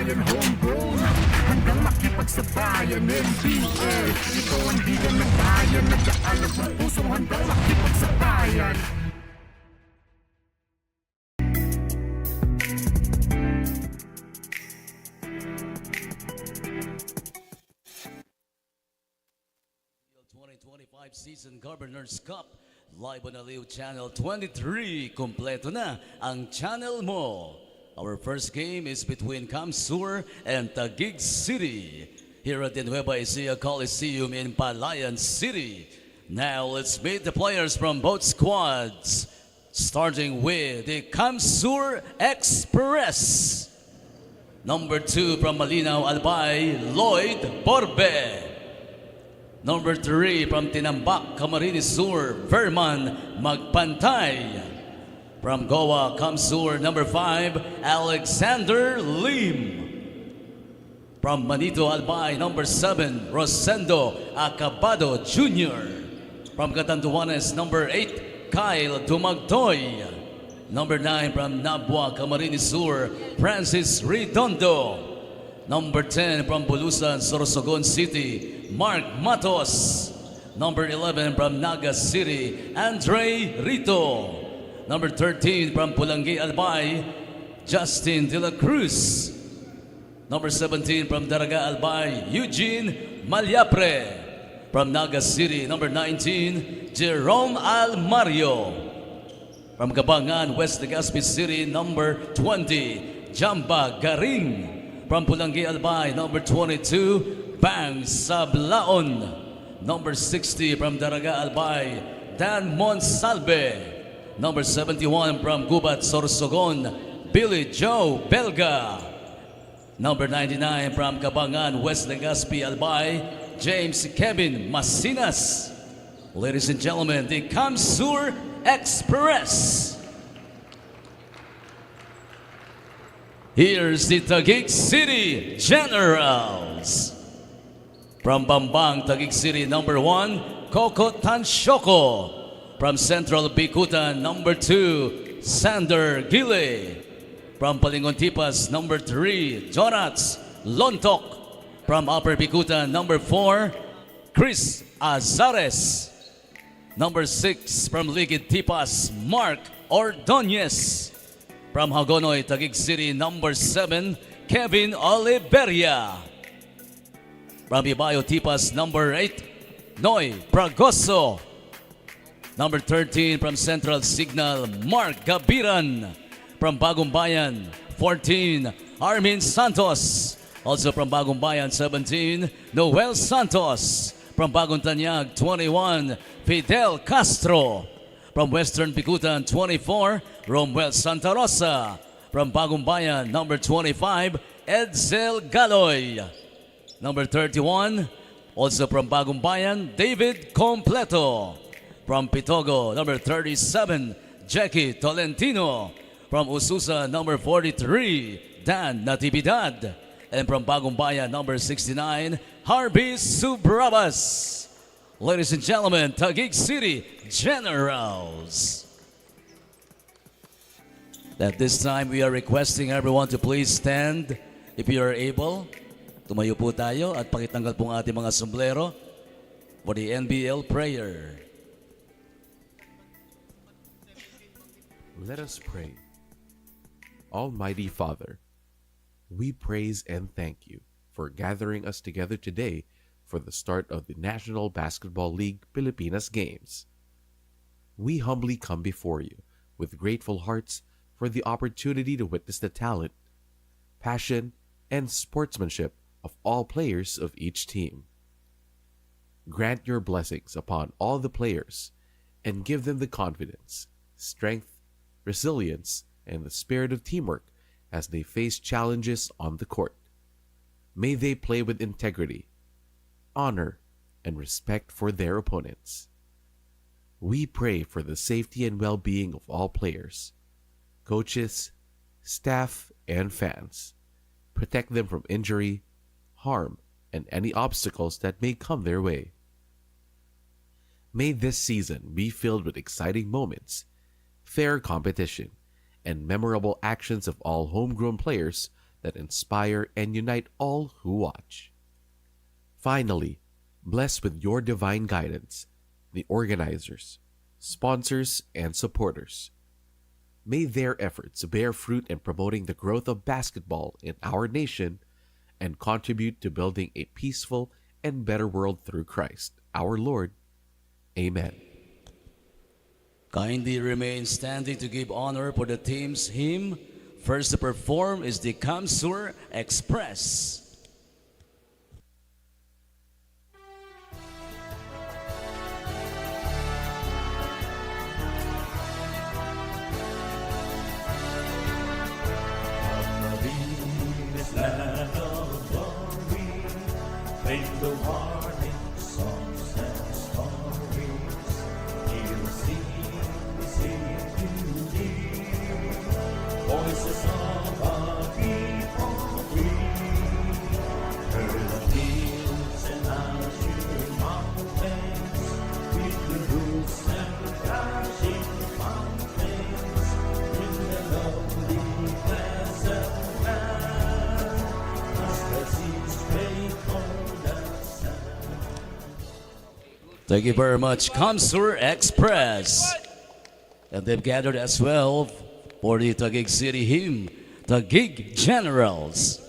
kababayan, homegrown, hanggang makipagsabayan. NBL, ito ang bigan ng bayan, nag-aalab ng pusong hanggang makipagsabayan. Season Governors Cup live on Aliw Channel 23. Kompleto na ang channel mo. Our first game is between Camsour and Tagig City here at the Nueva Ecija Coliseum in Palayan City. Now let's meet the players from both squads, starting with the Camsour Express. Number 2 from Malinaw Albay, Lloyd Borbe. Number 3 from Tinambak, Camarines Sur, Verman Magpantay. From Goa, Camsour, number 5, Alexander Lim. From Manito Albay, number 7, Rosendo Acabado Jr. From Catanduanes, number 8, Kyle Dumagtoy. Number 9 from Nabua, Camarines Sur, Francis Redondo. Number 10 from Bulusan, Sorsogon City, Mark Matos. Number 11 from Naga City, Andre Rito. Number 13 from Pulangi Albay, Justin De La Cruz. Number 17 from Daraga Albay, Eugene Malyapre. From Naga City, number 19, Jerome Almario. From Gabangan, West Legazpi City, number 20, Jamba Garing. From Pulangi Albay, number 22, Bang Sablaon. Number 60 from Daraga Albay, Dan Monsalve. Number 71 from Gubat Sorsogon, Billy Joe Belga. Number 99 from Cabangan, West Legazpi Albay, James Kevin Masinas. Ladies and gentlemen, the Camsour Express. Here's the Tagig City Generals. From Bambang, Tagig City, number 1, Coco Tansyoko. From Central Bikutan, number 2, Sander Gile. From Palingontipas, number 3, Jonats Lontok. From Upper Bikutan, number 4, Chris Azares. Number 6, from Ligid Tipas, Mark Ordonez. From Hagonoy, Tagig City, number 7, Kevin Oliveria. From Ibayo Tipas, number 8, Noy Pragoso. Number 13, from Central Signal, Mark Gabiran. From Bagong Bayan, 14, Armin Santos. Also from Bagong Bayan, 17, Noel Santos. From Bagong Tanyag, 21, Fidel Castro. From Western Bikutan, 24, Romuel Santa Rosa. From Bagong Bayan, number 25, Edsel Galoy. Number 31, also from Bagong Bayan, David Completo. From Pitogo, number 37, Jackie Tolentino. From Ususa, number 43, Dan Natividad. And from Bagong Bayan, number 69, Harvey Subrabas. Ladies and gentlemen, Tagig City Generals. At this time, we are requesting everyone to please stand if you are able. Tumayo po tayo at pakitanggal po ang ating mga sombrero for the NBL prayer. Let us pray. Almighty Father, we praise and thank you for gathering us together today for the start of the National Basketball League Pilipinas Games. We humbly come before you with grateful hearts for the opportunity to witness the talent, passion, and sportsmanship of all players of each team. Grant your blessings upon all the players and give them the confidence, strength, resilience, and the spirit of teamwork as they face challenges on the court. May they play with integrity, honor, and respect for their opponents. We pray for the safety and well-being of all players, coaches, staff, and fans. Protect them from injury, harm, and any obstacles that may come their way. May this season be filled with exciting moments, fair competition, and memorable actions of all homegrown players that inspire and unite all who watch. Finally, bless with your divine guidance the organizers, sponsors, and supporters. May their efforts bear fruit in promoting the growth of basketball in our nation and contribute to building a peaceful and better world through Christ, our Lord. Amen. Kindly remain standing to give honor for the team's hymn. First to perform is the Camsour Express. Land of glory, bring the warning songs and stories. He'll sing to thee, voices of our people free. Heard the hills and azure mountains, with the roots and crashing fountains, in the lovely pleasant land. Thank you very much, Camsour Express. And they've gathered as well for the Tagig City hymn, Tagig Generals.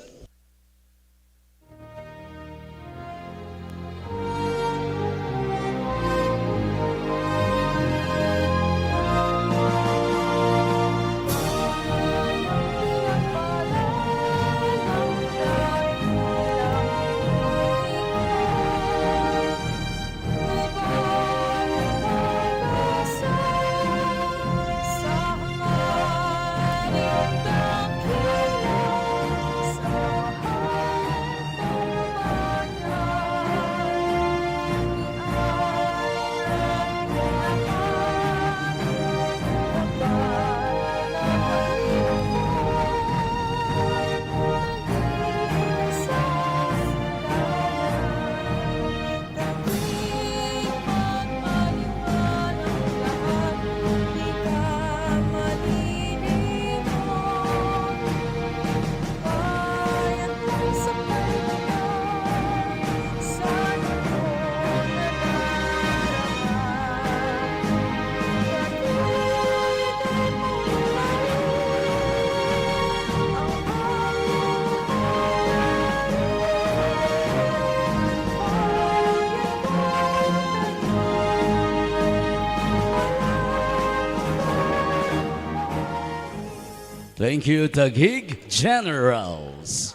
Thank you, Tagig Generals.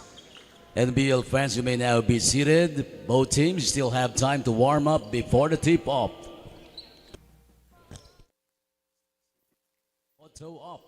NBL fans, you may now be seated. Both teams still have time to warm up before the tip-off. Auto up.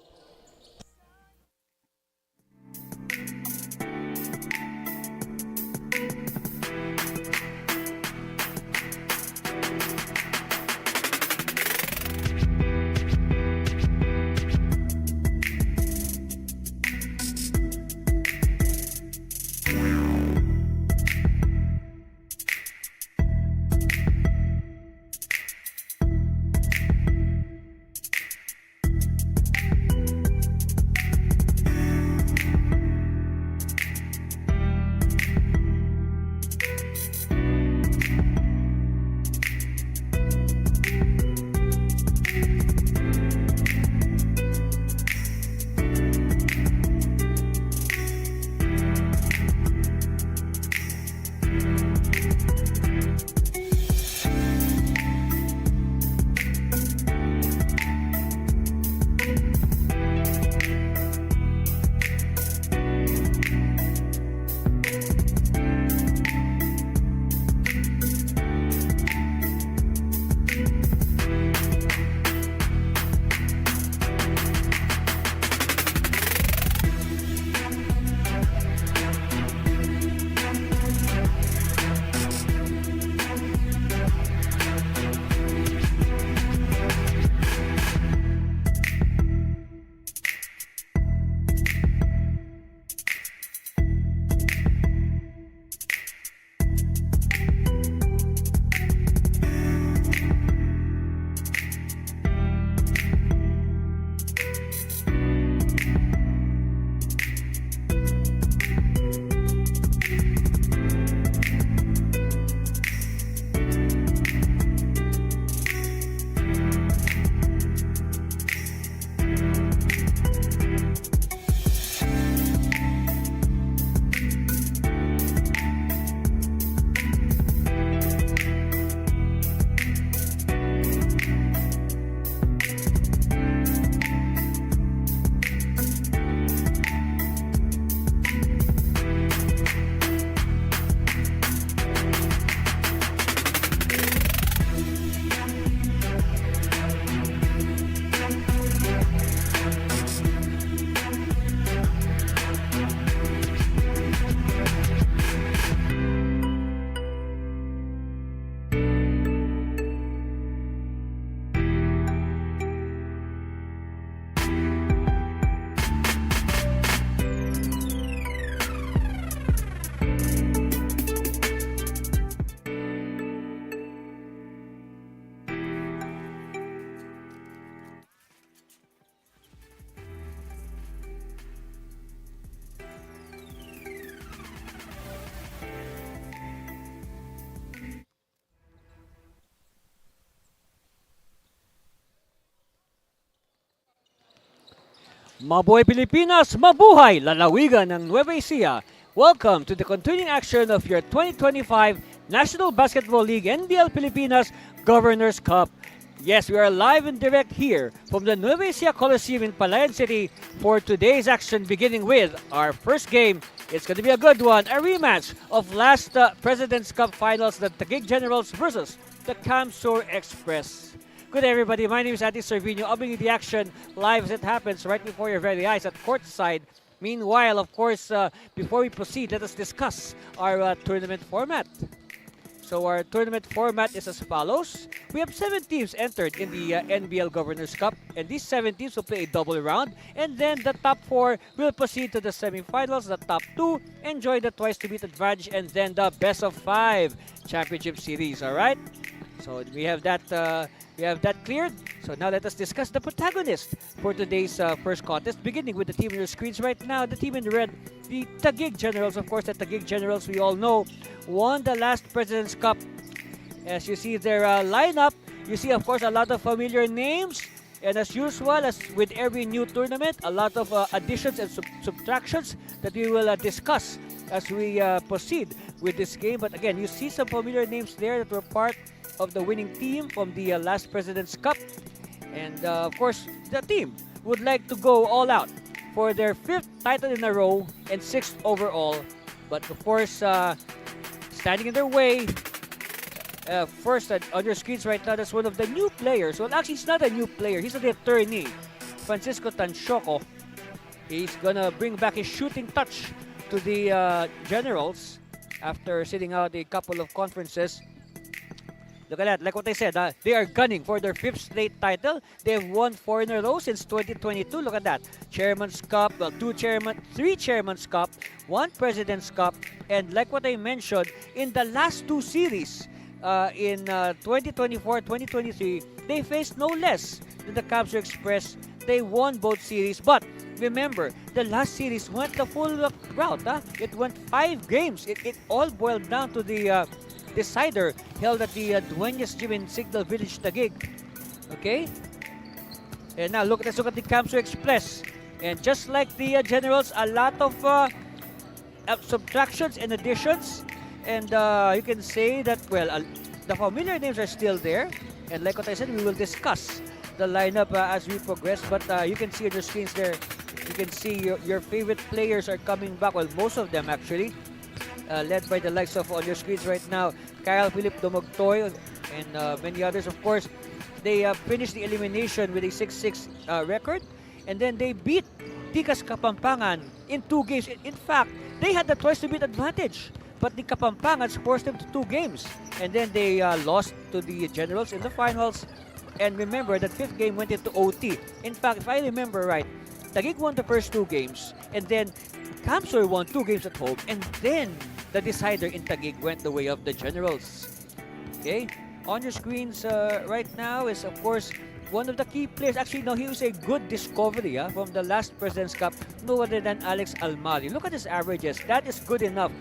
Mabuhay Pilipinas, mabuhay lalawigan ng Nueva Ecija. Welcome to the continuing action of your 2025 National Basketball League NBL Pilipinas Governors Cup. Yes, we are live and direct here from the Nueva Ecija Coliseum in Palayan City for today's action, beginning with our first game. It's going to be a good one, a rematch of last President's Cup Finals, the Tagig Generals versus the Camsour Express. Good day, everybody. My name is Ati Servino. I'll bring you the action live as it happens right before your very eyes at courtside. Meanwhile, of course, before we proceed, let us discuss our tournament format. So our tournament format is as follows. We have 7 teams entered in the NBL Governors Cup, and these 7 teams will play a double round, and then the top 4 will proceed to the semifinals. The top 2 enjoy the twice-to-beat advantage, and then the best of 5 championship series. All right. So we have that. We have that cleared. So now let us discuss the protagonist for today's first contest, beginning with the team on your screens right now. The team in red, the Tagig Generals. Of course, the Tagig Generals, we all know, won the last President's Cup. As you see their lineup, you see, of course, a lot of familiar names. And as usual, as with every new tournament, a lot of additions and subtractions that we will discuss as we proceed with this game. But again, you see some familiar names there that were part of the winning team from the last President's Cup. And of course, the team would like to go all out for their 5th title in a row and 6th overall. But of course, standing in their way, first on your screens right now, that's one of the new players. Well, actually, he's not a new player. He's an attorney, Francisco Tanchoco. He's gonna bring back his shooting touch to the Generals after sitting out a couple of conferences. Look at that. Like what I said, they are gunning for their 5th straight title. They have won 4 in a row since 2022. Look at that. Chairman's Cup, well, 3 Chairman's Cup, 1 President's Cup. And like what I mentioned, in the last 2 series, in 2024, 2023, they faced no less than the Camsour Express. They won both series. But remember, the last series went the full route. It went 5 games. It all boiled down to the decider held at the Dueñas Gym in Signal Village, Taguig. Okay? And now let's look at the Camsour Express. And just like the Generals, a lot of subtractions and additions. And you can say that, well, the familiar names are still there. And like what I said, we will discuss the lineup as we progress. But you can see on your screens there, you can see your favorite players are coming back. Well, most of them actually. Led by the likes of, on your screens right now, Kyle Philip Dumugtoy and many others. Of course, they finished the elimination with a 6-6 record, and then they beat Tikas Kapampangan in 2 games. In fact, they had the twice-to-beat advantage, but the Kapampangans forced them to 2 games, and then they lost to the Generals in the finals. And remember, that 5th game went into OT. In fact, if I remember right, Taguig won the first 2 games, and then Camsour won 2 games at home, and then the decider in Taguig went the way of the Generals. Okay, on your screens right now is, of course, one of the key players. Actually, no, he was a good discovery from the last President's Cup, no other than Alex Almali. Look at his averages. That is good enough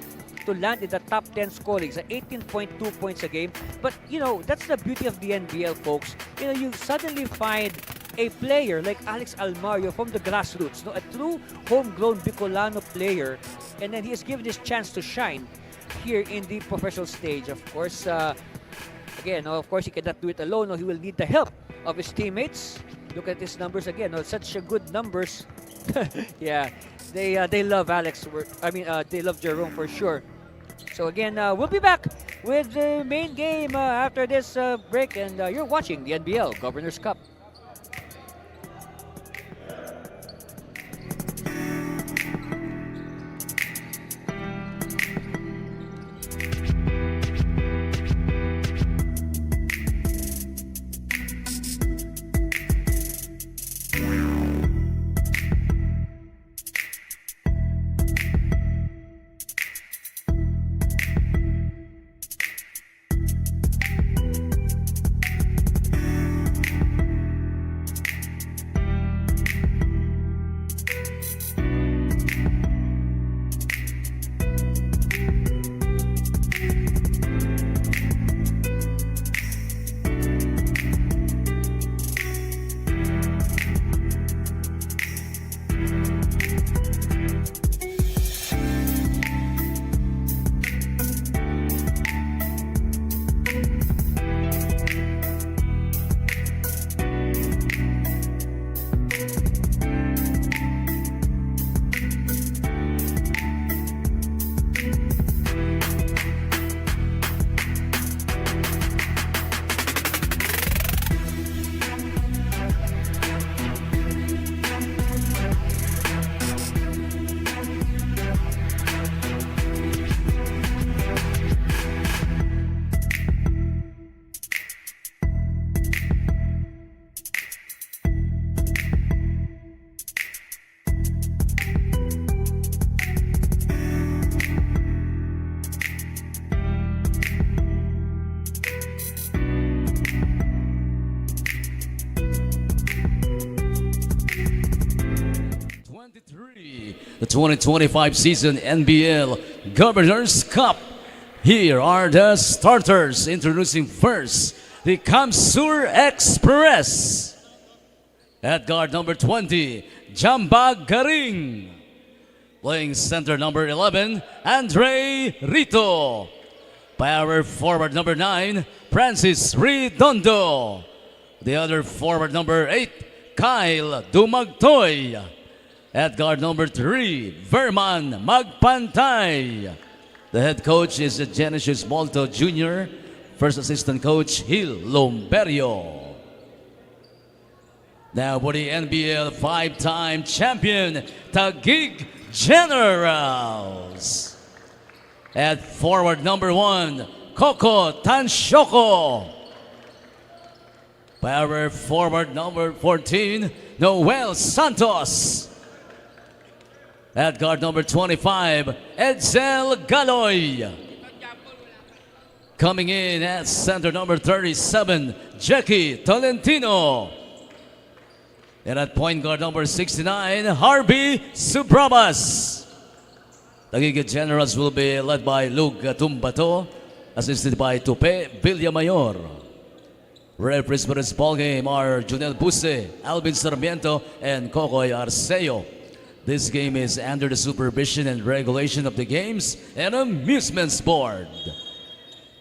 to land in the top 10 scorings at 18.2 points a game. But, you know, that's the beauty of the NBL, folks. You know, you suddenly find a player like Alex Almario from the grassroots, no, a true homegrown Bicolano player, and then he is given his chance to shine here in the professional stage. Of course, again, of course, he cannot do it alone. No, he will need the help of his teammates. Look at his numbers again. No, such a good numbers. Yeah, they love Alex. They love Jerome for sure. So again, we'll be back with the main game after this break, and you're watching the NBL Governors Cup. the 2025 season NBL Governors Cup. Here are the starters. Introducing first the Camsour Express. At guard number 20, Jamba Garing. Playing center number 11, Andre Rito. Power forward number 9, Francis Redondo. The other forward number 8, Kyle Dumagtoy. At guard number 3, Verman Magpantay. The head coach is Genesis Molto Jr. First assistant coach, Hil Lomberio. Now for the NBL 5-time champion, Tagig Generals. At forward number 1, Coco Tanshoko. Power forward number 14, Noel Santos. At guard number 25, Edsel Galoy. Coming in at center number 37, Jackie Tolentino. And at point guard number 69, Harvey Subrabas. Tagig Generals will be led by Luke Tumbato, assisted by Tupe Villamayor. Referees for this ball game are Junel Buse, Alvin Sarmiento, and Kokoy Arceo. This game is under the supervision and regulation of the Games and Amusements Board.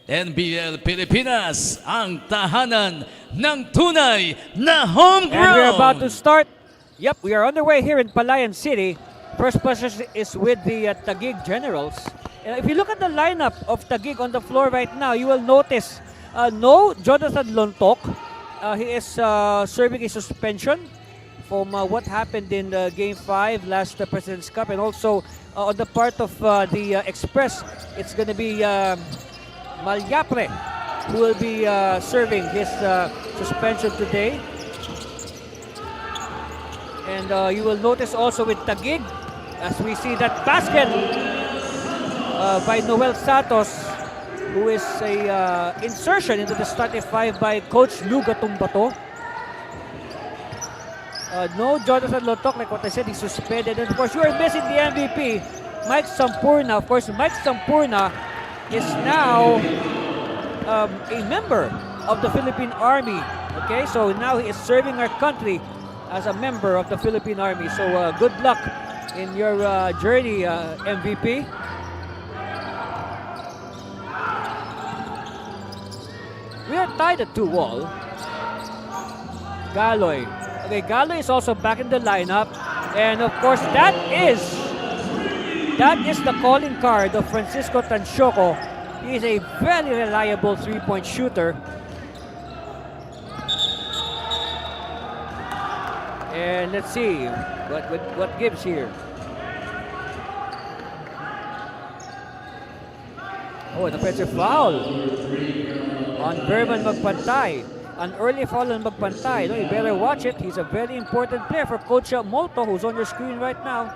NBL Pilipinas, ang tahanan ng tunay na home ground. And we're about to start. Yep, we are underway here in Palayan City. First possession is with the Tagig Generals. If you look at the lineup of Tagig on the floor right now, you will notice no Jonathan Lontok. He is serving a suspension from what happened in Game 5 last President's Cup. And also on the part of the Express, it's going to be Malyapre who will be serving his suspension today. And you will notice also with Tagig, as we see that basket by Noel Santos, who is a insertion into the starting five by Coach Luga Tumbato. No Jonathan Lotok, like what I said, he's suspended. And of course, you are missing the MVP, Mike Sampurna. Of course, Mike Sampurna is now a member of the Philippine Army. Okay, so now he is serving our country as a member of the Philippine Army. So good luck in your journey, MVP. We are tied at 2-all. Galoy. Okay, Galoy is also back in the lineup. And of course, that is the calling card of Francisco Tanshoko. He is a very reliable three-point shooter. And let's see what gives here. Oh, an offensive foul on Verman Magpantay. An early foul on Magpantay. No, you better watch it. He's a very important player for Coach Molto, who's on your screen right now.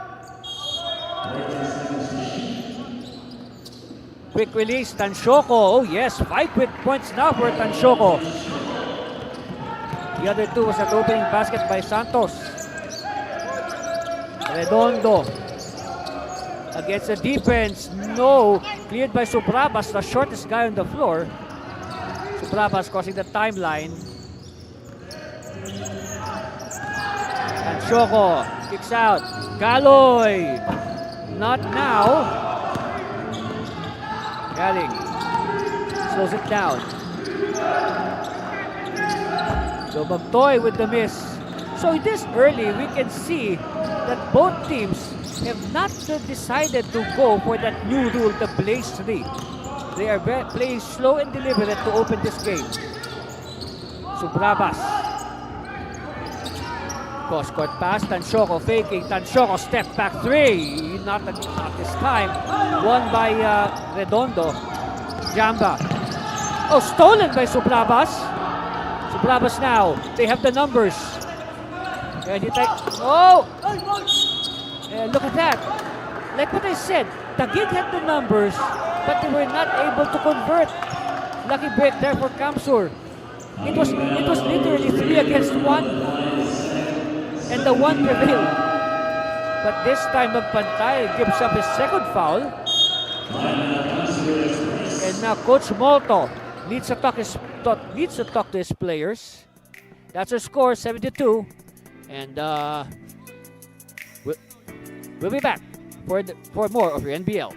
Quick release, Tanshoko. Oh yes, 5 quick points now for Tanshoko. The other two was at opening basket by Santos. Redondo against the defense. No, cleared by Subrabas, the shortest guy on the floor. Subrabas crossing the timeline. And Shoko kicks out. Galoy. Not now. Galing slows it down. So Magtoy with the miss. So this early, we can see that both teams have not decided to go for that new rule, the Blaze 3. They are playing slow and deliberate to open this game. Subrabas. Cross-court pass, Tanshoko faking. Tanshoko step back three. Not this time. Won by Redondo. Jamba. Oh, stolen by Subrabas. Subrabas now. They have the numbers. And he oh! And look at that. Like what I said, Tagig had the numbers, but they were not able to convert. Lucky break there for Camsour. It was literally 3 against 1. And the 1 prevailed. But this time, Magpantay gives up his second foul. And now Coach Molto needs to talk to his players. That's our score, 72. And we'll be back for more of your NBL.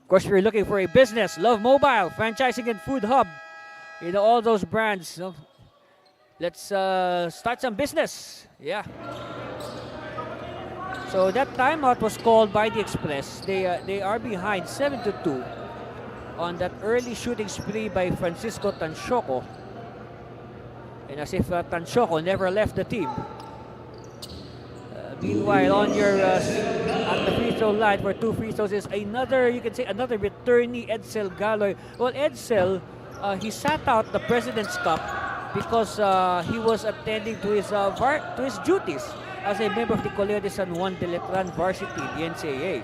Of course, if you're looking for a business, Love Mobile, franchising and food hub, all those brands. Let's start some business. Yeah. So that timeout was called by the Express. They are behind 7-2 on that early shooting spree by Francisco Tanchoco. And as if Tanchoco never left the team. Meanwhile, on your at the free throw line for 2 free throws is another returnee, Edsel Galoy. Well, Edsel, he sat out the President's Cup because he was attending to his duties as a member of the Colegio de San Juan de Letran varsity, the NCAA.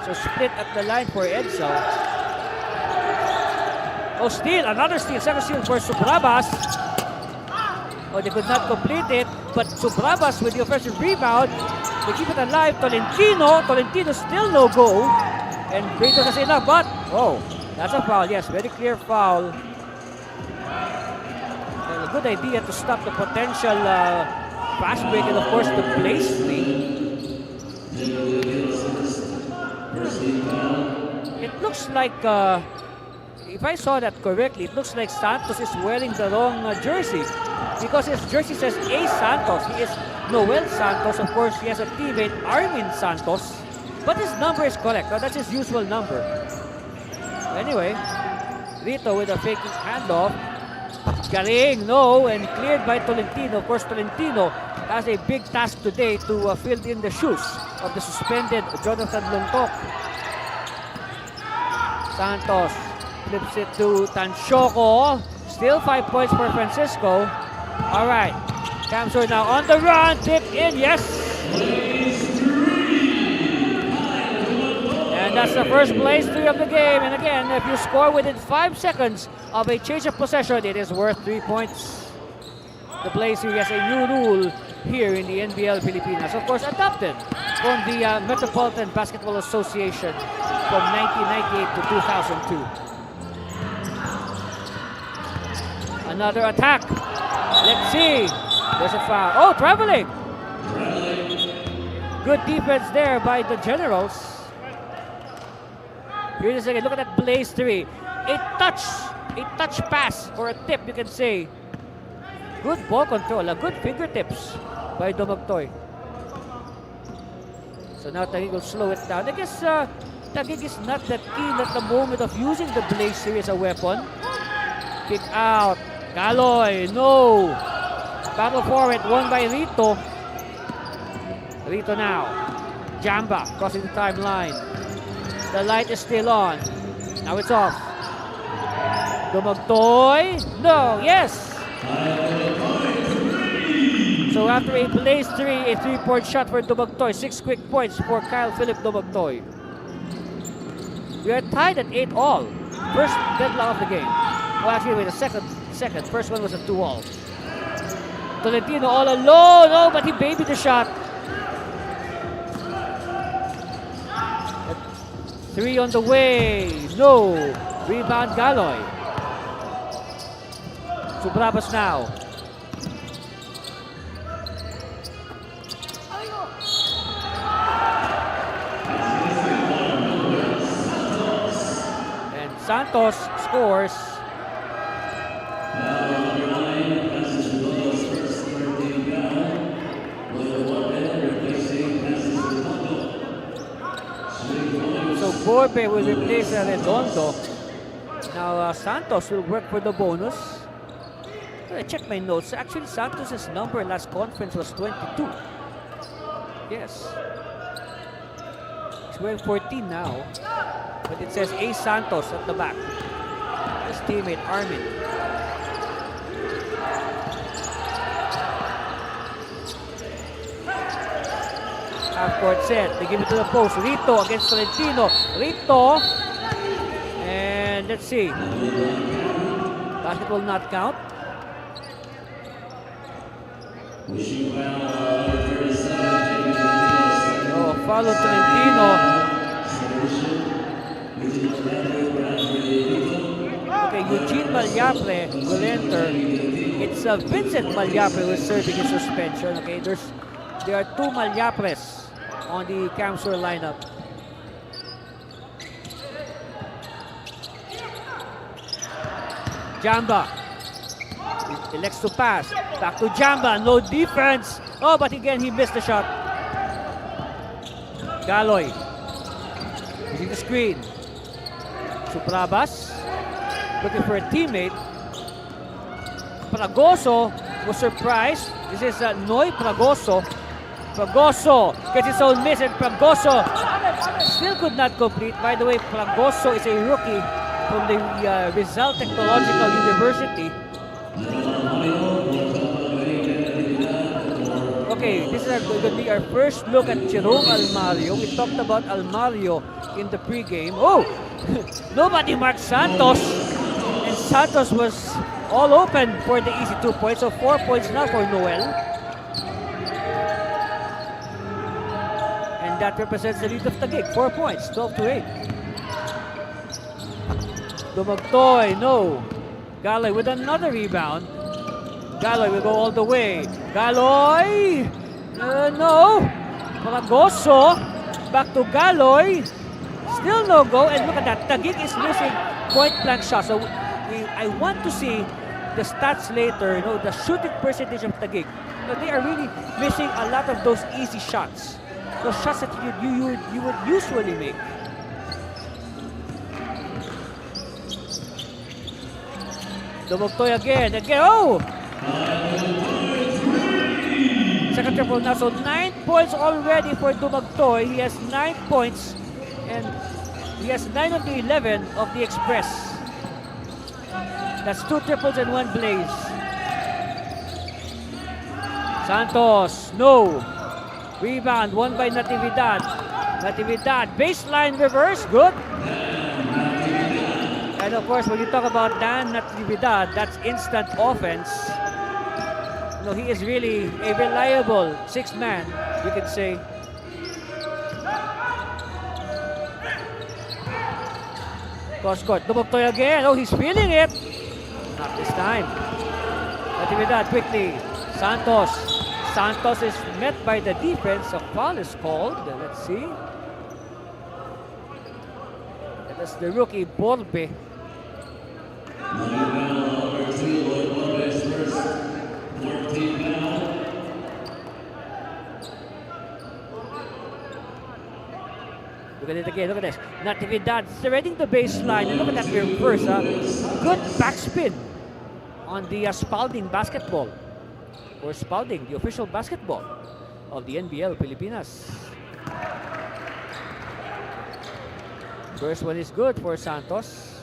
So split at the line for Edsel. Oh, steal! Another steal. Second steal for Subrabas. Oh, they could not complete it. But Subrabas with the offensive rebound. They keep it alive. Tolentino still no go. And Brito has enough. But, oh, that's a foul. Yes, very clear foul. And a good idea to stop the potential fast break and, of course, the place three. It looks like... if I saw that correctly, it looks like Santos is wearing the wrong jersey because his jersey says A. Santos. He is Noel Santos. Of course, he has a teammate, Armin Santos, but his number is correct. That's his usual number. Anyway, Rito with a faking handoff. Galing, no, and cleared by Tolentino. Of course, Tolentino has a big task today to fill in the shoes of the suspended Jonathan Lontok. Santos flips it to Tanchoco. Still 5 points for Francisco. All right. Camsour now on the run. Tip in. Yes. And that's the first blaze three of the game. And again, if you score within 5 seconds of a change of possession, it is worth 3 points. The blaze three has a new rule here in the NBL Pilipinas. Of course, adopted from the Metropolitan Basketball Association from 1998 to 2002. Another attack. Let's see. There's a foul. Oh, traveling. Good defense there by the Generals. Here's a second. Look at that blaze three. A touch pass or a tip, you can say. Good ball control. Good fingertips by Dumagtoy. So now Tagig will slow it down. I guess Tagig is not that keen at the moment of using the blaze three as a weapon. Kick out. Galoy, no. Battle for it, won by Rito. Rito now. Jamba crossing the timeline. The light is still on. Now it's off. Dumagtoy, no, yes. So after a blaze three, a 3-point shot for Dumagtoy. 6 quick points for Kyle Philip Dumagtoy. We are tied at 8 all. First deadlock of the game. Well, actually, wait a second. First one was a 2-all. Tolentino all alone. Oh, but he babied the shot. 3 on the way. No. Rebound Galoy. Subrabas now. And Santos scores. So So Borbe will replace Redondo. Now Santos will work for the bonus. I checked my notes. Actually, Santos' number last conference was 22. Yes. He's wearing 14 now. But it says A. Santos at the back. His teammate Armin. Half-court set. They give it to the post. Rito against Tolentino. Rito. And let's see. Basket will not count. Oh, follow Tolentino. Okay, Eugene Malyapre will enter. It's Vincent Malyapre who is serving his suspension. Okay, there are two Malyapres on the Camsour lineup. Jamba elects to pass. Back to Jamba. No defense. Oh, but again, he missed the shot. Galoy. Using the screen. Suprabas. Looking for a teammate. Fragoso was surprised. This is Noy Fragoso. Fragoso gets his own miss, and Fragoso still could not complete. By the way, Fragoso is a rookie from the Rizal Technological University. Okay, this is going to be our first look at Jerome Almario. We talked about Almario in the pregame. Oh, nobody marked Santos, and Santos was all open for the easy 2 points. So 4 points now for Noel. And that represents the lead of Taguig. 4 points, 12-8. Dumagtoy, no. Galoy with another rebound. Galoy will go all the way. Galoy! No. Fragoso. Back to Galoy. Still no go. And look at that. Taguig is missing point-blank shots. So I want to see the stats later. The shooting percentage of Taguig. They are really missing a lot of those easy shots. Those shots that you would usually make. Dumagtoy again. Oh! Second triple now. So 9 points already for Dumagtoy. He has 9 points. And he has 9 of the 11 of the Express. That's 2 triples and 1 blaze. Santos, no. Rebound, won by Natividad. Natividad, baseline reverse, good. And of course, when you talk about Dan Natividad, that's instant offense. He is really a reliable 6th man, you can say. Cross court, Dumagtoy again. Oh, he's feeling it. Not this time. Natividad quickly. Santos. Santos is met by the defense. A foul is called. Let's see. That's the rookie Borbe. Look at it again, look at this. Natividad threading the baseline. And look at that reverse. Good backspin on the Spalding basketball. Or Spalding, the official basketball of the NBL Pilipinas. First one is good for Santos.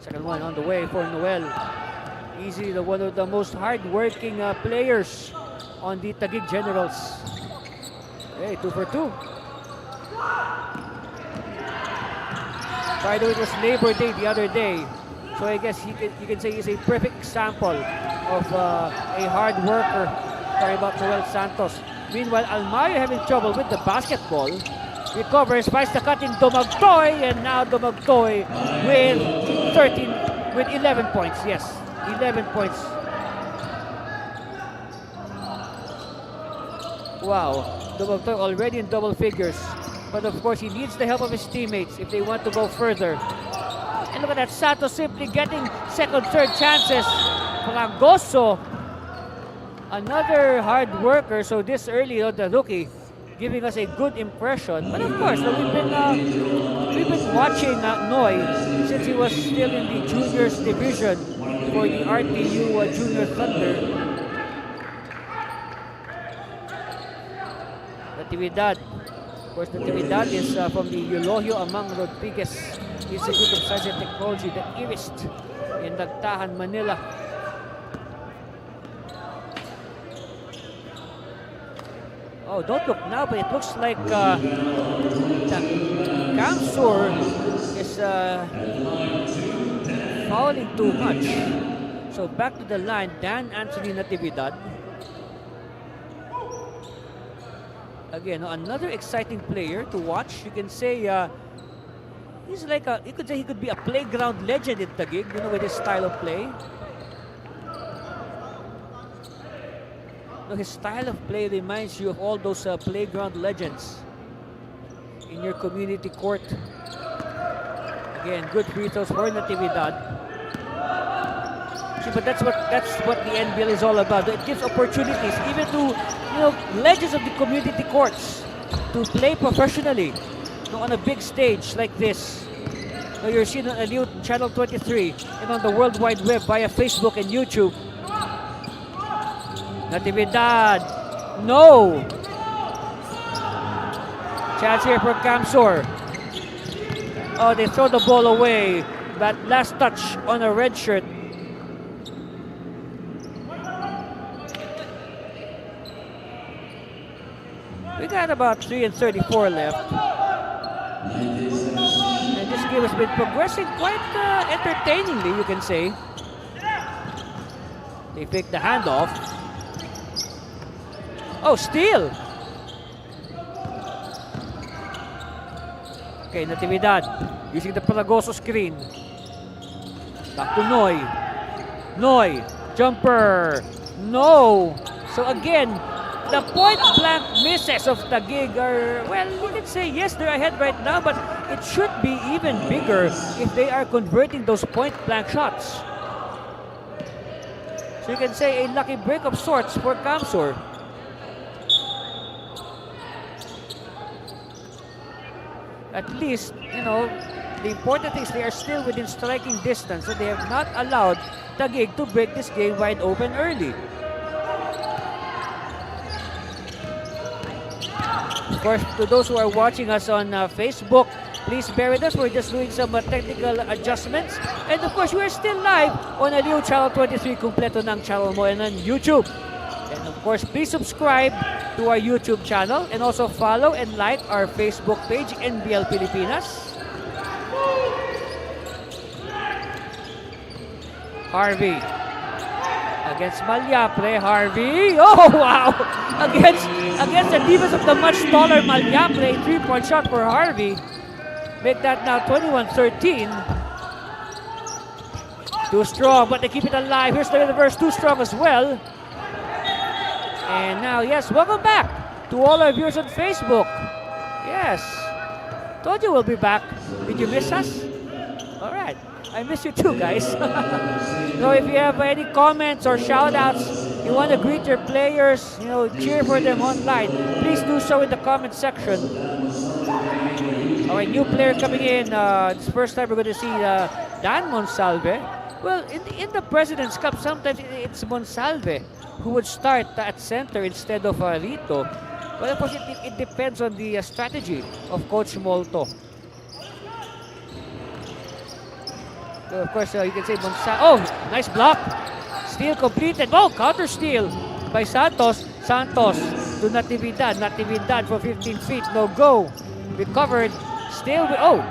Second one on the way for Noel. Easily one of the most hard-working players on the Taguig Generals. Hey, 2 for 2. By the way, it was Labor Day the other day. So I guess you can say he's a perfect example of a hard worker. Talking about Noel Santos. Meanwhile, Almario having trouble with the basketball. Recovers, finds the cut in Dumagtoy, and now Dumagtoy with 11 points. Yes, 11 points. Wow, Dumagtoy already in double figures. But of course, he needs the help of his teammates if they want to go further. And look at that, Santos simply getting second, third chances. Fragoso Another hard worker, so this early, the rookie, giving us a good impression. But of course, we've been watching Noy since he was still in the juniors division for the RTU Junior Thunder. Natividad. Of course, Natividad is from the Eulogio Amang Rodriguez Institute of Science and Technology, the IRIST, in Nagtahan, Manila. Oh, don't look now, but it looks like Camsour is fouling too much. So back to the line, Dan Anthony Natividad. Again, another exciting player to watch. You can say he's like you could say he could be a playground legend in Taguig, with his style of play. His style of play reminds you of all those playground legends in your community court. Again, good free throws for Natividad. See, but that's what the NBL is all about. It gives opportunities even to legends of the community courts to play professionally on a big stage like this. You're seeing on a new Channel 23 and on the World Wide Web via Facebook and YouTube. Natividad, no! Chance here for Camsour. Oh, they throw the ball away. That last touch on a red shirt. We got about 3:34 left. And this game has been progressing quite entertainingly, you can say. They pick the handoff. Oh, steal! Okay, Natividad using the Palagoso screen. Back to Noy. Noy, jumper. No! So again, the point blank misses of Taguig are, well, you can say yes, they're ahead right now, but it should be even bigger if they are converting those point blank shots. So you can say a lucky break of sorts for Camsour. At least, the important thing is they are still within striking distance, so they have not allowed Taguig to break this game wide open early. Of course, to those who are watching us on Facebook, please bear with us. We're just doing some technical adjustments. And of course, we are still live on Aliw Channel 23, kumpleto ng channel mo, and on YouTube. And of course, please subscribe to our YouTube channel and also follow and like our Facebook page, NBL Pilipinas. Harvey against Malyapre. Harvey, oh wow! Against the defense of the much taller Malyapre, 3-point shot for Harvey. Make that now 21-13. Too strong, but they keep it alive. Here's the reverse, too strong as well. And now, yes, welcome back to all our viewers on Facebook. Yes, told you we'll be back. Did you miss us? All right, I miss you too, guys. So if you have any comments or shout-outs, you want to greet your players, cheer for them online, please do so in the comment section. All right, new player coming in. This first time we're going to see Dan Monsalve. Well, in the President's Cup, sometimes it's Monsalve who would start at center instead of Rito. But of course, it depends on the strategy of Coach Molto. So of course, you can say Monsalve. Oh, nice block. Steal completed. Oh, counter steal by Santos. Santos to Natividad. Natividad for 15 feet. No go. Recovered. Still. Oh,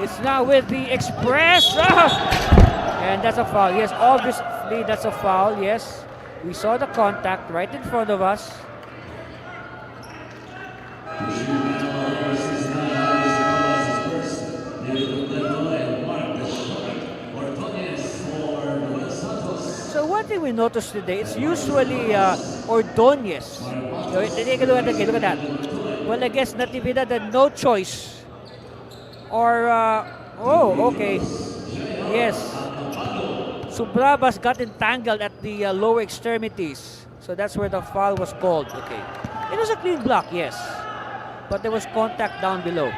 it's now with the Express. And that's a foul. Yes, obviously that's a foul. Yes. We saw the contact right in front of us. So one thing we noticed today, it's usually Ordonez. Take a look at the game. Look at that. Well, I guess Natividad had no choice. Or, oh, okay. Yes. Subrabas got entangled at the lower extremities. So that's where the foul was called. Okay. It was a clean block, yes. But there was contact down below.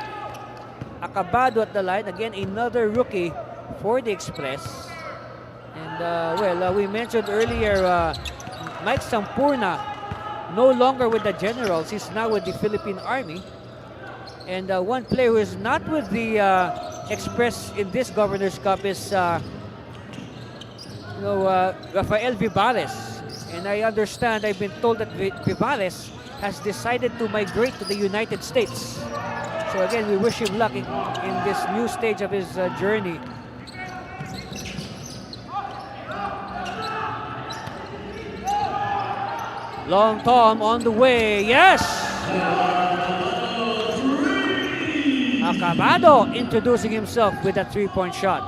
Acabado at the line. Again, another rookie for the Express. And, we mentioned earlier, Mike Sampurna, no longer with the Generals. He's now with the Philippine Army. And one player who is not with the Express in this Governors Cup is Rafael Vivares. And I understand, I've been told that Vivares has decided to migrate to the United States. So again, we wish him luck in this new stage of his journey. Long Tom on the way, yes! Acabado introducing himself with a three-point shot.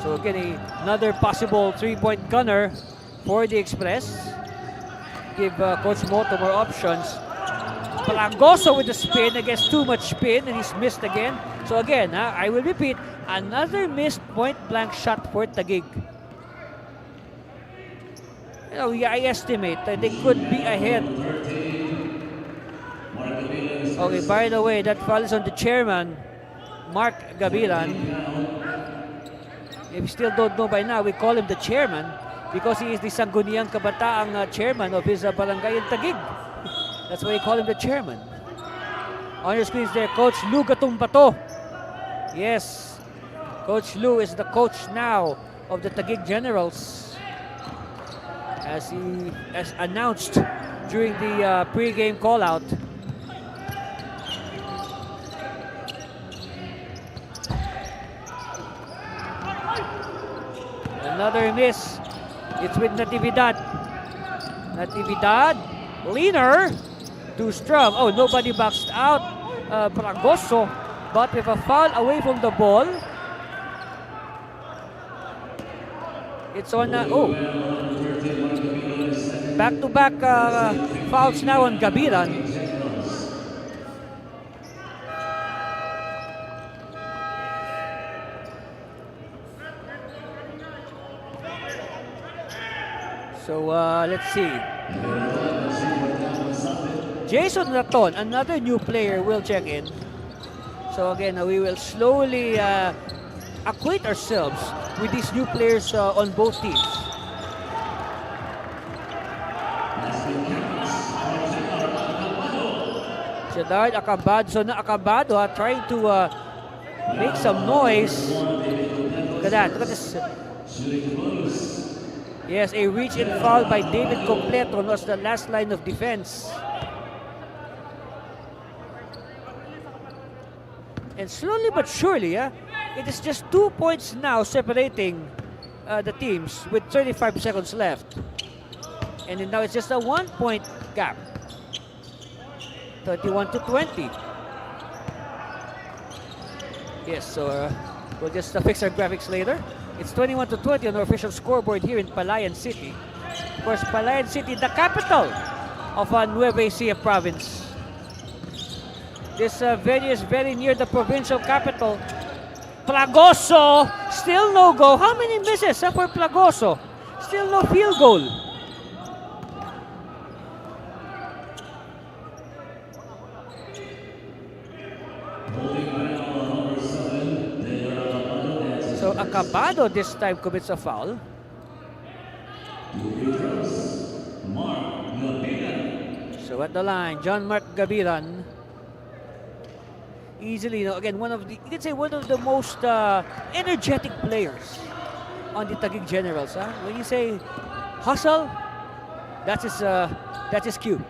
So again, another possible three-point gunner for the Express. Give Coach Moto more options. Palagoso with the spin against too much spin, and he's missed again. So again, I will repeat, another missed point-blank shot for Taguig. I estimate that they could be ahead. Okay, by the way, that foul is on the chairman, Mark Gabilan. If you still don't know by now, we call him the chairman because he is the Sangguniang Kabataang chairman of his barangay in Taguig. That's why we call him the chairman. On your screens there, Coach Lou Gatumbato. Yes, Coach Lou is the coach now of the Taguig Generals, as he has announced during the pre-game call-out. Another miss. It's with Natividad. Natividad, leaner to Strum. Oh, nobody boxed out. Bragoso, but with a foul away from the ball. It's on. Back-to-back fouls now on Gabiran. So let's see. Jason Raton, another new player, will check in. So again, we will slowly acquaint ourselves with these new players on both teams. Jadard Acabado trying to make some noise. Look at that. Look at this. Yes, a reach-in foul by David Completo was the last line of defense. And slowly but surely, it is just 2 points now separating the teams with 35 seconds left. And now it's just a 1-point gap. 31-20. Yes, so we'll just fix our graphics later. It's 21-20 on our official scoreboard here in Palayan City. Of course, Palayan City, the capital of Nueva Ecija province. This venue is very near the provincial capital. Plagoso, still no go. How many misses for Plagoso? Still no field goal. So Acabado this time commits a foul. So at the line, John Mark Gabiran. Easily, again, one of the most energetic players on the Taguig Generals. When you say hustle, that's his cue.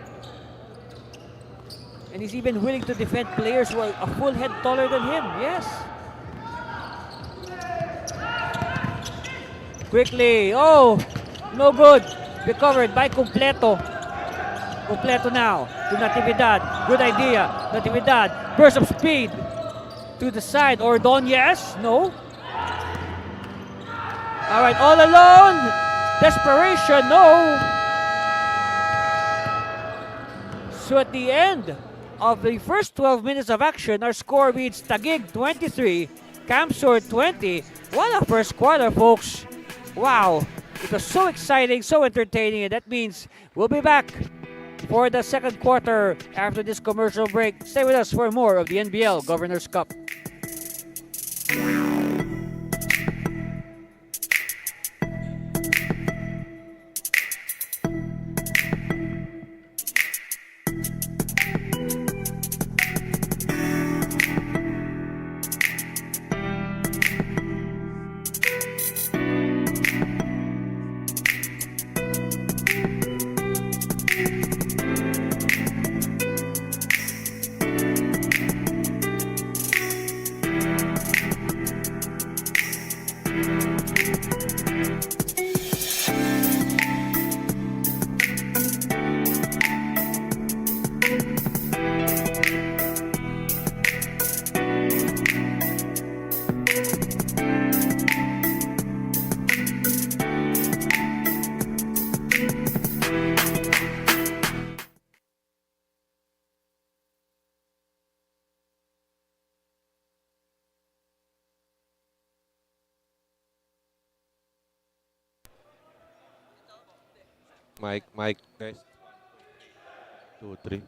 And he's even willing to defend players who are a full head taller than him. Yes. Quickly, oh, no good. Recovered by Completo. Completo now to Natividad. Good idea. Natividad, burst of speed to the side. Ordonez, no. All right, all alone. Desperation, no. So at the end of the first 12 minutes of action, our score reads Taguig 23, Camsour 20. What a first quarter, folks. Wow. It was so exciting, so entertaining, and that means we'll be back for the second quarter after this commercial break. Stay with us for more of the NBL Governors Cup. Mic, guys. 2, 3.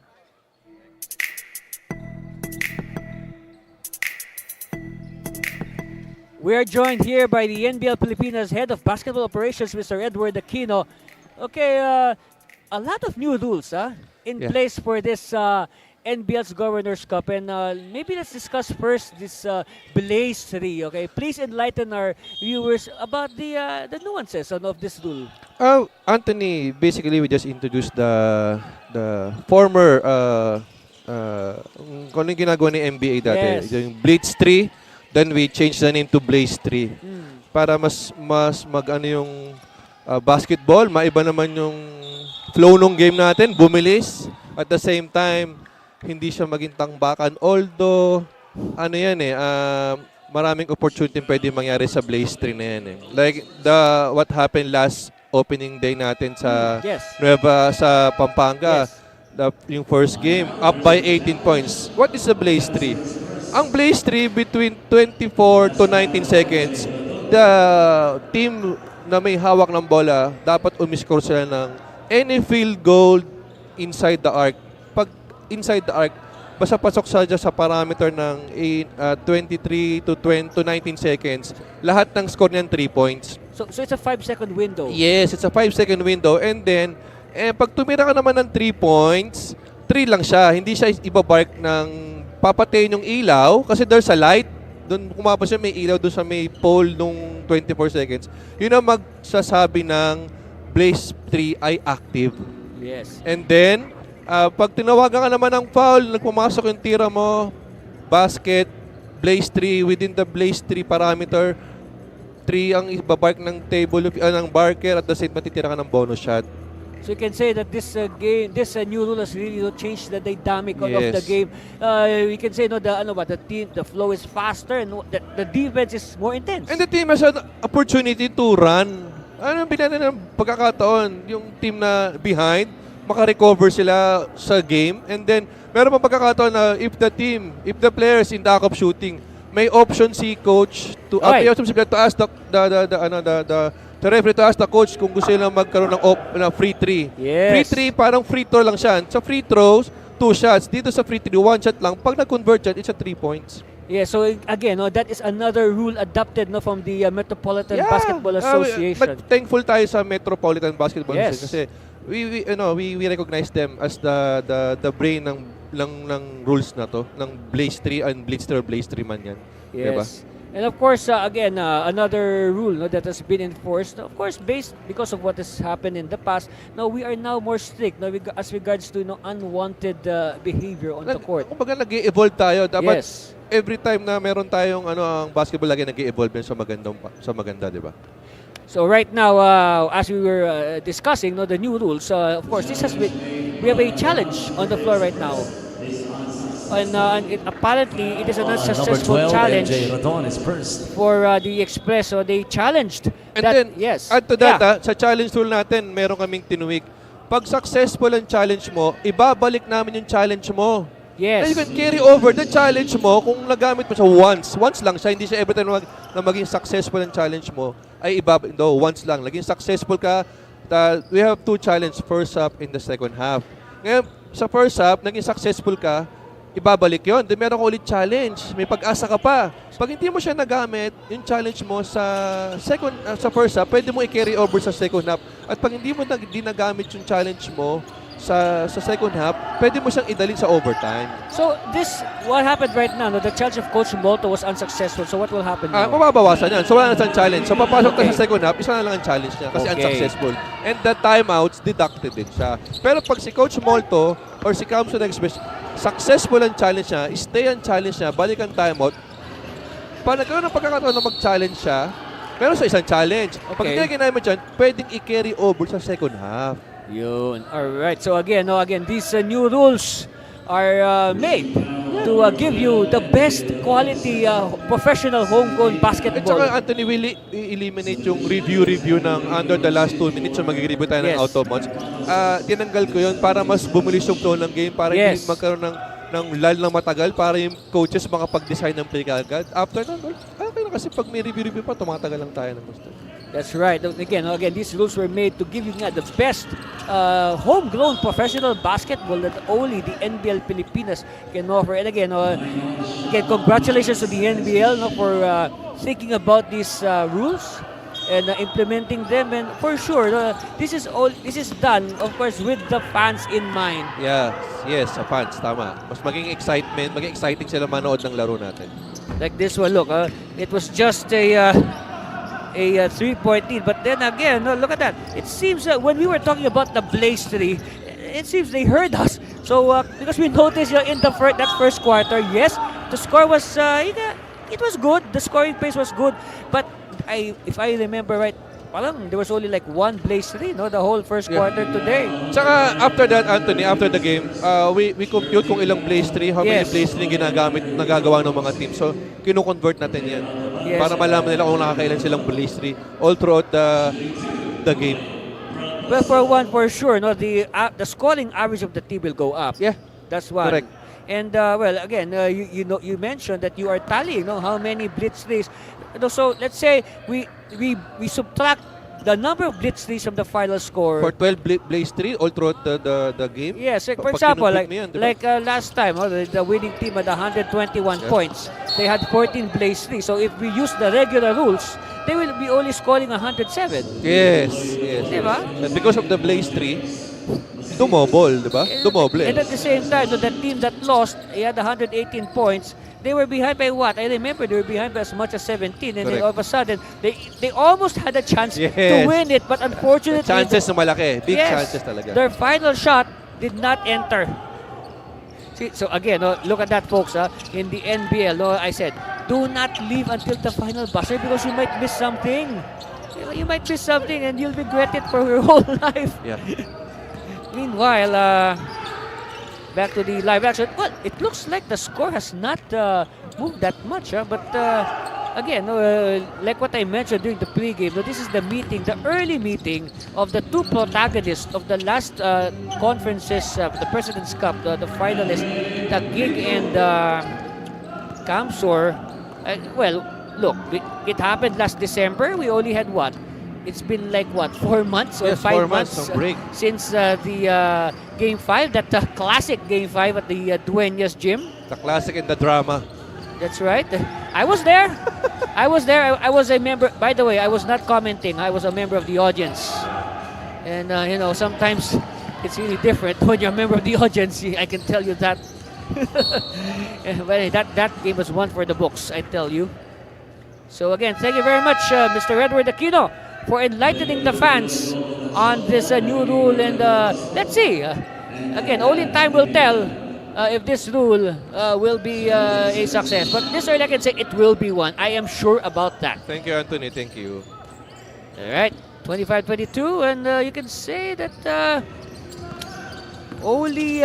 We are joined here by the NBL Pilipinas Head of Basketball Operations, Mr. Edward Aquino. Okay, a lot of new rules in Yeah. place for this NBL's Governors Cup. And maybe let's discuss first this Blaze 3. Okay, please enlighten our viewers about the nuances of this rule. Anthony, basically we just introduced the former kung ano yung ginagawa ni NBA dati, Yes. yung Blitz 3, then we changed the name to Blaze 3 para mas mag-ano yung basketball, maiba naman yung flow ng game natin, bumilis. At the same time, hindi siya maging tangbakan. Although, ano yan maraming opportunity pwede mangyari sa Blaze 3 na yan Like what happened last opening day natin sa Yes. Nueva sa Pampanga. Yes. Yung first game, up by 18 points. What is the Blaze 3? Ang Blaze 3, between 24 to 19 seconds, the team na may hawak ng bola, dapat umiscore sila ng any field goal inside the arc. Pag inside the arc, basta pasok sa parameter ng 23 to 19 seconds, lahat ng score niyan 3 points. So it's a 5-second window. Yes, it's a 5-second window. And then, pag tumira ka naman ng 3 points, 3 lang siya. Hindi siya ibabark ng papatayin yung ilaw kasi there's a light. Doon kumapos siya, may ilaw doon sa may pole nung 24 seconds. Yun ang magsasabi ng Blaze 3 ay active. Yes. And then, pag tinawagan ka naman ng foul, nagpumasok yung tira mo, basket, Blaze 3, within the Blaze 3 parameter, 3 ang ibabark ng table ng barker at the same matitira ka ng bonus shot. So you can say that this new rule has really changed the dynamic of Yes. the game. We can say the flow is faster and the defense is more intense. And the team has an opportunity to run. Ano binigyan ng pagkakataon? Yung team na behind, makarecover sila sa game. And then, meron pang pagkakataon na if the players in the act of shooting, may option si coach to ask the referee to ask the coach kung gusto nila magkaroon ng free throw. Yes. Free throw, parang free throw lang siya. Sa free throws, 2 shots. Dito sa free throw, 1 shot lang. Pag nag-convert yan, it's a 3 points. Yeah, so again, that is another rule adopted from the Metropolitan Basketball Association. But thankful tayo sa Metropolitan Basketball Yes. Association kasi we recognize them as the brain ng rules na to, ng Blaze 3 and Blitz 3 or Blaze 3 man yan. Yes. Diba? And of course, again, another rule that has been enforced, of course, based because of what has happened in the past. Now, we are now more strict as regards to unwanted behavior on the court. Kumbaga nag-i-evolve tayo. Dapat Yes. every time na meron tayong ang basketball lagi nag-i-evolve yan sa maganda, di ba? So right now, as we were discussing the new rules, of course, we have a challenge on the floor right now. And apparently, it is a not successful Number 12, challenge MJ Radon is first. for the Express. So they challenged And that. then, Yes. add to that, sa challenge tool natin, meron kaming tinuwik. Pag successful ang challenge mo, ibabalik namin yung challenge mo. Yes. Na you can carry over the challenge mo kung nagamit mo siya once. Once lang siya, hindi siya every time na maging successful ang challenge mo. Ay iba, no, once lang. Naging successful ka. We have two challenge, first half and the second half. Ngayon, sa first half, naging successful ka, ibabalik yon. Then meron ka ulit challenge. May pag-asa ka pa. Pag hindi mo siya nagamit, yung challenge mo sa sa first half, pwede mo i-carry over sa second half. At pag hindi mo nagamit yung challenge mo sa second half, pwede mo siyang idalhin sa overtime. So what happened right now? No, the challenge of Coach Molto was unsuccessful. So what will happen now? Mababawasan yan. So wala na siyang challenge. So papasok ka sa second half, isa na lang ang challenge niya kasi unsuccessful. And the timeouts, deducted din siya. Pero pag si Coach Molto or si Camsour Express, successful ang challenge niya, stay ang challenge niya, balik ang timeout, pag nagkaroon ng pagkakataon na mag-challenge siya, meron sa isang challenge. Pag hindi na ginamit yan, pwedeng i-carry over sa second half. Yun. Alright. So again, these new rules are made to give you the best quality professional homegrown At basketball. saka, Anthony, will eliminate yung review ng under the last 2 minutes so mag-review tayo ng out of bounds. Tinanggal ko yun para mas bumulis yung flow ng game, para hindi magkaroon ng lull ng matagal, para yung coaches makapag-design ng play agad. After nun, okay na kasi pag may review pa, tumatagal lang tayo ng gusto. That's right. Again, these rules were made to give you the best homegrown professional basketball that only the NBL Pilipinas can offer. And again, congratulations to the NBL for thinking about these rules and implementing them. And for sure, this is done, of course, with the fans in mind. Yes, sa fans, tama. Mas maging exciting sila manood ng laro natin. Like this one, look, it was just a 3-point lead. But then again, look at that. It seems that when we were talking about the Blaze 3, it seems they heard us. So because we noticed in that first quarter, yes, the score was it was good. The scoring pace was good. But if I remember right, parang there was only like one Blaze 3, the whole first quarter today. Tsaka after that, Anthony, after the game, we compute kung ilang Blaze 3, how many Blaze 3 nagagawa ng mga team. So, kino-convert natin yan. Para malaman nila kung nakakailan silang Blaze 3 all throughout the game. Well, for sure, the scoring average of the team will go up. Yeah, that's one. Correct. And again, you mentioned that you are tallying, how many blitz threes. So let's say we subtract the number of blitz threes from the final score. For 12 Blaze 3 all throughout the game? Yes, for example, last time, the winning team had 121 points. They had 14 Blaze 3. So if we use the regular rules, they will be only scoring 107. Yes. Diba? And because of the Blaze 3, dumobol, diba? Dumoble. And at the same time, the team that lost, they had 118 points. They were behind by what? I remember they were behind by as much as 17, and then all of a sudden they almost had a chance to win it, but unfortunately, the chances na malaki, big chances talaga. Their final shot did not enter. See, so again, look at that, folks. In the NBL, I said, do not leave until the final buzzer because you might miss something. You might miss something, and you'll regret it for your whole life. Yeah. Meanwhile, back to the live action. Well, it looks like the score has not moved that much. But again, like what I mentioned during the pregame, this is the early meeting of the two protagonists of the last conferences, the President's Cup, the finalists, Tagig and Camsour. Well, look, it happened last December. We only had what? It's been like what, 4 months or 5 months break. Since the Game 5, that classic Game 5 at the Dueñas Gym. The classic and the drama. That's right. I was there. I was a member. By the way, I was not commenting. I was a member of the audience. And sometimes it's really different when you're a member of the audience. I can tell you that. But that game was one for the books, I tell you. So again, thank you very much, Mr. Edward Aquino, for enlightening the fans on this new rule. And let's see. Again, only time will tell if this rule will be a success. But this early I can say it will be one. I am sure about that. Thank you, Anthony. Thank you. All right, 25-22. And you can say that only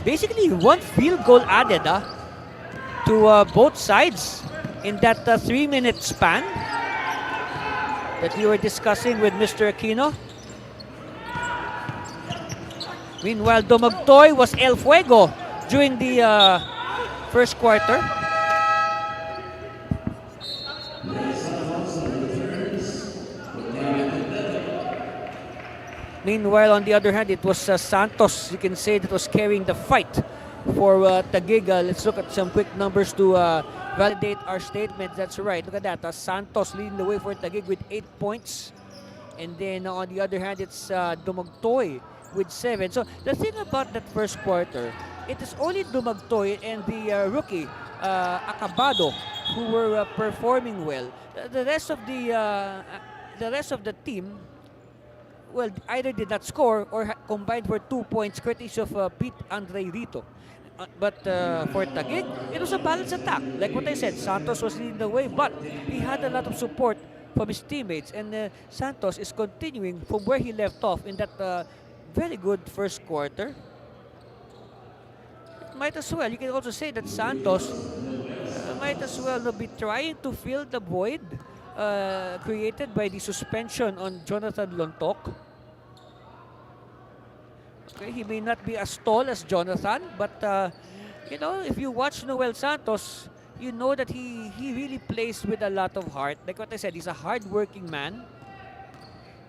basically one field goal added to both sides in that 3-minute span that we were discussing with Mr. Aquino. Meanwhile, Dumagtoy was El Fuego during the first quarter. Meanwhile, on the other hand, it was Santos, you can say, that was carrying the fight for Taguig. Let's look at some quick numbers to validate our statement. That's right. Look at that. Santos leading the way for Taguig with 8 points. And then on the other hand, it's Dumagtoy with 7. So the thing about that first quarter, it is only Dumagtoy and the rookie Acabado who were performing well. The rest of the team, well, either did not score or combined for 2 points, courtesy of Pete Andre Rito. But for Taguig, it was a balanced attack. Like what I said, Santos was leading the way, but he had a lot of support from his teammates. And Santos is continuing from where he left off in that very good first quarter. Might as well, you can also say that Santos might as well be trying to fill the void created by the suspension on Jonathan Lontok. Okay, he may not be as tall as Jonathan, but you know, if you watch Noel Santos, you know that he really plays with a lot of heart. Like what I said, he's a hard-working man.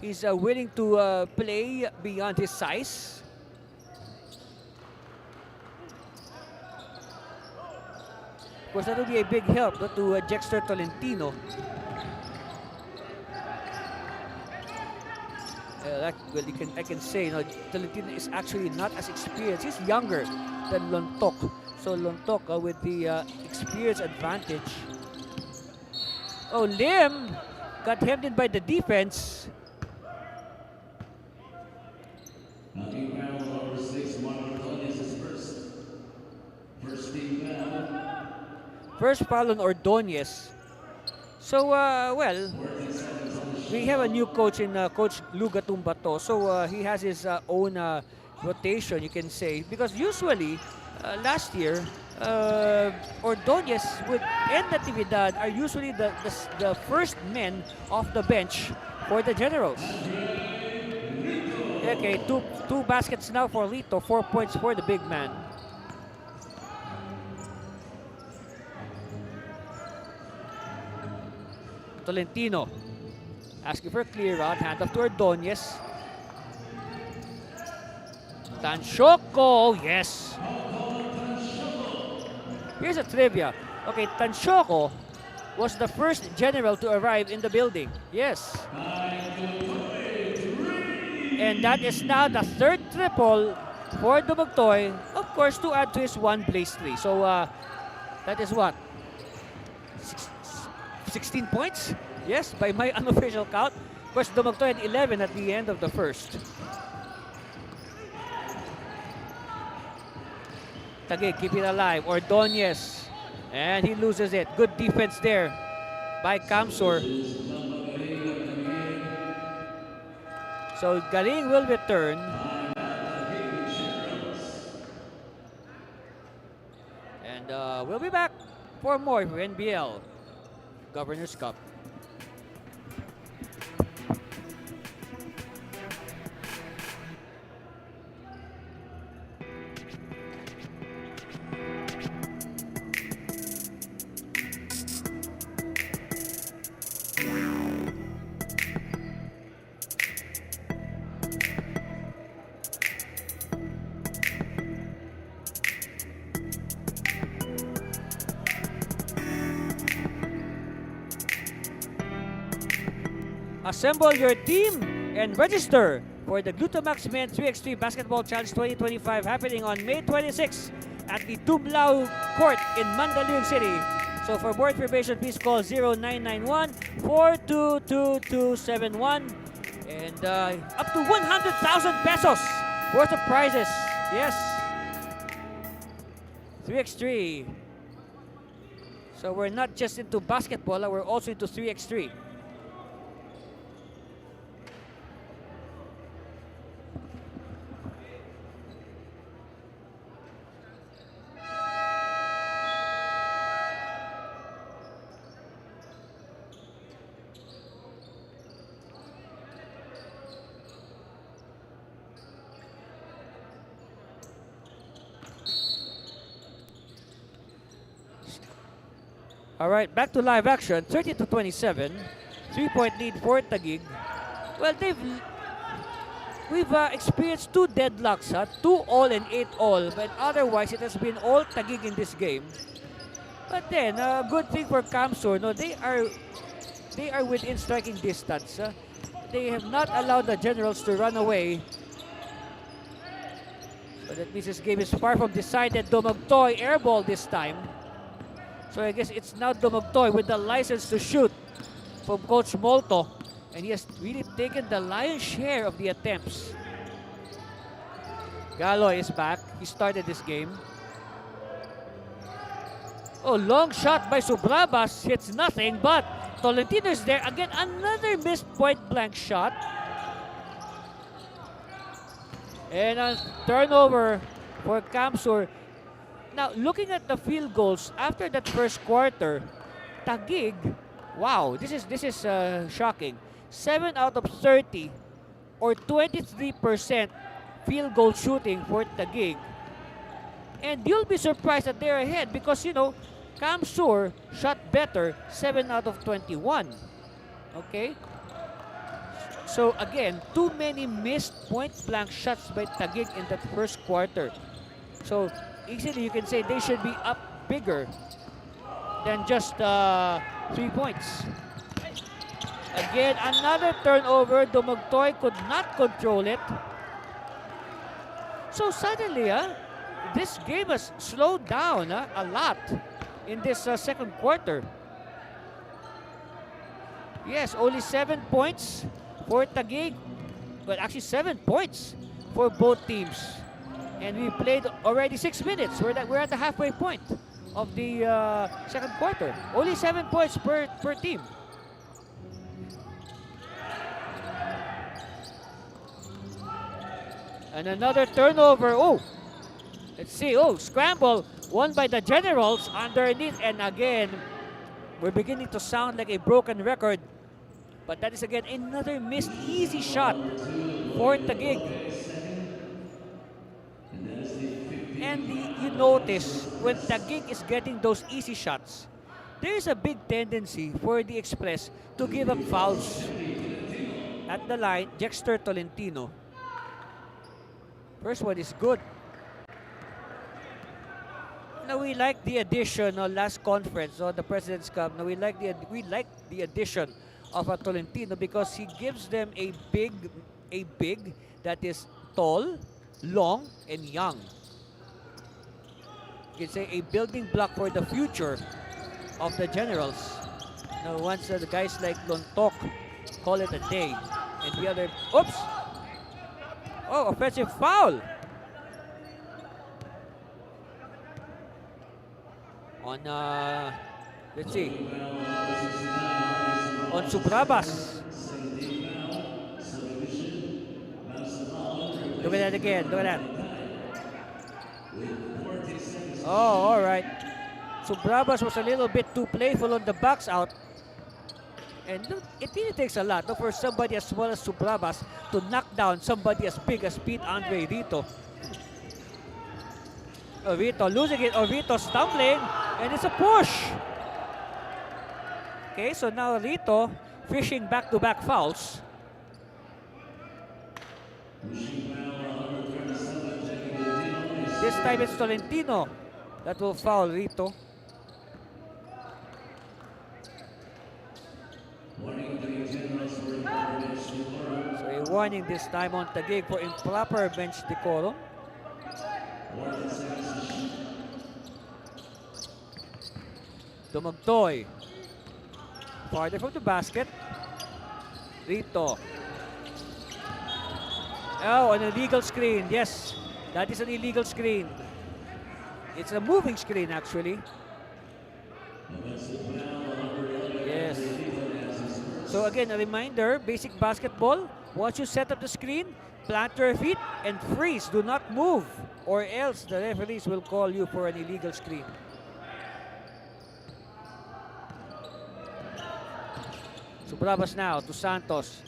He's willing to play beyond his size. Of course, that will be a big help to Jexter Tolentino. Well, I can say, you know, Tolentino is actually not as experienced. He's younger than Lontok. So Lontok with the experience advantage. Oh, Lim got hemmed in by the defense. First foul on Ordonez. So, well, we have a new coach in Coach Luga Tumbato. So, he has his own rotation, you can say. Because usually, last year, Ordonez and Natividad are usually the first men off the bench for the Generals. Okay, two baskets now for Lito, 4 points for the big man. Tolentino asking for a clear out, hand off to Ordonez. Tanchoco, yes. Here's a trivia. Okay, Tanchoco was the first general to arrive in the building. Yes. And that is now the third triple for Dumagtoy. Of course, to add to his one blaze three. So, that is what? 16 points? Yes, by my unofficial count. Of course, Dumagtoy had 11 at the end of the first. Taguig, keep it alive. Ordonez. And he loses it. Good defense there by Camsour. So Galing will return. And we'll be back for more for NBL Governors Cup. Assemble your team and register for the Glutamax Men 3x3 Basketball Challenge 2025 happening on May 26 at the Tumlau Court in Mandaluyong City. So for more information, please call 0991-422271 and up to 100,000 pesos worth of prizes. Yes. 3x3. So we're not just into basketball, we're also into 3x3. All right, back to live action. 30-27. 3-point lead for Taguig. Well, we've experienced 2 deadlocks, 2 all and 8 all, but otherwise it has been all Taguig in this game. But then, a good thing for Camsour, no, they are within striking distance. They have not allowed the Generals to run away. So that means this game is far from decided. Dumagtoy airball this time. So I guess it's now Dumagtoy with the license to shoot from Coach Molto. And he has really taken the lion's share of the attempts. Galoy is back. He started this game. Oh, long shot by Subrabas. Hits nothing, but Tolentino is there. Again, another missed point-blank shot. And a turnover for Camsour. Now, looking at the field goals after that first quarter, Taguig, wow, this is shocking. 7 out of 30 or 23% field goal shooting for Taguig. And you'll be surprised that they're ahead because, you know, Camsour shot better, 7 out of 21. Okay? So again, too many missed point-blank shots by Taguig in that first quarter. So easily you can say they should be up bigger than just 3 points. Again, another turnover. Dumagtoy could not control it. So suddenly, this game has slowed down a lot in this second quarter. Yes, only 7 points for Taguig. Well, actually 7 points for both teams. And we played already 6 minutes. We're at the halfway point of the second quarter. Only 7 points per team. And another turnover. Oh, let's see. Oh, scramble. Won by the Generals underneath. And again, we're beginning to sound like a broken record. But that is again another missed easy shot for Taguig. And you notice when Taguig is getting those easy shots, there is a big tendency for the Express to give up fouls. At the line, Jexter Tolentino. First one is good. Now we like the addition last conference the President's Cup. Now we like the addition of Tolentino because he gives them a big that is tall, long, and young. You can say a building block for the future of the Generals. Now once the guys like Lontok call it a day, and the other, oops! Oh, offensive foul on let's see, on Subrabas. Look at that again. Look at that. Oh, all right. Subrabas was a little bit too playful on the box out. And look, it really takes a lot for somebody as small as Subrabas to knock down somebody as big as Pete Andre Rito. Rito losing it. Rito stumbling. And it's a push. Okay, so now Rito fishing back-to-back fouls. This time it's Tolentino that will foul Rito. So a warning this time on Taguig for improper bench decorum. Dumagtoy. Farther from the basket. Rito. Oh, an illegal screen. Yes, that is an illegal screen. It's a moving screen, actually. Yes. So again, a reminder, basic basketball. Once you set up the screen, plant your feet and freeze. Do not move, or else the referees will call you for an illegal screen. Subrabas now to Santos.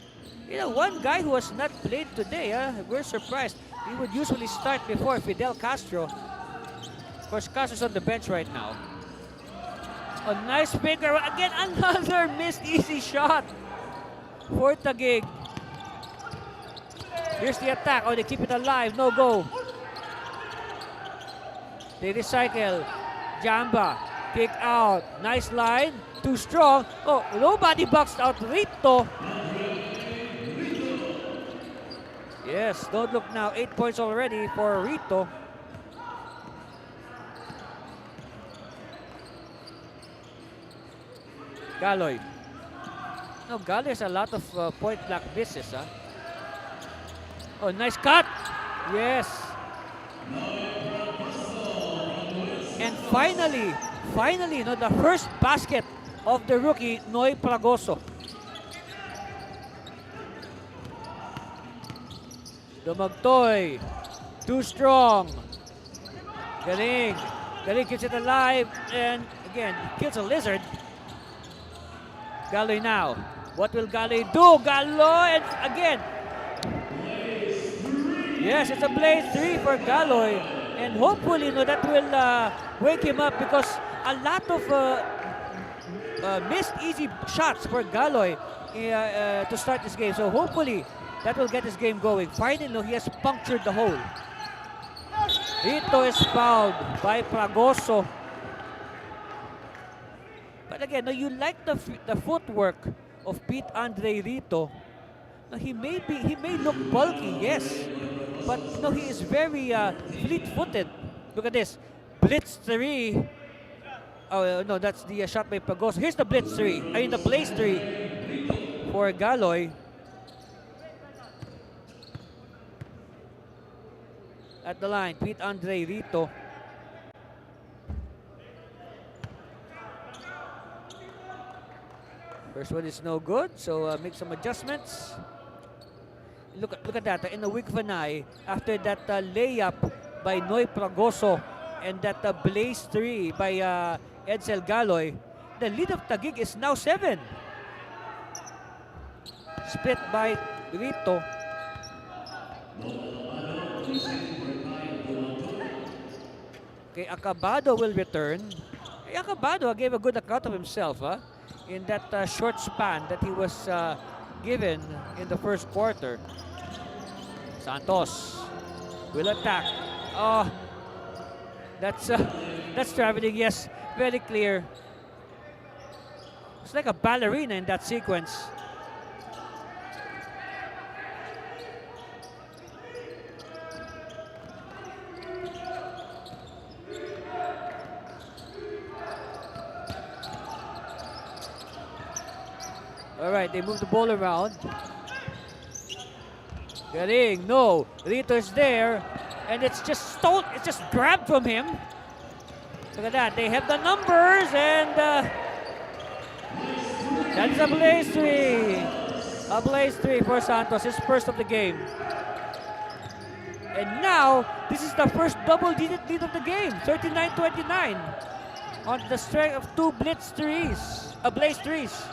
You know, one guy who has not played today, we're surprised. He would usually start before Fidel Castro. Of course, Castro's on the bench right now. A nice finger. Again, another missed easy shot for Taguig. Here's the attack. Oh, they keep it alive. No go. They recycle. Jamba. Kick out. Nice line. Too strong. Oh, nobody boxed out Rito. Yes, don't look now. 8 points already for Rito. Galoy. No, Galoy has a lot of point blank misses. Huh? Oh, nice cut. Yes. And finally, no, the first basket of the rookie, Noy Pragoso. Dumagtoy. Too strong. Galing. Galing keeps it alive. And again, kills a lizard. Galoy now. What will Galoy do? Galoy! And again. Yes, it's a blaze 3 for Galoy. And hopefully, no, that will wake him up because a lot of missed easy shots for Galoy to start this game. So hopefully, that will get his game going. Finally, no, he has punctured the hole. Rito is fouled by Pragoso. But again, no, you like the footwork of Pete Andre Rito. No, he may look bulky, yes, but no, he is very fleet-footed. Look at this, blitz 3. Oh no, that's the shot by Pragoso. Here's the blitz 3. I mean the blaze 3 for Galoy. At the line, Pete Andre Rito. First one is no good, so make some adjustments. Look at that, in the wink of an eye, after that layup by Noy Pragoso and that blaze 3 by Edsel Galoy, the lead of Taguig is now 7. Split by Rito. Okay, Acabado will return. Hey, Acabado gave a good account of himself in that short span that he was given in the first quarter. Santos will attack. Oh, that's traveling. Yes, very clear. It's like a ballerina in that sequence. All right, they move the ball around. Galing, no. Rito is there, and it's just stolen. It's just grabbed from him. Look at that. They have the numbers, and that's a blaze 3. A blaze 3 for Santos, his first of the game. And now, this is the first double-digit lead of the game, 39-29, on the strength of 2 blitz 3s, blaze 3s.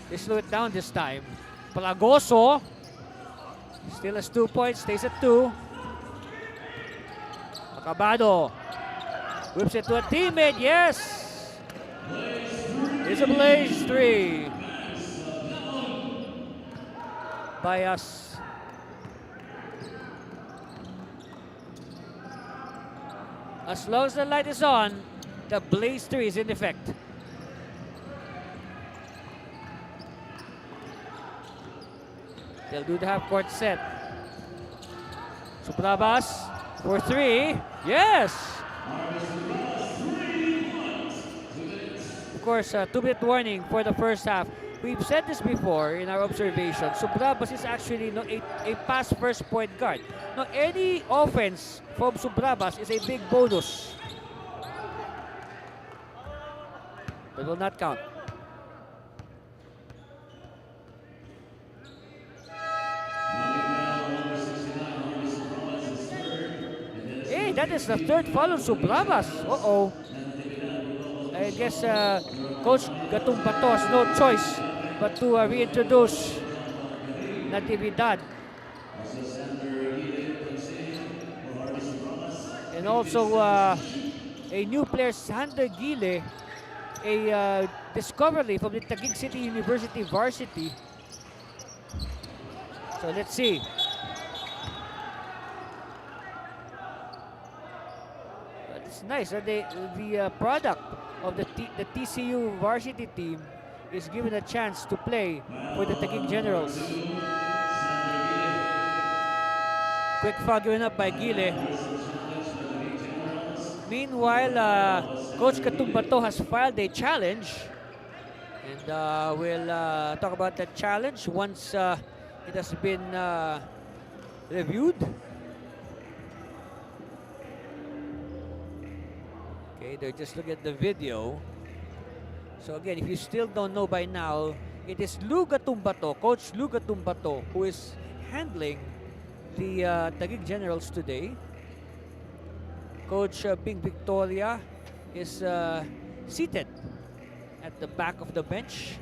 They slow it down this time. Pragoso still has 2 points, stays at 2. Acabado whips it to a teammate. Yes, it's a blaze 3 by us. As long as the light is on, the blaze 3 is in effect. They'll do the half-court set. Suprabas for 3. Yes! Of course, 2-minute warning for the first half. We've said this before in our observation. Subrabas is actually a pass-first point guard. Now, any offense from Subrabas is a big bonus. But will not count. That is the third foul on Subrabas. Uh-oh. I guess Coach Gatumbato has no choice but to reintroduce Natividad. And also a new player, Sander Gile, a discovery from the Taguig City University varsity. So let's see. It's nice that the product of the TCU varsity team is given a chance to play for the Taguig Generals. Quick foul given up by Gile. Meanwhile, Coach Katumbato has filed a challenge, and we'll talk about that challenge once it has been reviewed. Okay, they're just looking at the video. So again, if you still don't know by now, it is Lou Gatumbato, Coach Lou Gatumbato, who is handling the Taguig Generals today. Coach Bing Victoria is seated at the back of the bench.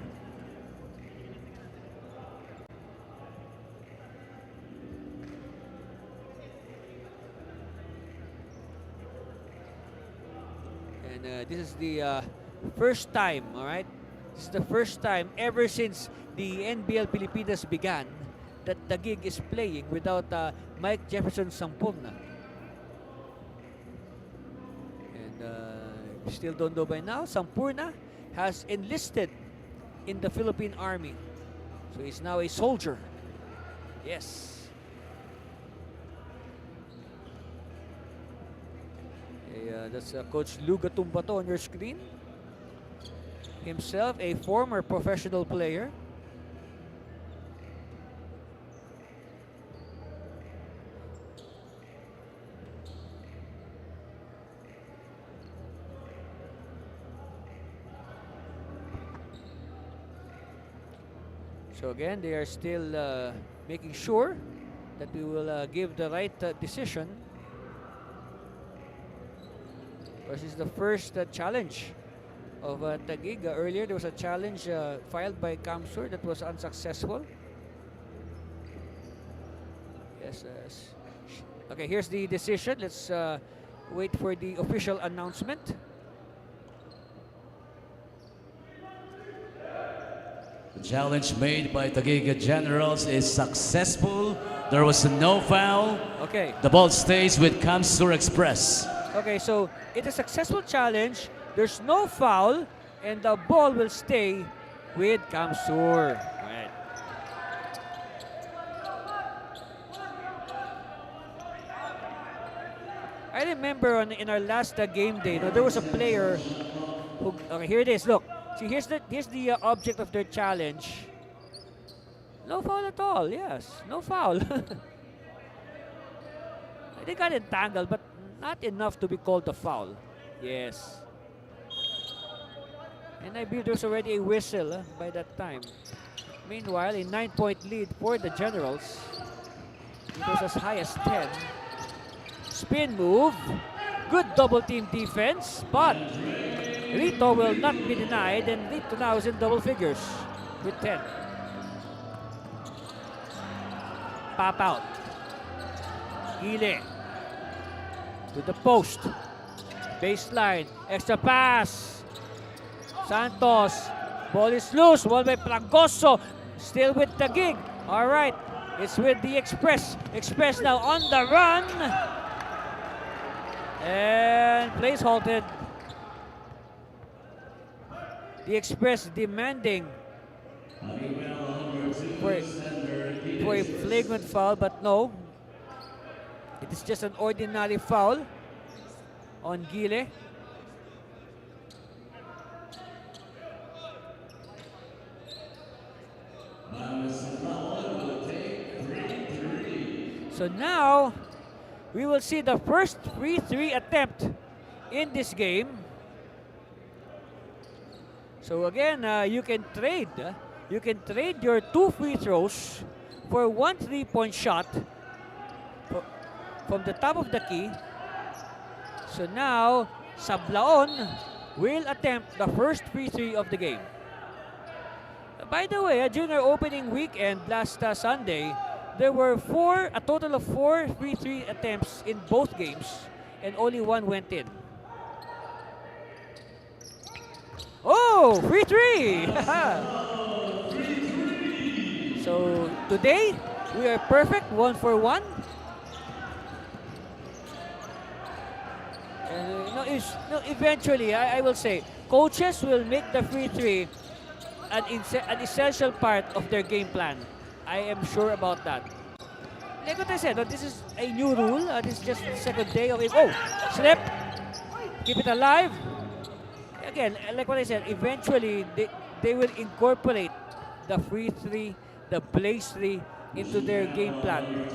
And this is the first time, all right? This is the first time ever since the NBL Pilipinas began that Taguig is playing without Mike Jefferson Sampurna. And still don't know by now, Sampurna has enlisted in the Philippine Army. So he's now a soldier. Yes. That's Coach Lou Gatumbato on your screen. Himself a former professional player. So again, they are still making sure that we will give the right decision. This is the first challenge of Taguig. Earlier, there was a challenge filed by Camsour that was unsuccessful. Yes. Okay, here's the decision. Let's wait for the official announcement. The challenge made by Taguig Generals is successful. There was no foul. Okay. The ball stays with Camsour Express. Okay, so it's a successful challenge. There's no foul, and the ball will stay with Camsour. Right. I remember in our last game day, there was a player who. Okay, here it is. Look, see, here's the object of their challenge. No foul at all. Yes, no foul. They got entangled, but not enough to be called a foul. Yes. And I believe there was already a whistle by that time. Meanwhile, a 9-point lead for the Generals. It goes as high as 10. Spin move. Good double team defense, but Rito will not be denied, and Rito now is in double figures with 10. Pop out. Gile. To the post. Baseline. Extra pass. Santos. Ball is loose. Won by Plagoso. Still with Taguig. All right. It's with the Express. Express now on the run. And plays halted. The Express demanding for a flagrant foul, but no. It is just an ordinary foul on Gile. So now we will see the first free throw attempt in this game. So again, you can trade your 2 free throws for 1 3-point shot from the top of the key. So now, Sablaon will attempt the first free throw of the game. By the way, during our opening weekend last Sunday, there were a total of 4 free throw attempts in both games, and only one went in. Oh, free three! So today we are perfect, 1 for 1. Eventually, I will say, coaches will make the free three an essential part of their game plan. I am sure about that. Like what I said, this is a new rule. This is just the second day of it. Oh, slip. Keep it alive. Again, like what I said, eventually they will incorporate the free three, the blaze three into their game plan.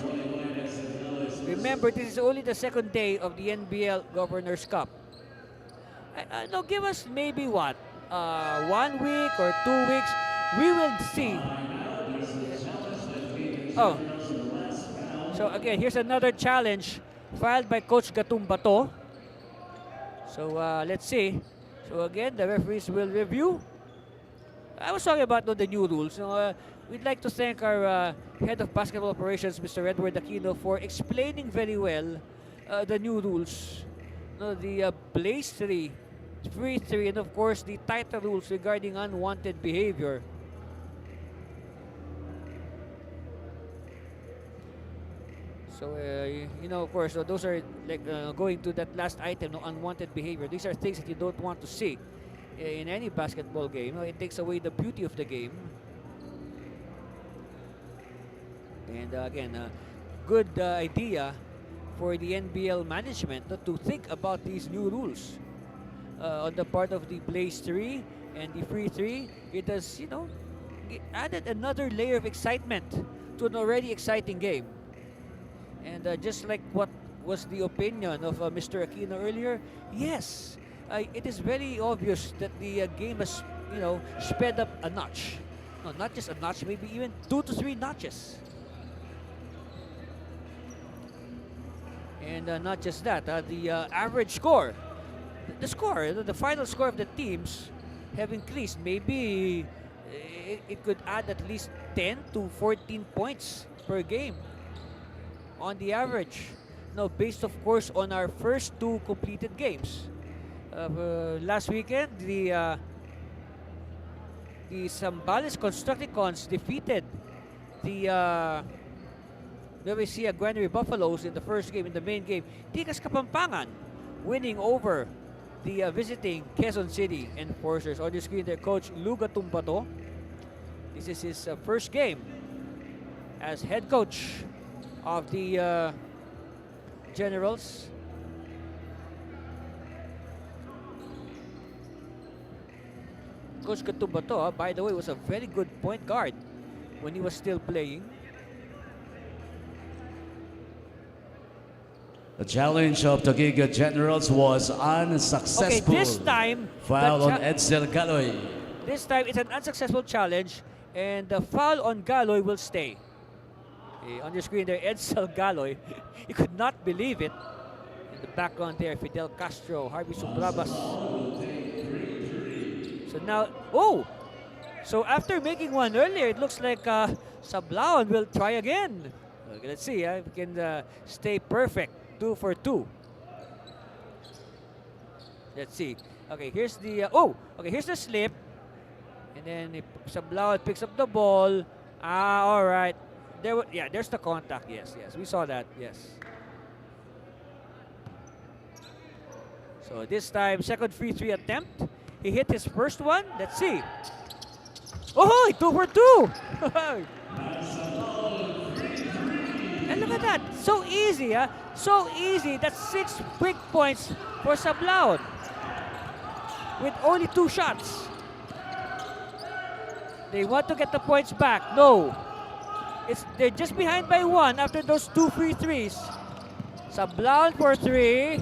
Remember, this is only the second day of the NBL Governors Cup. Now, give us maybe what? 1 week or 2 weeks. We will see. Oh. So again, here's another challenge filed by Coach Gatumbato. So let's see. So again, the referees will review. I was talking about the new rules. So, we'd like to thank our head of basketball operations, Mr. Edward Aquino, for explaining very well the new rules. The blaze three, free three, and of course the tighter rules regarding unwanted behavior. So, of course, those are like going to that last item, unwanted behavior. These are things that you don't want to see in any basketball game. It takes away the beauty of the game. And again, good idea for the NBL management to think about these new rules on the part of the blaze 3 and the free 3. It has, added another layer of excitement to an already exciting game. And just like what was the opinion of Mr. Aquino earlier, yes, it is very obvious that the game has, sped up a notch. No, not just a notch, maybe even 2 to 3 notches. And not just that, the average score, the final score of the teams have increased. Maybe it could add at least 10 to 14 points per game on the average. Now, based of course on our first 2 completed games. Last weekend, the Zambales Constructicons defeated the Nueva Ecija Granary Buffaloes in the first game, in the main game. Tikas Kapampangan winning over the visiting Quezon City Enforcers. On your screen there, Coach Luga Tumbato. This is his first game as head coach of the Generals. Coach Gatumbato, by the way, was a very good point guard when he was still playing. The challenge of Tagig Generals was unsuccessful. Okay, this time foul on Edsel Galoy. This time it's an unsuccessful challenge, and the foul on Galoy will stay. Okay, on your screen there, Edsel Galoy. You could not believe it. In the background there, Fidel Castro, Harvey Subrabas. So now, so after making one earlier, it looks like Sablaon will try again. Okay, let's see if we can stay perfect. 2 for 2. Let's see. Okay, here's the here's the slip, and then Sablaon picks up the ball. All right. There's the contact. Yes, we saw that. Yes. So this time, second free 3 attempt. He hit his first one. Let's see. 2 for 2. And look at that. So easy, huh? So easy. That's 6 quick points for Sablaon with only 2 shots. They want to get the points back. No. They're just behind by 1 after those 2 free 3s. Sablaon for 3.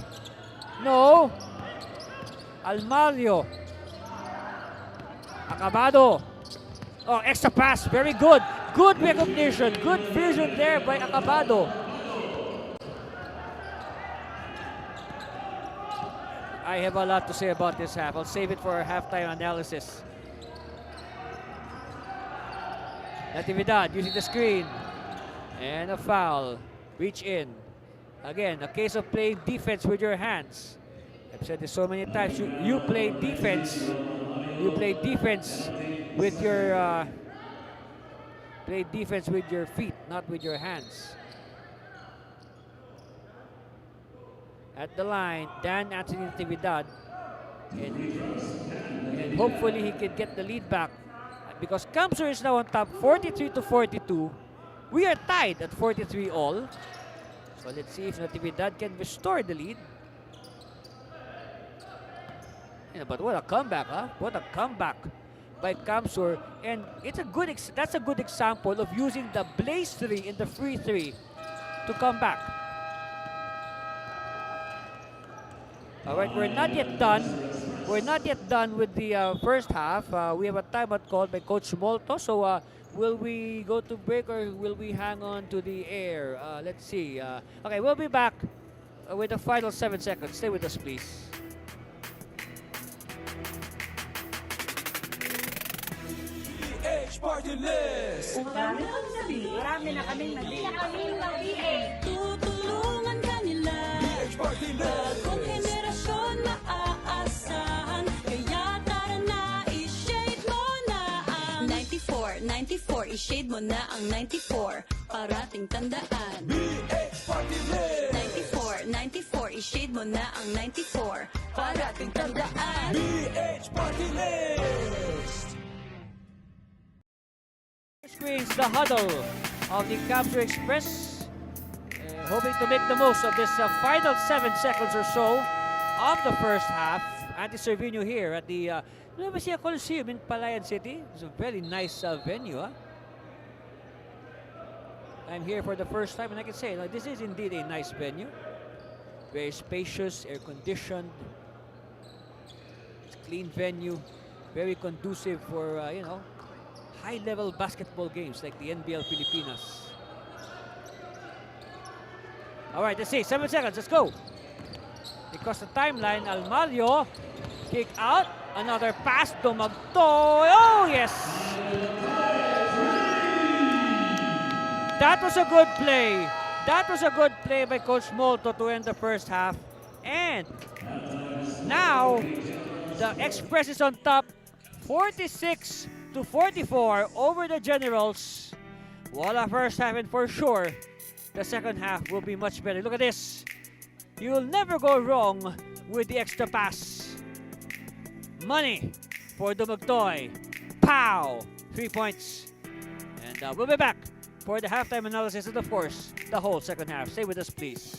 No. Almario. Acabado. Extra pass. Very good. Good recognition. Good vision there by Acabado. I have a lot to say about this half. I'll save it for our halftime analysis. Natividad using the screen. And a foul. Reach in. Again, a case of playing defense with your hands. I've said this so many times. You play defense. You play defense with your feet, not with your hands. At the line, Dan Anthony Natividad. And hopefully he can get the lead back. Because Camsour is now on top, 43-42. We are tied at 43 all. So let's see if Natividad can restore the lead. Yeah, but what a comeback, huh? What a comeback by Camsour. And it's a good that's a good example of using the blaze 3 in the free 3 to come back. All right, we're not yet done. We're not yet done with the first half. We have a timeout called by Coach Molto. So will we go to break or will we hang on to the air? Let's see. Okay, we'll be back with the final 7 seconds. Stay with us, please. Party list! Marami na kaming nabili. Tutulungan ka nila. Party list! Bagong henerasyon maaasahan. Kaya tara na, i-shade mo na ang 94, 94, i-shade mo na ang 94. Parating tandaan. BH Party list! 94, 94, i-shade mo na ang 94. Parating tandaan. BH Party list! Screens the huddle of the Camsour Express, hoping to make the most of this final 7 seconds or so of the first half. Andy Cervino here at the Nueva Coliseum in Palayan City. It's a very nice venue. I'm here for the first time and I can say this is indeed a nice venue. Very spacious, air-conditioned. It's a clean venue, very conducive for, high-level basketball games like the NBL Pilipinas. All right, let's see. 7 seconds. Let's go. Across the timeline, Almario. Kick out. Another pass. Dumagtoy. Oh, yes. That was a good play. That was a good play by Coach Molto to end the first half. And now, the Express is on top. 46-44 over the Generals. What a first half, and for sure, the second half will be much better. Look at this. You'll never go wrong with the extra pass. Money for Dumagtoy. Pow! 3 points. And we'll be back for the halftime analysis and, of course, the whole second half. Stay with us, please.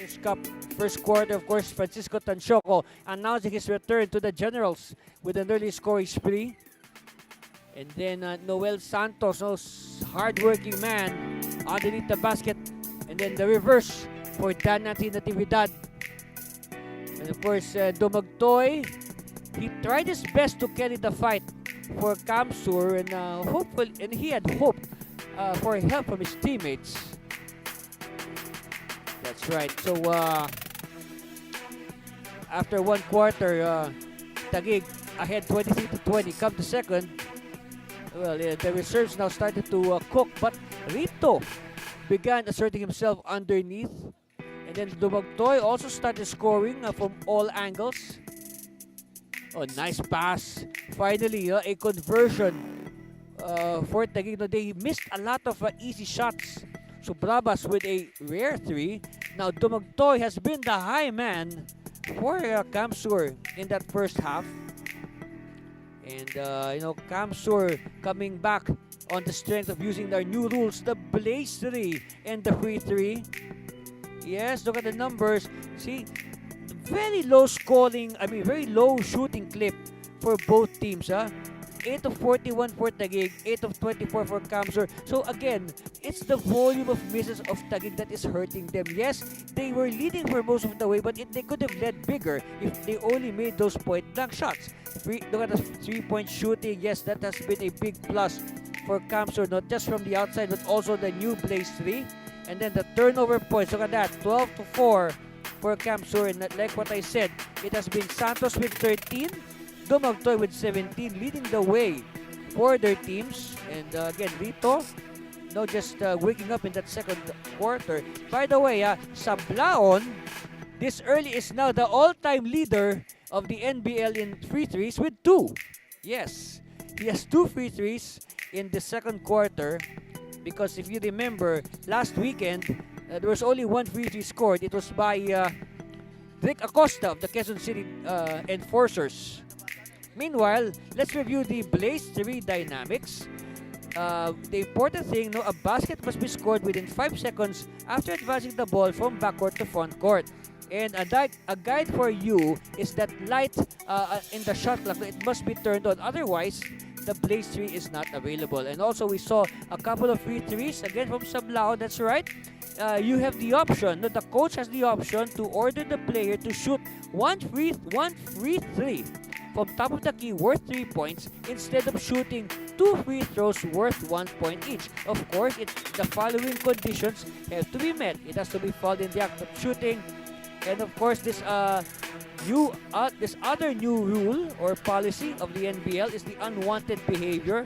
Governors Cup first quarter, of course, Francisco Tanchoco announcing his return to the Generals with an early scoring spree. And then Noel Santos, hard-working man, underneath the basket. And then the reverse for Danati Natividad. And of course, Dumagtoy, he tried his best to carry the fight for Camsour, and he had hoped for help from his teammates. That's right. So after one quarter, Taguig ahead 23-20. Come the second, well, the reserves now started to cook, but Rito began asserting himself underneath. And then Dumagtoy also started scoring from all angles. Oh, nice pass. Finally, a conversion for Taguig. No, they missed a lot of easy shots. So Brabas with a rare three. Now Dumagtoy has been the high man for Camsour in that first half. And Camsour coming back on the strength of using their new rules, the Blaze 3 and the Free 3. Yes, look at the numbers. See, very low scoring, very low shooting clip for both teams. 8 of 41 for Taguig, 8 of 24 for Camsour. So again, it's the volume of misses of Taguig that is hurting them. Yes, they were leading for most of the way, but they could have led bigger if they only made those point-blank shots. Look at the three-point shooting. Yes, that has been a big plus for Camsour, not just from the outside, but also the new Blaze 3. And then the turnover points, look at that, 12-4 for Camsour. And like what I said, it has been Santos with 13, Dumagtoy with 17, leading the way for their teams. And again, Rito, just waking up in that second quarter. By the way, Sablaon, this early is now the all-time leader of the NBL in free threes with 2. Yes, he has 2 free threes in the second quarter. Because if you remember, last weekend, there was only 1 free throw scored. It was by Rick Acosta of the Quezon City Enforcers. Meanwhile, let's review the Blaze 3 dynamics. The important thing, a basket must be scored within 5 seconds after advancing the ball from backcourt to front court. And a guide for you is that light in the shot clock, it must be turned on. Otherwise, the Blaze 3 is not available. And also, we saw a couple of free threes again from Sablao. That's right. You have the option. The coach has the option to order the player to shoot one free three from top of the key worth 3 points instead of shooting 2 free throws worth 1 point each. Of course, the following conditions have to be met. It has to be fouled in the act of shooting. And of course, this other new rule or policy of the NBL is the unwanted behavior.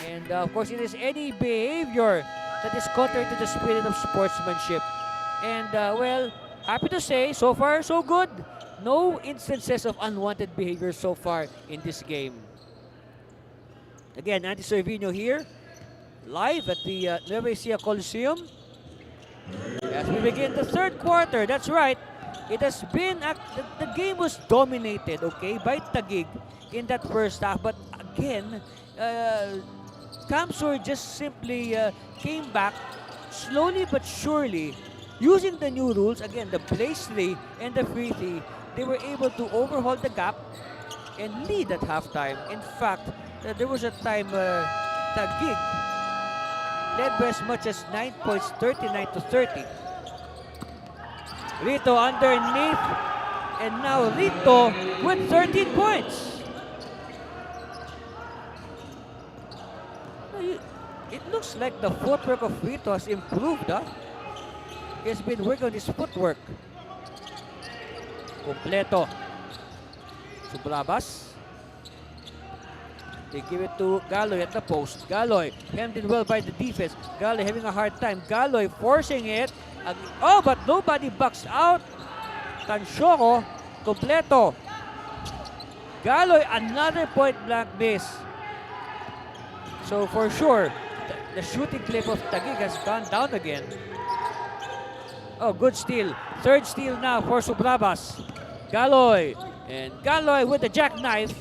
And of course, it is any behavior that is contrary to the spirit of sportsmanship. And well, happy to say, so far so good. No instances of unwanted behavior so far in this game. Again, Andy Cervino here, live at the Nueva Ecija Coliseum. As we begin the third quarter, that's right. It has been, the game was dominated, by Taguig in that first half. But again, Camsour just simply came back slowly but surely. Using the new rules, again, the Blaze 3 and the Free 3, they were able to overhaul the gap and lead at halftime. In fact, there was a time Taguig led by as much as 9 points, 39-30. Rito underneath, and now Rito with 13 points. It looks like the footwork of Rito has improved. He has been working on his footwork. Completo. Subrabas. They give it to Galoy at the post. Galoy hemmed in well by the defense. Galoy having a hard time. Galoy forcing it. But nobody backs out. Tanchoco, completo. Galoy, another point-blank miss. So for sure, the shooting clip of Taguig has gone down again. Oh, good steal. Third steal now for Subrabas. Galoy. And Galoy with the jackknife.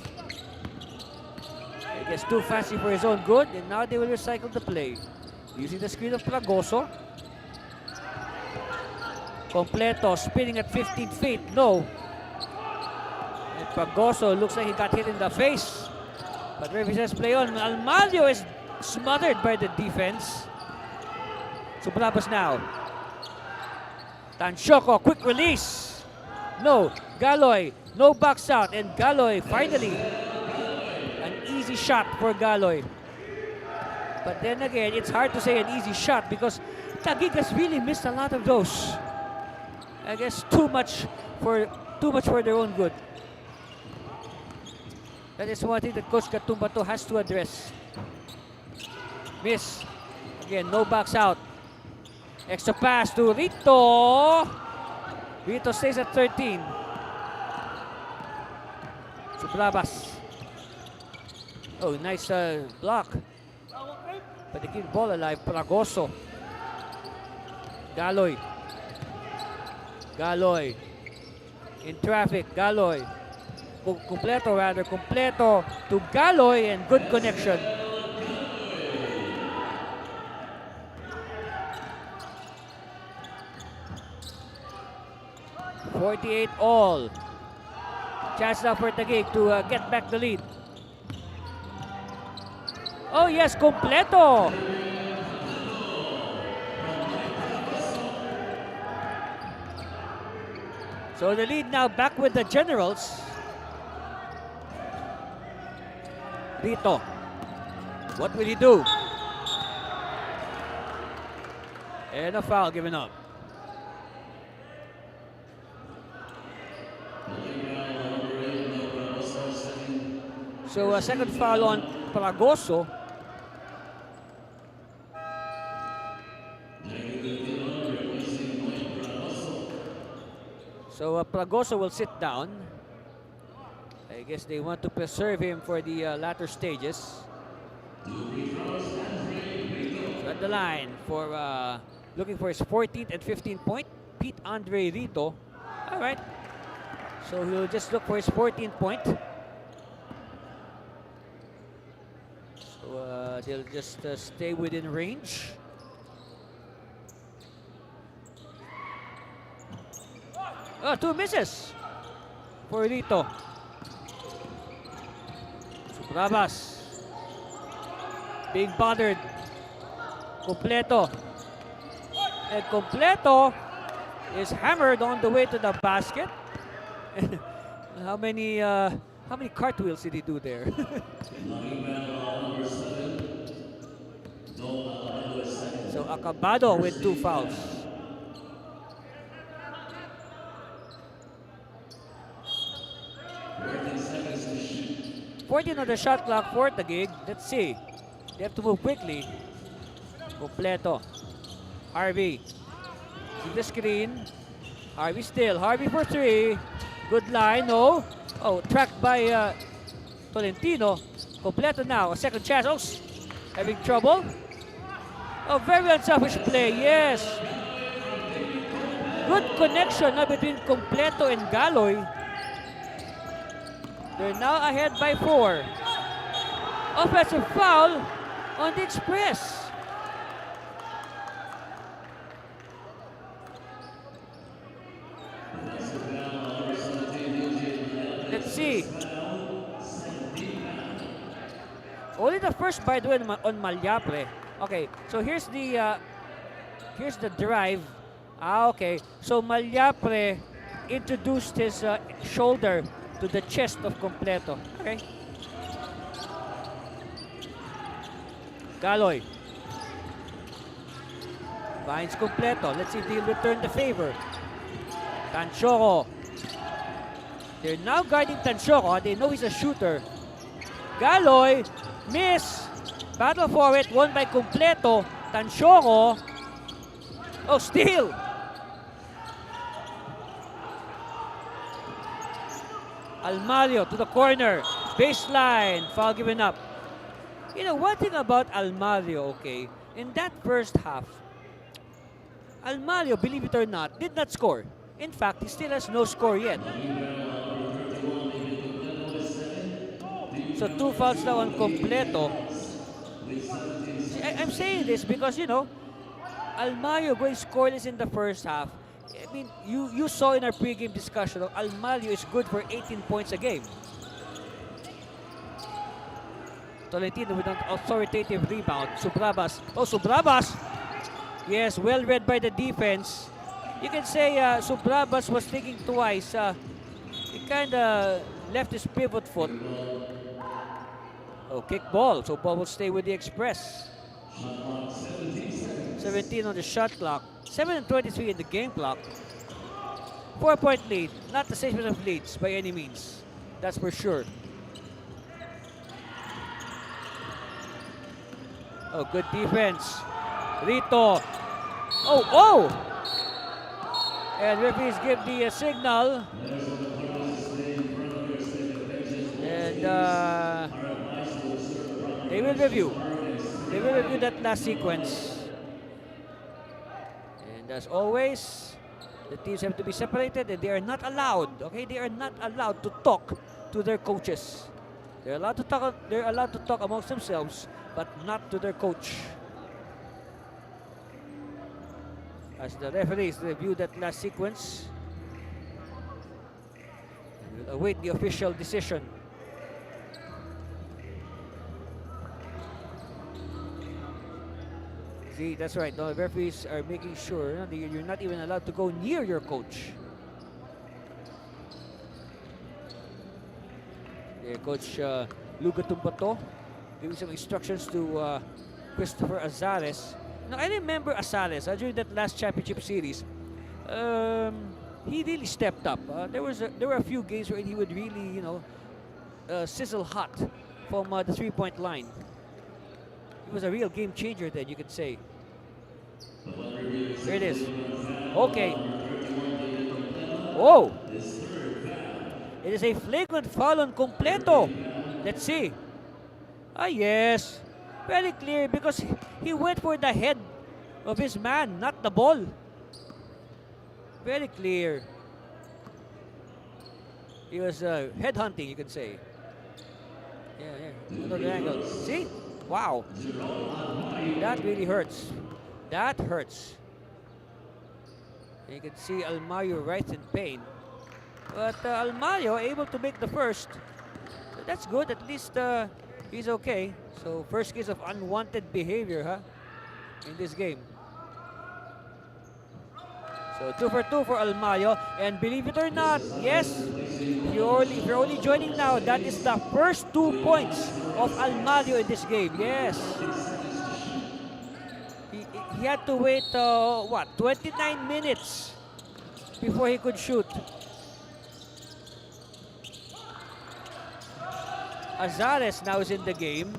He gets too fancy for his own good, and now they will recycle the play. Using the screen of Fragoso. Completo, spinning at 15 feet. No. And Pagoso looks like he got hit in the face. But referee says play on. Almadio is smothered by the defense. Subrabas now. Tanchoco, quick release. No. Galoy, no box out. And Galoy finally. An easy shot for Galoy. But then again, it's hard to say an easy shot because Taguig has really missed a lot of those. I guess too much for their own good. That is one thing that Coach Gatumbato has to address. Miss. Again, no backs out. Extra pass to Rito. Rito stays at 13. Subrabas. Oh, nice block. But they keep the ball alive. Pragoso. Galoy. Galoy. In traffic. Galoy. Completo rather. Completo to Galoy and good connection. .48 all. Chance now for Taguig to get back the lead. Oh yes, completo. So the lead now back with the Generals. Rito. What will he do? And a foul given up. So a second foul on Pragoso. So Pragoso will sit down. I guess they want to preserve him for the latter stages. So at the line for looking for his 14th and 15th point, Pete Andre Rito. All right. So he'll just look for his 14th point. So they'll just stay within range. Oh, 2 misses for Rito. Subrabas. Being bothered. Completo. And Completo is hammered on the way to the basket. How many cartwheels did he do there? So Acabado with 2 fouls. 14 on the shot clock for Taguig. Let's see. They have to move quickly. Completo. Harvey. See the screen. Harvey still. Harvey for 3. Good line. No. Oh, tracked by Tolentino. Completo now. A second chance. Oh, having trouble. Oh, very unselfish play. Yes. Good connection now between Completo and Galoy. They're now ahead by 4. Offensive foul on the Express. Let's see. Only the first, by the way, on Malyapre. Okay, so here's the drive. Okay, so Malyapre introduced his shoulder to the chest of Completo. Okay. Galoy. Finds Completo. Let's see if he'll return the favor. Tanchoco. They're now guarding Tanchoco. They know he's a shooter. Galoy. Miss. Battle for it. Won by Completo. Tanchoco. Oh, steal. Almario to the corner. Baseline. Foul given up. You know, one thing about Almario, okay, in that first half, Almario, believe it or not, did not score. In fact, he still has no score yet. So 2 fouls now on Completo. I'm saying this because, you know, Almario going scoreless in the first half I mean, you saw in our pregame discussion, Almario is good for 18 points a game. Tolentino with an authoritative rebound. Subrabas. Oh, Subrabas! Yes, well read by the defense. You can say Subrabas was thinking twice. He kind of left his pivot foot. Oh, kick ball. So ball will stay with the Express. 17 on the shot clock. 7:23 in the game clock. 4-point lead. Not the same of leads by any means. That's for sure. Oh, good defense. Rito. Oh! And referees give the signal. And they will review. They will review that last sequence. And as always, the teams have to be separated and they are not allowed, okay? They are not allowed to talk to their coaches. They're allowed to talk amongst themselves, but not to their coach. As the referees review that last sequence, and will await the official decision. See, that's right. The referees are making sure that you're not even allowed to go near your coach. There, Coach Luga Tumbato giving some instructions to Christopher Azares. Now, I remember Azares during that last championship series. He really stepped up. There were a few games where he would really, sizzle hot from the three-point line. He was a real game changer then, you could say. Here it is. Okay. Oh! It is a flagrant foul on Completo. Let's see. Ah, yes. Very clear because he went for the head of his man, not the ball. Very clear. He was head hunting, you could say. Yeah. Another angle. See? Wow. That really hurts. That hurts. And you can see Almario right in pain. But Almario able to make the first. So that's good. At least he's okay. So first case of unwanted behavior, in this game. So 2 for 2 for Almario. And believe it or not, yes, if you're only joining now, that is the first 2 points of Almario in this game. Yes. He had to wait, 29 minutes before he could shoot. Azares now is in the game.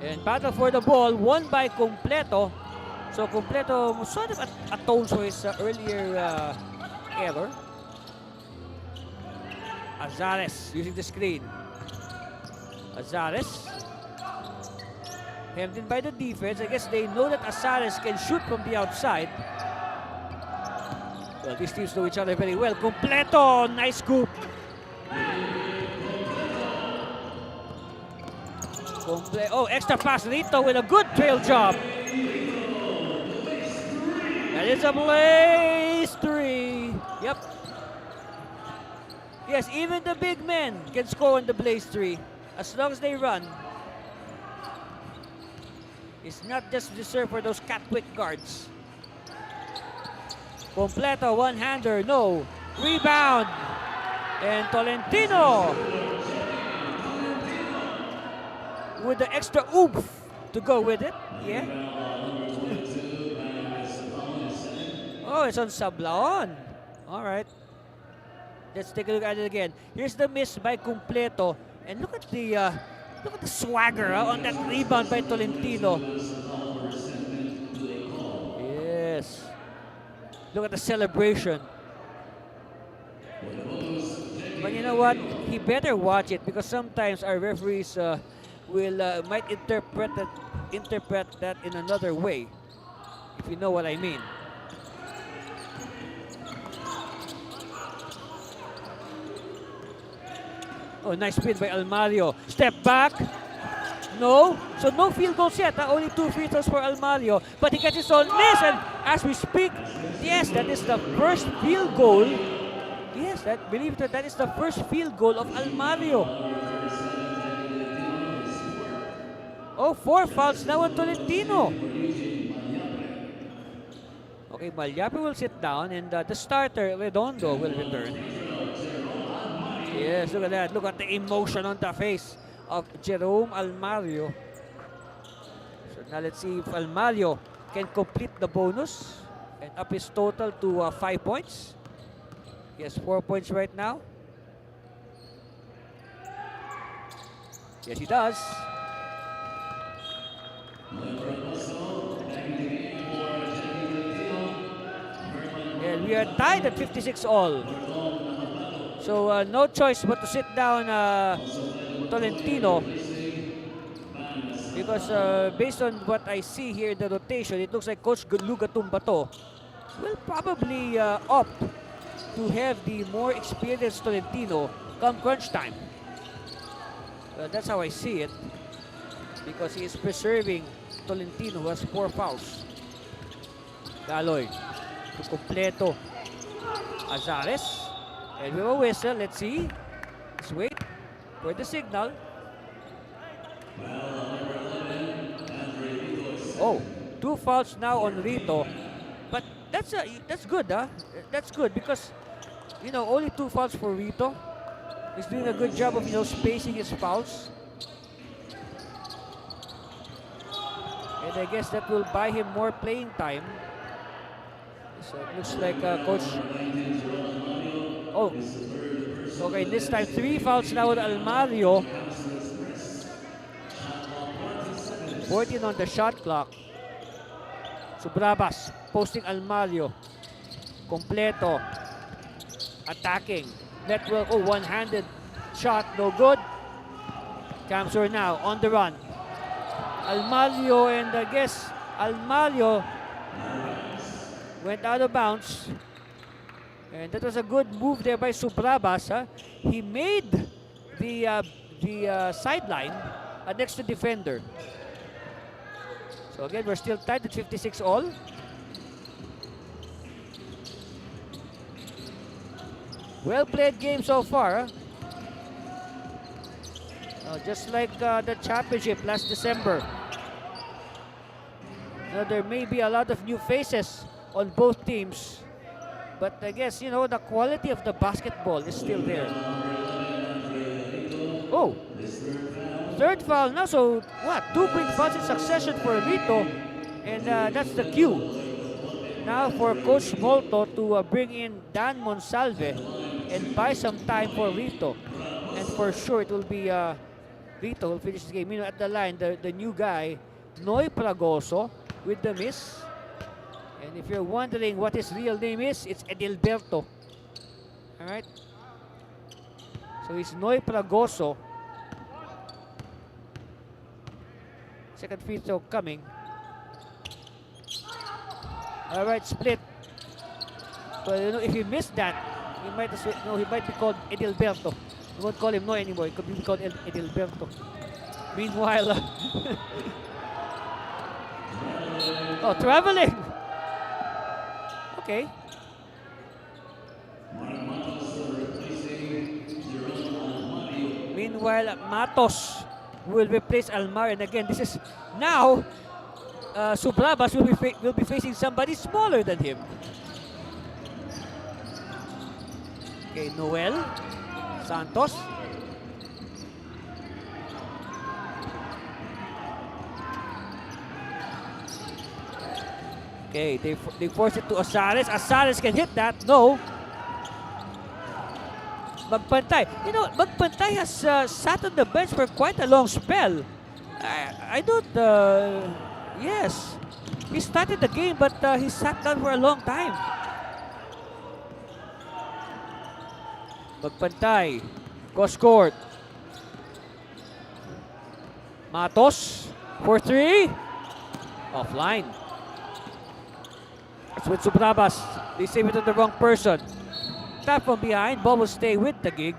And battle for the ball, won by Completo. So Completo sort of atones for his earlier error. Azares using the screen. Azares. Hemmed in by the defense. I guess they know that Azares can shoot from the outside. Well, these teams know each other very well. Completo, nice scoop. Extra pass. Rito with a good trail job. And it's a blaze 3. Yep. Yes, even the big men can score on the blaze 3 as long as they run. It's not just reserved for those cat-quick guards. Completo, one-hander, no. Rebound. And Tolentino with the extra oomph to go with it. Yeah. Oh, it's on Sablaon. All right. Let's take a look at it again. Here's the miss by Completo. And look at the swagger on that rebound by Tolentino. Yes. Look at the celebration. But you know what? He better watch it because sometimes our referees might interpret that in another way, if you know what I mean. Oh, nice spin by Almario. Step back. No. So no field goals yet. Only 2 free throws for Almario. But he gets his own miss and as we speak. Yes, that is the first field goal. Yes, believe it, that is the first field goal of Almario. Oh, 4 fouls now on Tolentino. Okay, Malyape will sit down and the starter, Redondo, will return. Yes, look at that. Look at the emotion on the face of Jerome Almario. So now let's see if Almario can complete the bonus and up his total to 5 points. He has 4 points right now. Yes, he does. And we are tied at 56 all. So no choice but to sit down Tolentino, because based on what I see here in the rotation, it looks like Coach Luga Tumbato will probably opt to have the more experienced Tolentino come crunch time. That's how I see it, because he is preserving Tolentino, who has 4 fouls. Galoy to completo Azares. And we have a whistle. Let's see. Let's wait for the signal. Oh, 2 fouls now on Rito. But that's good, huh? That's good because, you know, only 2 fouls for Rito. He's doing a good job of, you know, spacing his fouls. And I guess that will buy him more playing time. So it looks like Coach... Oh, okay, this time 3 fouls now with Almario. 14 on the shot clock. Subrabas posting Almario. Completo. Attacking. Network, oh, one-handed shot, no good. Camsour now on the run. Almario, and I guess Almario went out of bounds. And that was a good move there by Subrabas. Huh? He made the sideline next to defender. So again, we're still tied at 56 all. Well played game so far. Huh? Just like the championship last December. Now, there may be a lot of new faces on both teams. But I guess, you know, the quality of the basketball is still there. Oh, 3rd foul now. So, what? 2 quick fouls in succession for Rito. And that's the cue. Now for Coach Molto to bring in Dan Monsalve and buy some time for Rito. And for sure, it will be Rito will finish the game. You know, at the line, the new guy, Noy Pragoso, with the miss. And if you're wondering what his real name is, it's Edilberto. Alright? So it's Noy Pragoso. Second free throw coming. Alright, split. But you know, if he missed that, he might be called Edilberto. We won't call him Noy anymore. It could be called Edilberto. Meanwhile, oh, traveling. Okay. Meanwhile, Matos will replace Almar, and again, this is now Subrabas will be facing somebody smaller than him. Okay, Noel Santos. Okay, they force it to Azares. Azares can hit that. No. Magpantay. You know, Magpantay has sat on the bench for quite a long spell. I don't... yes. He started the game, but he sat down for a long time. Magpantay. Cross court. Matos. For 3. Offline. It's with Subrabas. They save it to the wrong person. Tap from behind. Ball will stay with Tagig.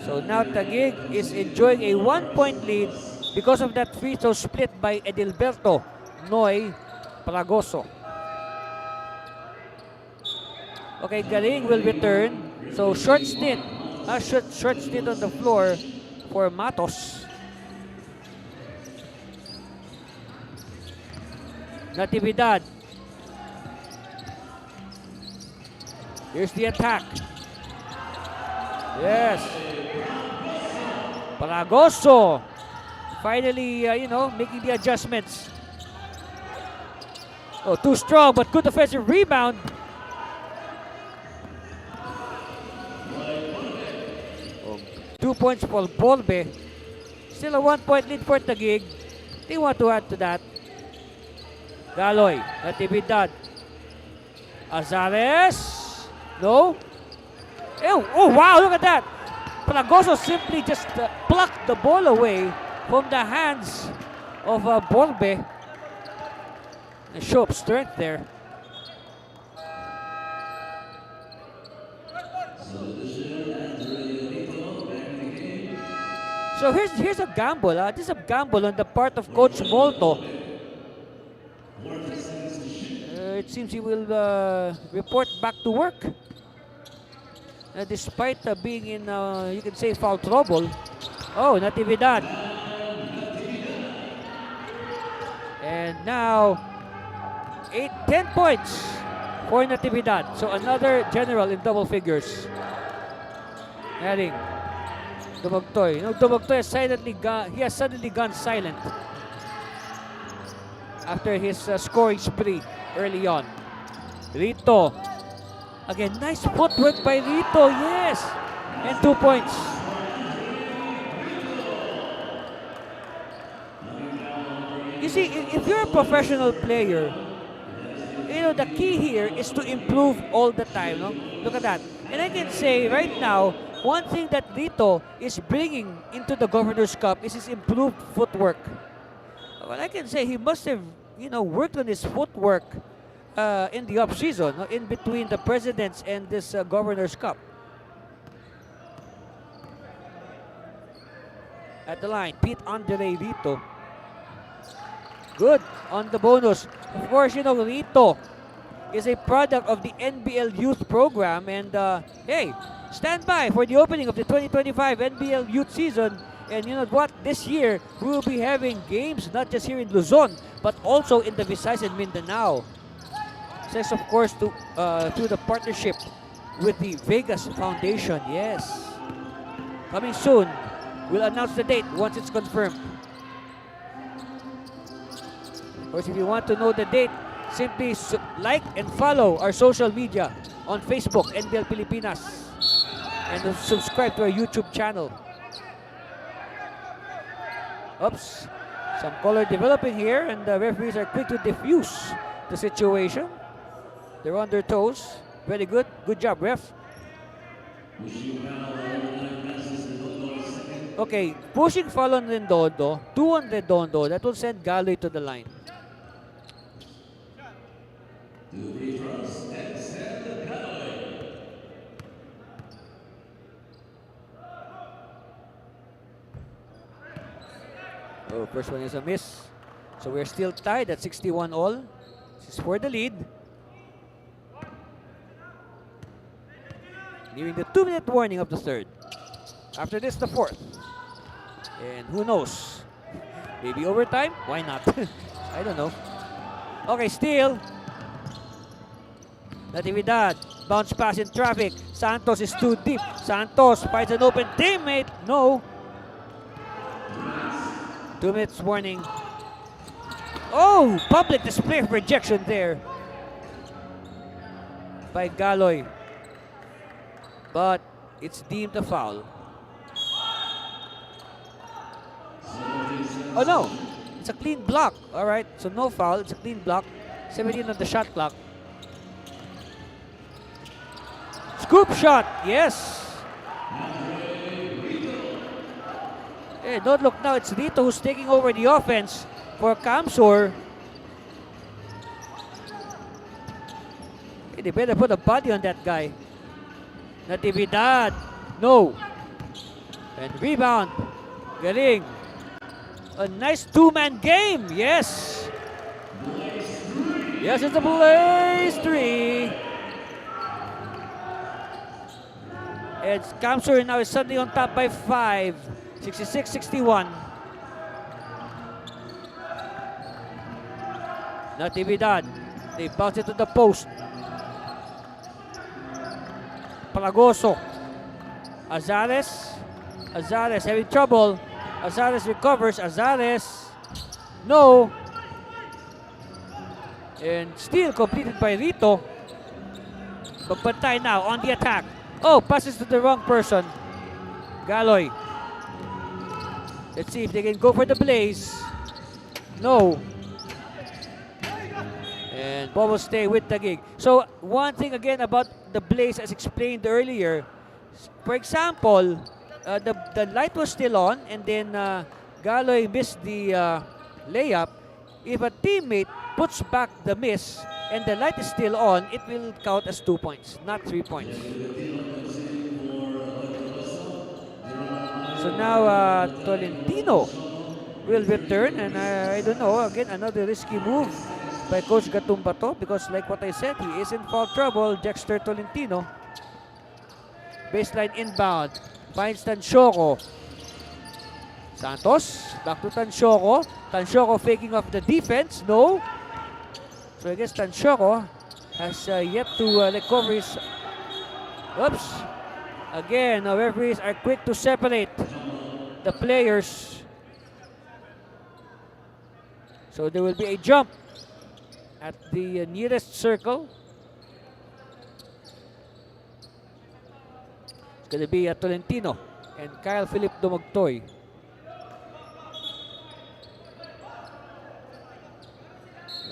So now Tagig is enjoying a 1-point lead because of that free throw split by Edilberto. Noy Pragoso. Okay, Galing will return. So short stint. Short stint on the floor for Matos. Natividad. Here's the attack. Yes. Pragoso. Finally, making the adjustments. Oh, too strong, but good offensive rebound. Oh, 2 points for Bolbe. Still a 1-point lead for Taguig. They want to add to that. Galoy, Natividad. Azares. No. Ew, oh, wow, look at that. Pragoso simply just plucked the ball away from the hands of Bolbe. A show of strength there. So here's a gamble. This is a gamble on the part of Coach Molto. It seems he will report back to work. Despite being in, you can say, foul trouble. Oh, Natividad. And now, 10 points for Natividad. So another general in double figures. Heading. Dumagtoy. Dumagtoy has suddenly gone silent after his scoring spree early on. Rito. Again, nice footwork by Rito. Yes. And 2 points. You see, if you're a professional player, the key here is to improve all the time. No? Look at that. And I can say right now, one thing that Rito is bringing into the Governors Cup is his improved footwork. Well, I can say he must have, worked on his footwork in the off-season, in between the Presidents and this Governors Cup. At the line, Pete Andre Rito. Good on the bonus. Of course, Rito is a product of the NBL Youth Program. And hey, stand by for the opening of the 2025 NBL Youth season. And you know what? This year, we will be having games not just here in Luzon, but also in the Visayas and Mindanao. Thanks, of course, to the partnership with the Vegas Foundation. Yes. Coming soon. We'll announce the date once it's confirmed. Of course, if you want to know the date, simply like and follow our social media on Facebook, NBL Pilipinas, and subscribe to our YouTube channel. Oops, some color developing here, and the referees are quick to diffuse the situation. They're on their toes. Very good. Good job, ref. Okay, pushing foul on Redondo, 2 on Redondo. That will send Galoy to the line. Oh, first one is a miss. So we're still tied at 61 all. This is for the lead. Nearing the 2-minute warning of the third. After this, the fourth. And who knows? Maybe overtime? Why not? I don't know. Okay, still. Natividad. Bounce pass in traffic. Santos is too deep. Santos finds an open teammate. No. 2 minutes warning. Oh! Public display of rejection there by Galoy. But it's deemed a foul. Oh no! It's a clean block. Alright, so no foul. It's a clean block. 17 on the shot clock. Scoop shot! Yes! Hey, don't look now. It's Rito who's taking over the offense for Camsour. Hey, they better put a body on that guy. Natividad. No. And rebound. Galing. A nice two-man game. Yes. Yes, it's a Blaze 3. And Camsour now is suddenly on top by 5. 66-61. Natividad. They bounce it to the post. Palagoso. Azares. Azares having trouble. Azares recovers. Azares. No. And still completed by Rito. Pagbantay now on the attack. Oh, passes to the wrong person. Galoy. Let's see if they can go for the Blaze. No. And ball will stay with Tagig. So, one thing again about the Blaze as explained earlier. For example, the light was still on and then Galoy missed the layup. If a teammate puts back the miss and the light is still on, it will count as 2 points, not 3 points. So now Tolentino will return, and I don't know, again, another risky move by Coach Gatumbato because like what I said, he is in foul trouble. Dexter Tolentino. Baseline inbound. Finds Tansyoko. Santos. Back to Tansyoko. Tansyoko faking off the defense. No. So I guess Tansyoko has yet to recover his... Oops. Again, referees are quick to separate the players. So there will be a jump at the nearest circle. It's going to be Tolentino and Kyle Philip Dumagtoy.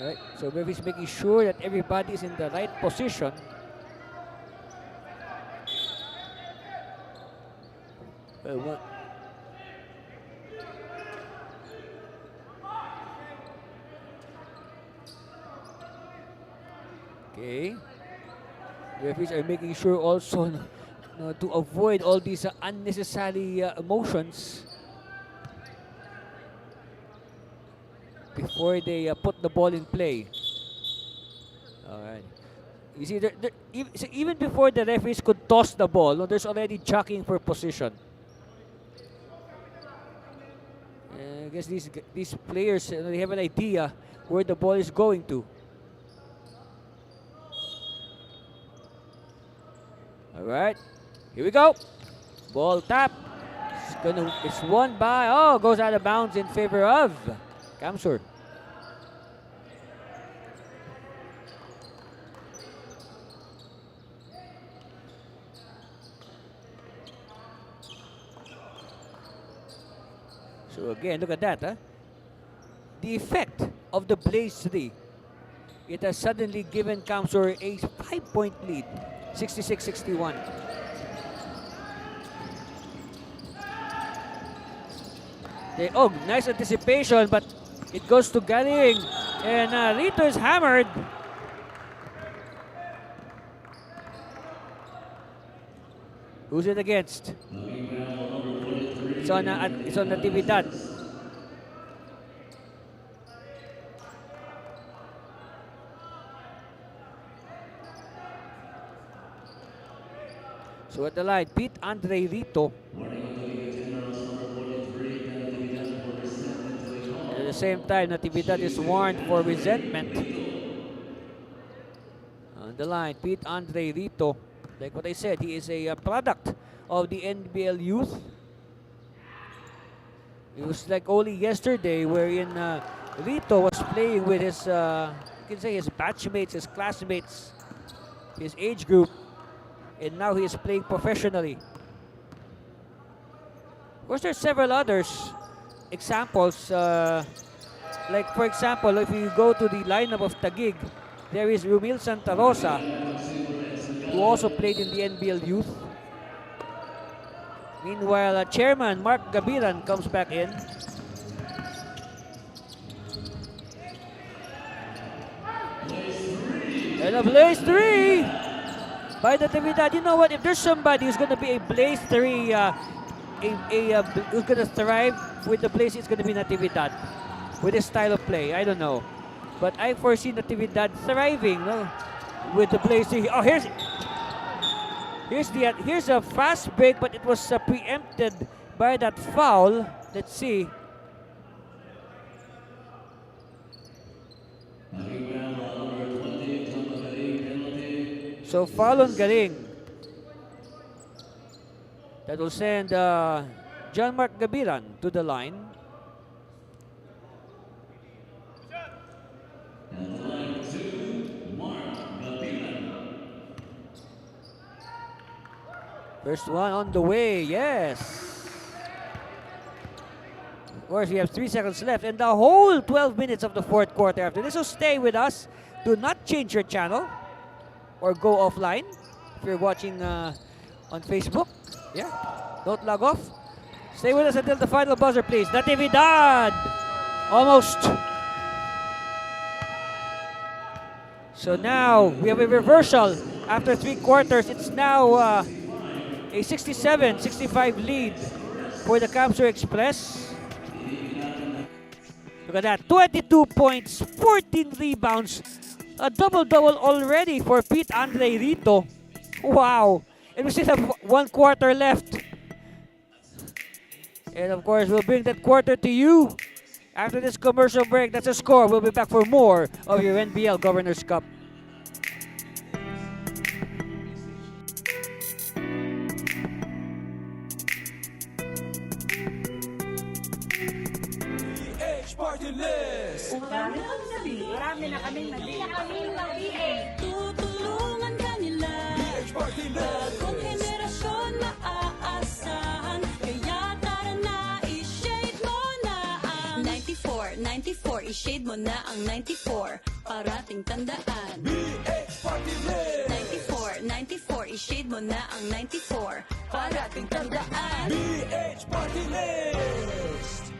Right, so Bevis making sure that everybody is in the right position. Okay. Referees are making sure also to avoid all these unnecessary emotions before they put the ball in play. All right. You see, even before the referees could toss the ball, there's already jockeying for position. I guess these players, they have an idea where the ball is going to. All right, here we go. Ball tap. It's won by, goes out of bounds in favor of Camsour. So again, look at that. The effect of the Blaze 3. It has suddenly given Camsour a 5-point lead. 66-61. Nice anticipation, but it goes to Galing. And Rito is hammered. Who's it against? It's on Natividad. So at the line, Pete Andre Rito. At the same time, Natividad is warned for resentment. On the line, Pete Andre Rito. Like what I said, he is a product of the NBL youth. It was like only yesterday wherein Rito was playing with his, you can say his batchmates, his classmates, his age group. And now he is playing professionally. Of course, there's several others examples. Like for example, if you go to the lineup of Taguig, there is Rumil Santa Rosa, who also played in the NBL youth. Meanwhile, chairman Mark Gabiran comes back in. And a Blaze 3 by the Natividad. You know what? If there's somebody who's going to be a Blaze 3, who's going to thrive with the Blaze, it's going to be Natividad with his style of play. I don't know. But I foresee Natividad thriving, no? With the Blaze 3. Oh, here's a fast break, but it was preempted by that foul. Let's see. So foul on Galing. That will send John Mark Gabilan to the line. First one on the way, yes. Of course, we have 3 seconds left and the whole 12 minutes of the fourth quarter after this. So stay with us. Do not change your channel or go offline if you're watching on Facebook. Yeah, don't log off. Stay with us until the final buzzer, please. Natividad! Almost. So now we have a reversal after 3 quarters. It's now a 67-65 lead for the Camsour Express. Look at that, 22 points, 14 rebounds, a double-double already for Pete Andre Rito. Wow, and we still have 1 quarter left. And of course, we'll bring that quarter to you after this commercial break. That's a score. We'll be back for more of your NBL Governors Cup. Party List! Marami na kaming nag-iing. Tutulungan ka nila. Party List! Kung henerasyon maaasahan, kaya tara na, i-shade mo na ang 94, 94, i-shade mo na ang 94, parating tandaan. Party List! 94, 94, i-shade mo na ang 94, parating tandaan. BH Party List!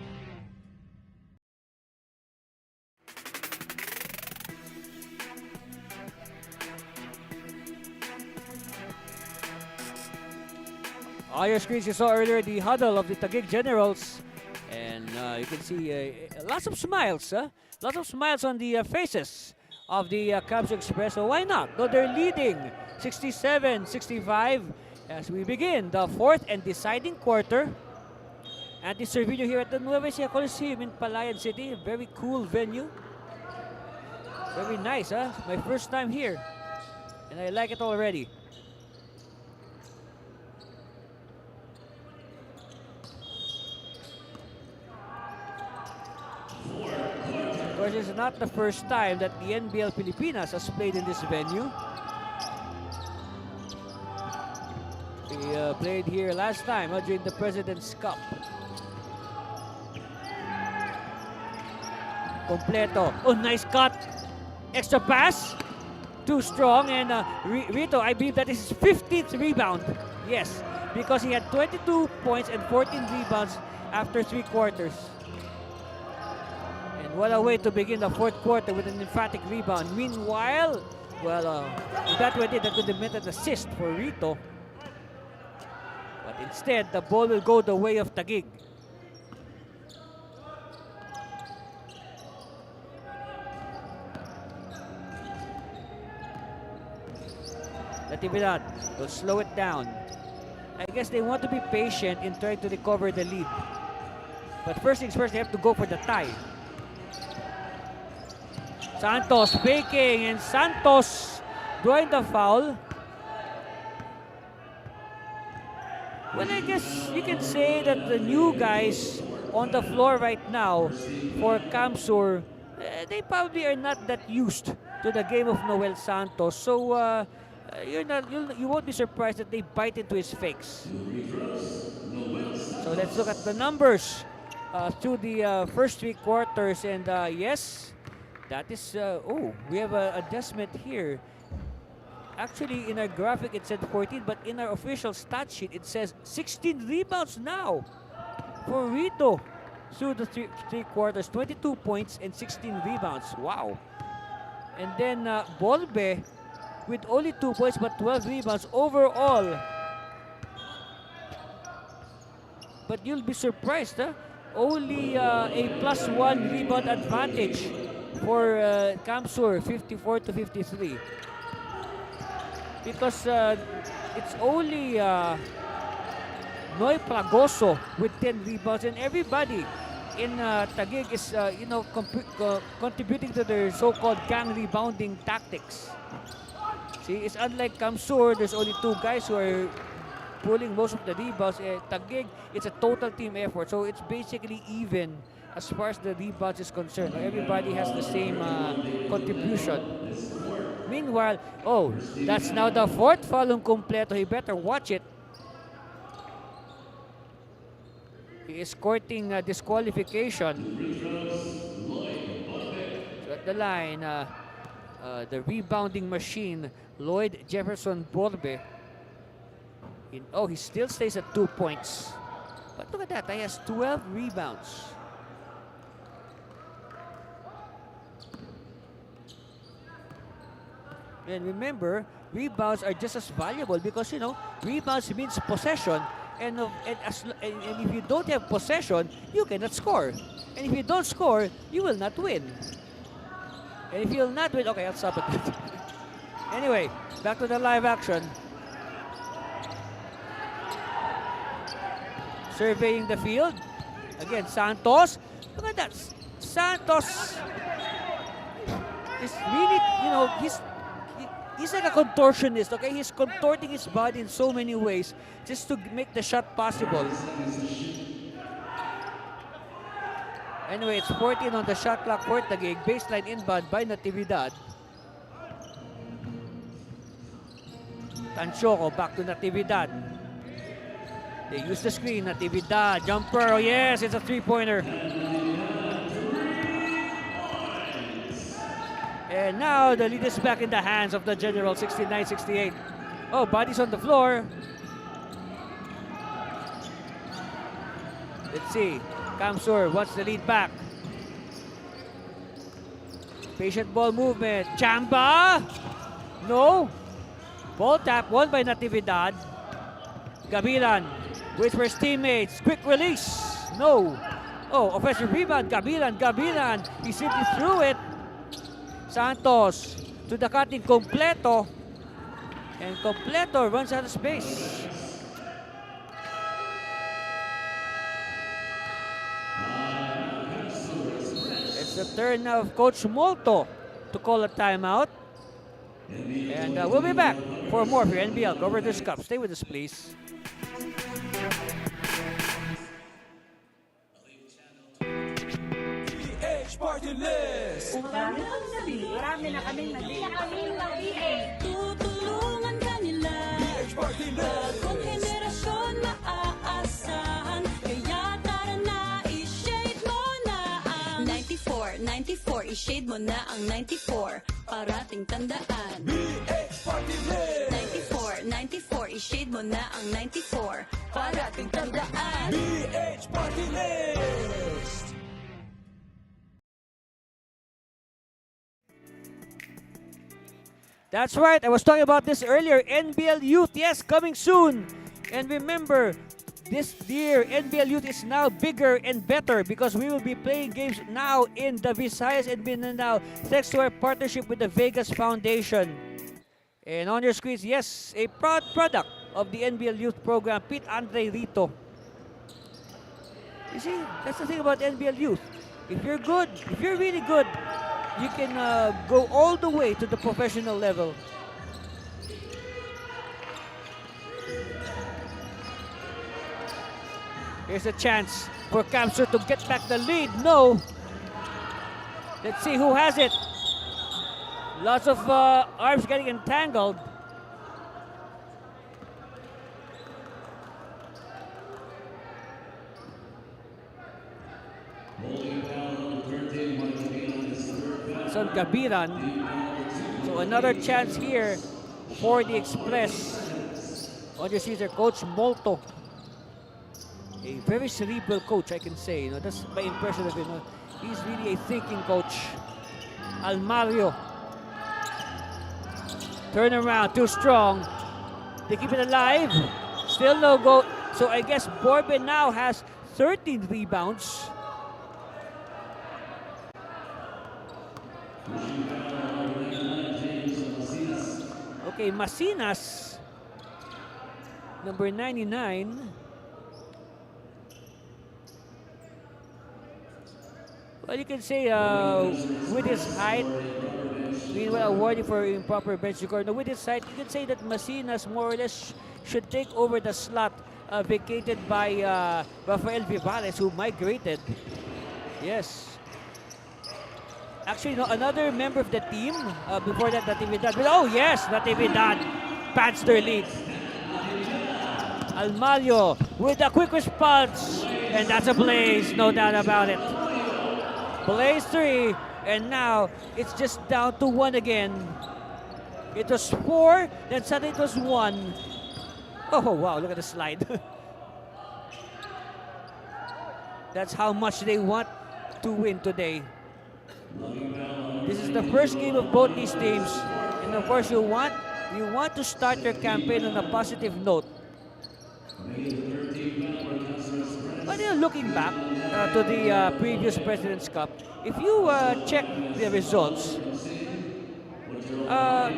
On your screens, you saw earlier the huddle of the Taguig Generals. And you can see lots of smiles, huh? Lots of smiles on the faces of the Camsour Express. So why not? No, they're leading 67-65 as we begin the fourth and deciding quarter. At this video here at the Nueva Ecija Coliseum in Palayan City. A very cool venue. Very nice, huh? My first time here. And I like it already. Of course, it's not the first time that the NBL Pilipinas has played in this venue. We played here last time during the President's Cup. Completo. Oh, nice cut. Extra pass. Too strong. And Rito, I believe that is his 15th rebound. Yes, because he had 22 points and 14 rebounds after 3 quarters. And what a way to begin the fourth quarter with an emphatic rebound. Meanwhile, well, if that went in, that could have meant an assist for Rito. But instead, the ball will go the way of Taguig. Natividad will slow it down. I guess they want to be patient in trying to recover the lead. But first things first, they have to go for the tie. Santos faking, and Santos drawing the foul. Well, I guess you can say that the new guys on the floor right now for Camsour, they probably are not that used to the game of Noel Santos. So you won't be surprised that they bite into his fakes. So let's look at the numbers through the first 3 quarters, and yes, that is oh, we have a adjustment here. Actually, in our graphic it said 14, but in our official stat sheet it says 16 rebounds now for Rito through the three quarters. 22 points and 16 rebounds. Wow. And then Bolbe with only 2 points but 12 rebounds overall. But you'll be surprised, huh? Only a +1 rebound advantage for Camsour, 54 to 53. Because it's only Noy Pragoso with 10 rebounds, and everybody in Taguig is contributing to their so-called gang rebounding tactics. See, it's unlike Camsour, there's only 2 guys who are pulling most of the rebounds. Taguig, it's a total team effort, so it's basically even as far as the rebounds is concerned. Everybody has the same contribution. Meanwhile, oh, that's now the 4th foul on Completo. He better watch it. He is courting disqualification. So at the line, the rebounding machine, Lloyd Jefferson Borbe. He still stays at 2 points. But look at that, he has 12 rebounds. And remember, rebounds are just as valuable because, rebounds means possession. And if you don't have possession, you cannot score. And if you don't score, you will not win. And if you will not win, okay, I'll stop it. Anyway, back to the live action. Surveying the field. Again, Santos. Look at that. Santos is really, he's like a contortionist, okay? He's contorting his body in so many ways just to make the shot possible. Anyway, it's 14 on the shot clock for Taguig. Baseline inbound by Natividad. Tanchoco back to Natividad. They use the screen. Natividad, jumper. Oh yes, it's a 3-pointer. And now the lead is back in the hands of the General, 69-68. Oh, bodies on the floor. Let's see. Camsour wants the lead back. Patient ball movement. Chamba! No. Ball tap, won by Natividad. Gabilan waits for his teammates. Quick release. No. Oh, offensive rebound. Gabilan. He simply threw it. Santos to the cutting Completo. And Completo runs out of space. It's the turn now of Coach Molto to call a timeout. And we'll be back for more for NBL Governors Cup. Stay with us, please. Party List! Marami na kaming nag-iing. Tutulungan ka nila. Party List! Kung henerasyon maaasahan, kaya tara na, i-shade mo na ang 94, i-shade mo na ang 94, parating tandaan. BH Party List! 94, i-shade mo na ang 94, parating tandaan. BH Party List! That's right, I was talking about this earlier. NBL Youth, yes, coming soon. And remember, this year, NBL Youth is now bigger and better because we will be playing games now in the Visayas and Mindanao thanks to our partnership with the Vegas Foundation. And on your screens, yes, a proud product of the NBL Youth program, Pete Andre Rito. You see, that's the thing about NBL Youth. If you're good, if you're really good, you can go all the way to the professional level. Here's a chance for Camsour to get back the lead. No. Let's see who has it. Lots of arms getting entangled. Son Gabiran. So another chance here for the Express. On your season, Coach Molto. A very cerebral coach, I can say. That's my impression of him. He's really a thinking coach. Almario. Turn around, too strong. They keep it alive. Still no go. So I guess Borbe now has 13 rebounds. Okay, Masinas, number 99. Well, you can say with his height, meanwhile awarding for improper bench record. No, with his height, you can say that Masinas more or less should take over the slot vacated by Rafael Vivales, who migrated. Yes. Actually, no, another member of the team before that, Natividad. But, oh yes, Natividad pats their lead. Almalio with a quick response, and that's a blaze, no doubt about it. Blaze 3, and now it's just down to 1 again. It was 4, then suddenly it was 1. Oh wow, look at the slide. That's how much they want to win today. This is the first game of both these teams, and of course you want to start your campaign on a positive note. But looking back to the previous President's Cup, if you check the results,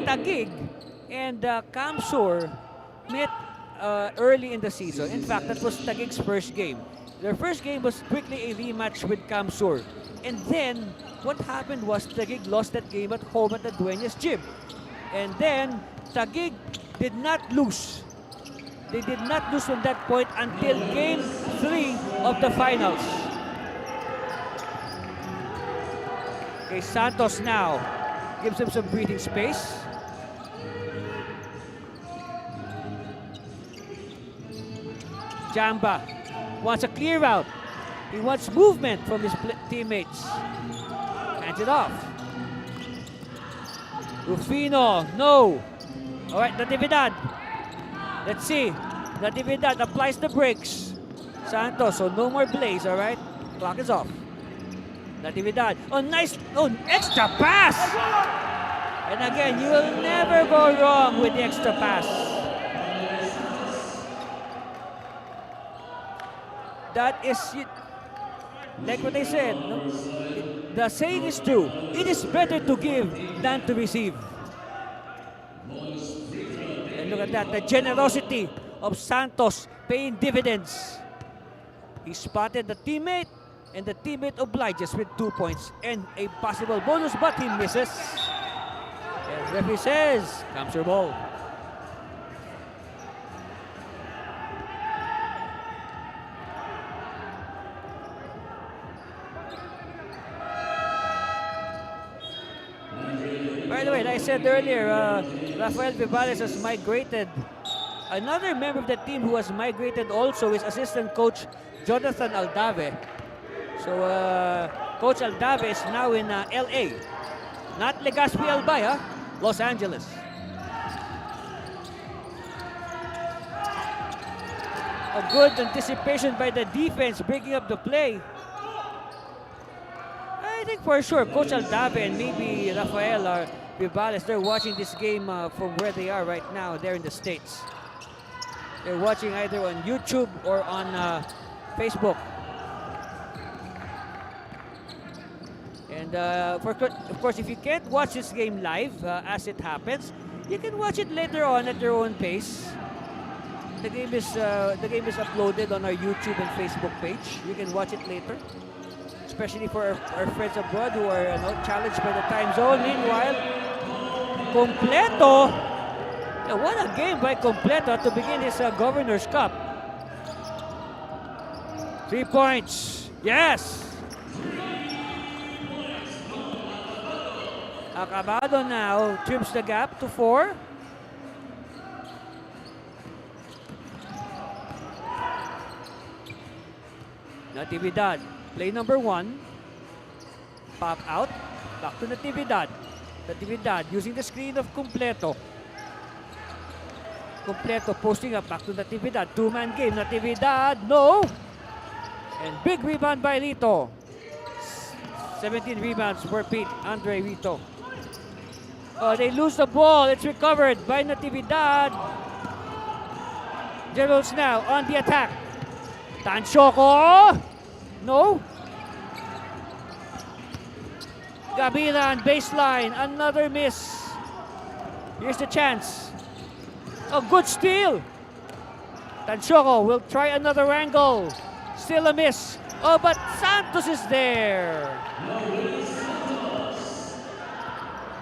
Taguig and Camsour met early in the season. In fact, that was Tagig's first game. Their first game was quickly a rematch with Camsour. And then, what happened was Tagig lost that game at home at the Dueñas Gym. And then, Tagig did not lose. They did not lose from that point until Game 3 of the finals. Okay, Santos now gives him some breathing space. Jamba wants a clear out. He wants movement from his teammates. Hands it off. Rufino, no. All right, Natividad. Let's see. Natividad applies the brakes. Santos, so no more blaze, all right? Clock is off. Natividad. Oh, nice. Oh, extra pass. And again, you will never go wrong with the extra pass. That is, like what I said, no? The saying is true. It is better to give than to receive. And look at that, the generosity of Santos paying dividends. He spotted the teammate, and the teammate obliges with 2 points and a possible bonus, but he misses. And referee says, Camsour ball. By the way, like I said earlier, Rafael Vivales has migrated. Another member of the team who has migrated also is assistant coach Jonathan Aldave. So, Coach Aldave is now in LA. Not Legazpi Albay, Los Angeles. A good anticipation by the defense, breaking up the play. I think for sure, Coach Aldave and maybe Rafael or Vivales, they're watching this game from where they are right now. They're in the States. They're watching either on YouTube or on Facebook. And of course, if you can't watch this game live as it happens, you can watch it later on at your own pace. The game is uploaded on our YouTube and Facebook page. You can watch it later, especially for our friends abroad who are challenged by the time zone. Meanwhile, Completo, what a game by Completo to begin his Governors Cup. 3 points, yes. Acabado now trims the gap to 4. Natividad, play number 1. Pop out, back to Natividad. Natividad using the screen of Completo. Completo posting up, back to Natividad. 2-man game, Natividad, no! And big rebound by Rito. 17 rebounds for Pete, Andre Rito. Oh, they lose the ball. It's recovered by Natividad. Geralds now on the attack. Tansyoko. No. Gabilan, baseline. Another miss. Here's the chance. A good steal. Tanchoco will try another angle. Still a miss. Oh, but Santos is there.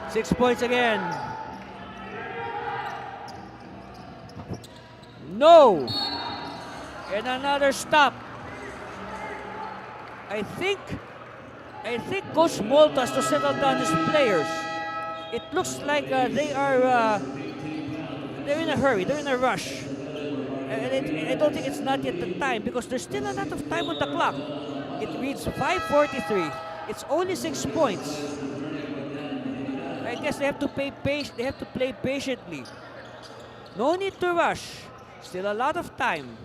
6 points again. No. And another stop. I think Coach Molt has to settle down his players. It looks like they are they're in a hurry, they're in a rush. And I don't think it's not yet the time because there's still a lot of time on the clock. It reads 5:43. It's only 6 points. I guess they have to play patiently. No need to rush. Still a lot of time.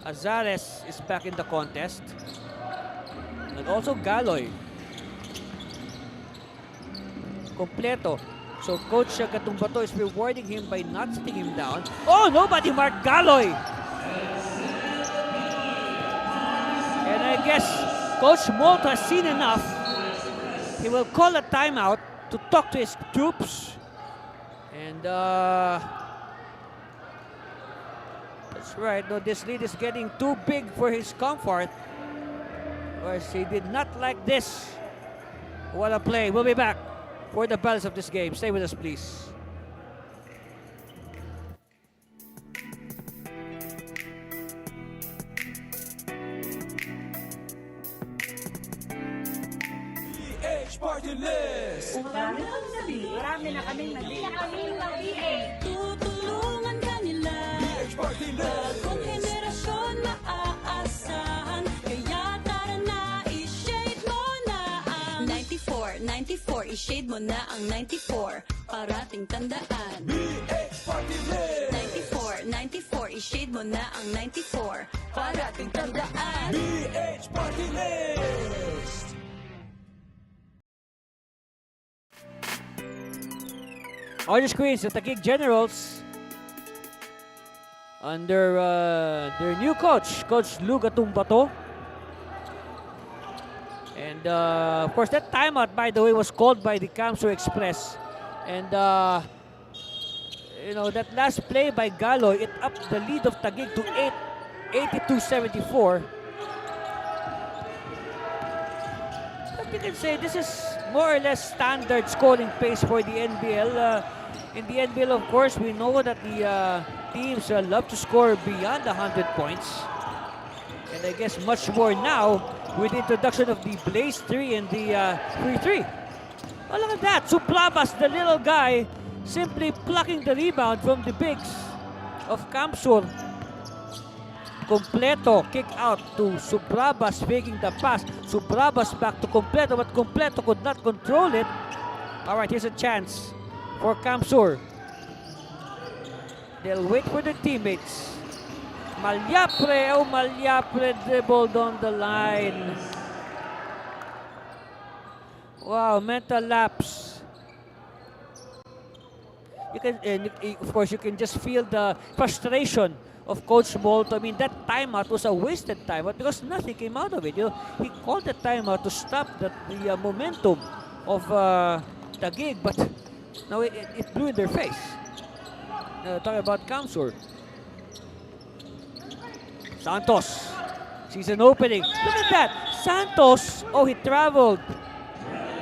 Azares is back in the contest. And also Galoy. Completo. So Coach Gatumbato is rewarding him by not sitting him down. Oh, nobody marked Galoy. And I guess Coach Molt has seen enough. He will call a timeout to talk to his troops. And that's right. No, this lead is getting too big for his comfort. Or he did not like this. What a play. We'll be back for the balance of this game. Stay with us, please. PH Party List. Tutulungan ka nila. PH Party List. Bagong henerasyon maaasahan. Kaya tara na, i-shade mo na ang 94, 94, i-shade mo na ang 94. Parating tandaan. PH Party List. 94, 94, i-shade mo na ang 94. Parating tandaan. PH Party List. On your screens, the Taguig Generals under their new coach, Coach Lou Gatumbato. And of course, that timeout, by the way, was called by the Camsour Express. And you know, that last play by Galoy, it upped the lead of Taguig to 82-74. But you can say this is more or less standard scoring pace for the NBL. In the NBL, of course, we know that the teams love to score beyond 100 points. And I guess much more now with the introduction of the Blaze 3 and the 3-3. Oh, look at that. Suplabas, the little guy, simply plucking the rebound from the bigs of Camsour. Completo, kick out to Subrabas, faking the pass. Subrabas back to Completo, but Completo could not control it. All right, here's a chance for Camsour. They'll wait for their teammates. Malyapre, oh Malyapre dribbled on the line. Wow, mental lapse. You can, of course, you can just feel the frustration of Coach Molt. I mean, that timeout was a wasted timeout because nothing came out of it. You know, he called the timeout to stop the momentum of Taguig, but now it blew in their face. Talking about Camsour. Santos sees an opening. Look at that, Santos. Oh, he traveled.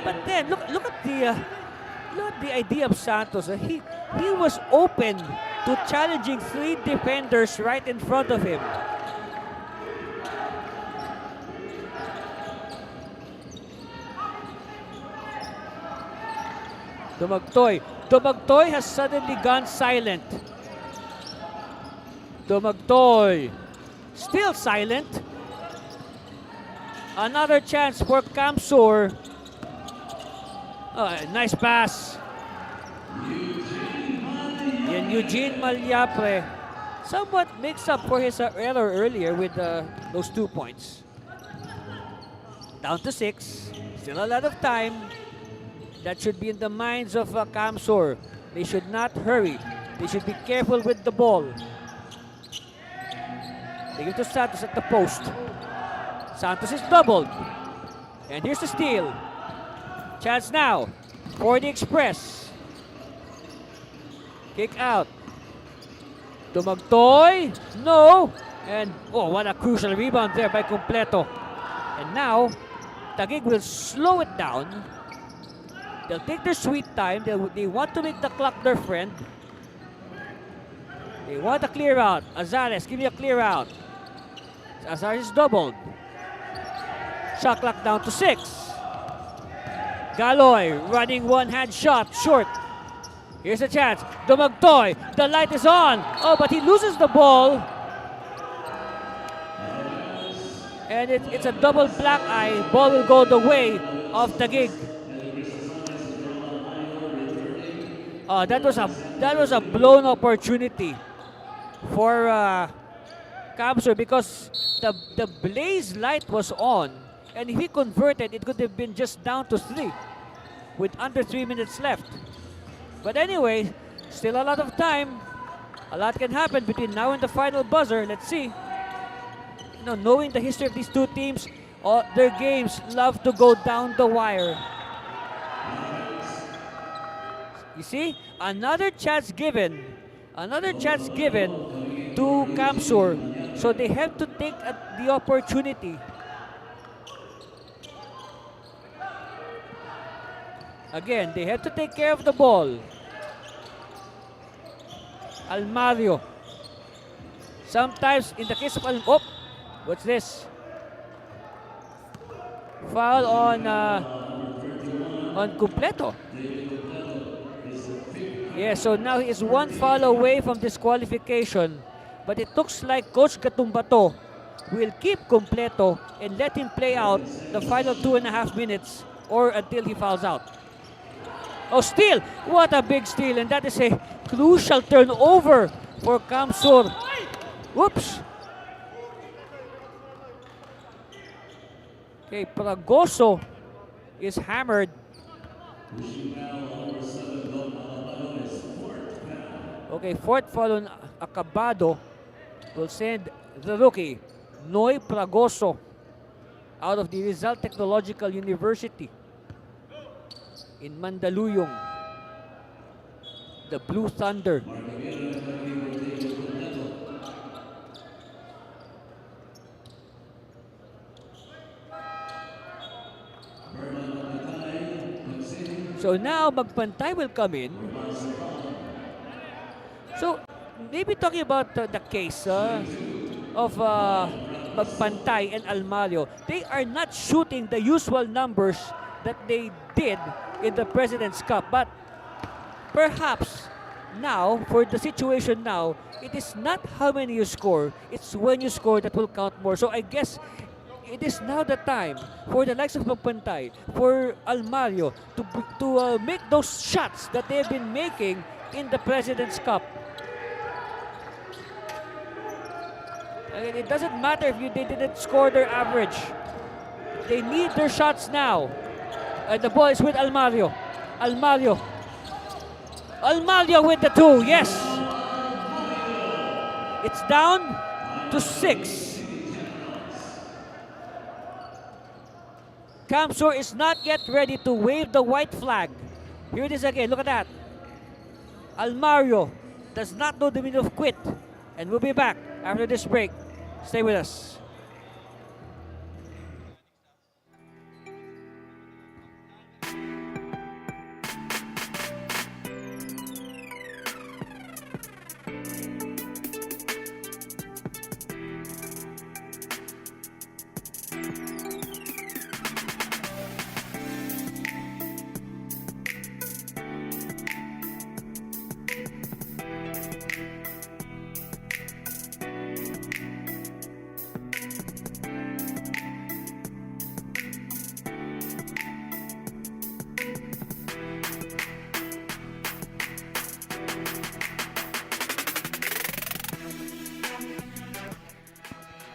But then look at the idea of Santos. He was open to challenging 3 defenders right in front of him. Dumagtoy has suddenly gone silent. Dumagtoy still silent. Another chance for Camsour. Oh, nice pass. And Eugene Malyapre somewhat makes up for his error earlier with those 2 points. Down to 6. Still a lot of time. That should be in the minds of Camsour. They should not hurry. They should be careful with the ball. They give to Santos at the post. Santos is doubled. And here's the steal. Chance now. for the Express. Kick out. Dumagtoy. No. And oh, what a crucial rebound there by Completo. And now, Taguig will slow it down. They'll take their sweet time. They want to make the clock their friend. They want a clear out. Azares, give me a clear out. Azares is doubled. Shot clock down to 6. Galoy running one-hand shot, short. Here's a chance. Dumagtoy, the light is on. Oh, but he loses the ball. And it's a double black eye. Ball will go the way of Taguig. That was a blown opportunity for Camsour because the blaze light was on, and if he converted, it could have been just down to 3 with under 3 minutes left. But anyway, still a lot of time. A lot can happen between now and the final buzzer. Let's see. You know, knowing the history of these two teams, their games love to go down the wire. You see, another chance given to Camsour. So they have to take the opportunity. Again, they have to take care of the ball. Almario. Sometimes, in the case of what's this? Foul on Completo. Yeah, so now he is 1 foul away from disqualification. But it looks like Coach Gatumbato will keep Completo and let him play out the final 2.5 minutes or until he fouls out. Oh, steal! What a big steal, and that is a crucial turnover for Camsour. Whoops! Okay, Pragoso is hammered. Okay, fourth foul on Acabado will send the rookie, Noy Pragoso, out of the Rizal Technological University in Mandaluyong. The Blue Thunder. So now Magpantay will come in. So maybe talking about the case of Magpantay and Almario, they are not shooting the usual numbers that they did in the President's Cup. But perhaps now, for the situation now, it is not how many you score, it's when you score that will count more. So I guess it is now the time for the likes of Magpantay, for Almario, to make those shots that they have been making in the President's Cup. And it doesn't matter if they didn't score their average. They need their shots now. And the ball is with Almario. Almario with the 2, yes. It's down to 6. Camsour is not yet ready to wave the white flag. Here it is again, look at that. Almario does not know the meaning of quit. And we'll be back after this break. Stay with us.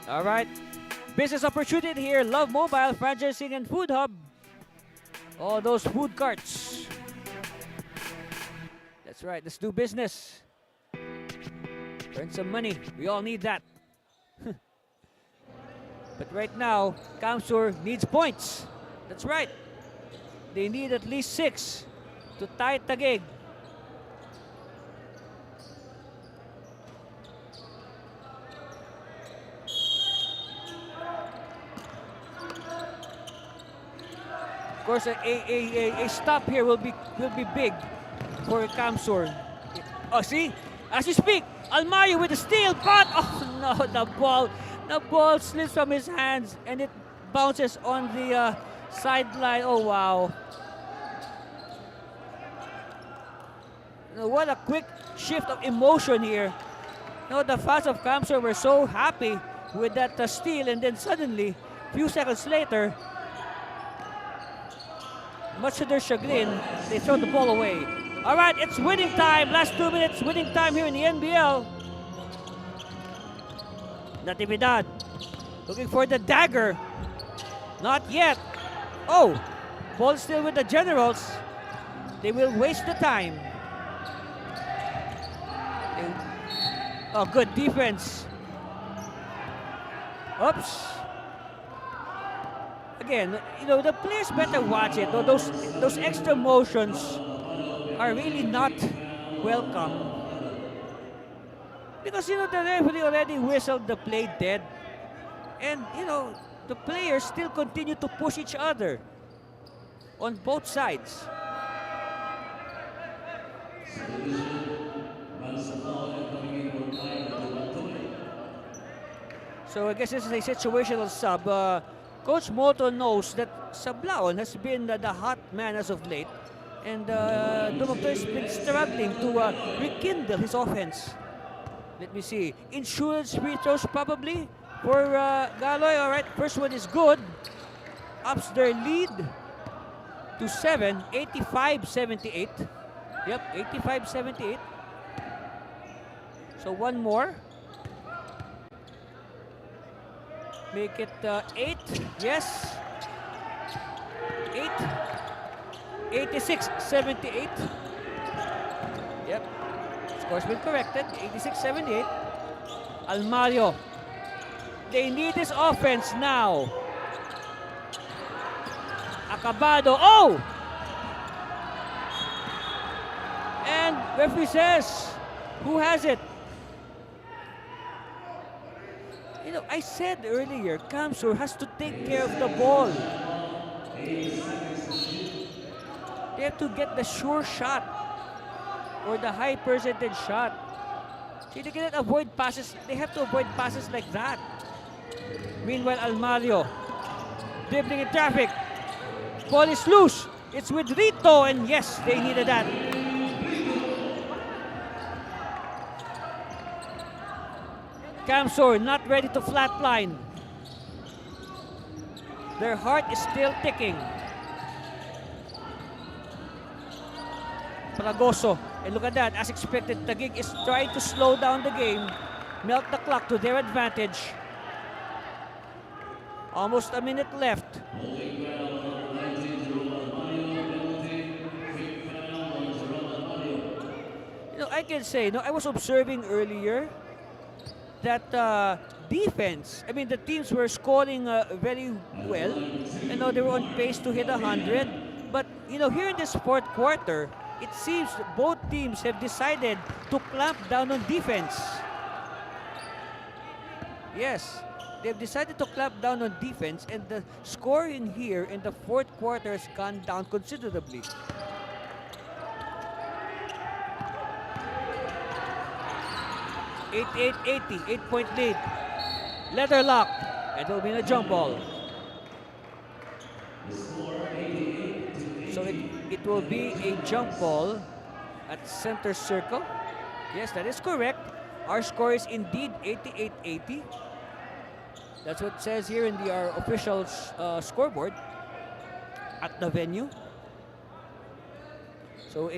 All right, business opportunity here. Love Mobile, franchising, and Food Hub. All those food carts. That's right, let's do business. Earn some money, we all need that. But right now, Camsour needs points. That's right. They need at least 6 to tie Taguig. Of course, a stop here will be big for Camsour. Oh, see, as you speak, Almario with the steal, but oh no, the ball slips from his hands and it bounces on the sideline. Oh wow! What a quick shift of emotion here. The fans of Camsour were so happy with that steal, and then suddenly, a few seconds later, much to their chagrin, they throw the ball away. All right, it's winning time. Last 2 minutes, winning time here in the NBL. Natividad looking for the dagger. Not yet. Oh, ball still with the Generals. They will waste the time. Oh, good defense. Oops. Again, the players better watch it. Those extra motions are really not welcome. Because, the referee already whistled the play dead. And, the players still continue to push each other on both sides. So I guess this is a situational sub. Coach Moulton knows that Sablaon has been the hot man as of late. And Dumactor has been struggling to rekindle his offense. Let me see. Insurance free throws probably for Galoy. All right, first one is good. Ups their lead to 7, 85-78. Yep, 85-78. So one more. Make it 8. Yes. 8. 86-78. Yep. Score's been corrected. 86-78. Almario. They need this offense now. Acabado. Oh! And referee says, who has it? I said earlier, Camsour has to take care of the ball. They have to get the sure shot or the high percentage shot. See, they cannot avoid passes. They have to avoid passes like that. Meanwhile, Almario dribbling in traffic. Ball is loose. It's with Rito, and yes, they needed that. Camsour not ready to flatline. Their heart is still ticking. Fragoso. And look at that. As expected, Taguig is trying to slow down the game, melt the clock to their advantage. Almost a minute left. I can say, I was observing earlier that defense, the teams were scoring very well. They were on pace to hit 100. But, here in this fourth quarter, it seems both teams have decided to clamp down on defense. Yes, they've decided to clamp down on defense, and the score in here in the fourth quarter has gone down considerably. Eight 8-point lead. Letter lock. It will be a jump ball. So it will be a jump ball at center circle. Yes, that is correct. Our score is indeed 88-80. That's what it says here in our official scoreboard at the venue. So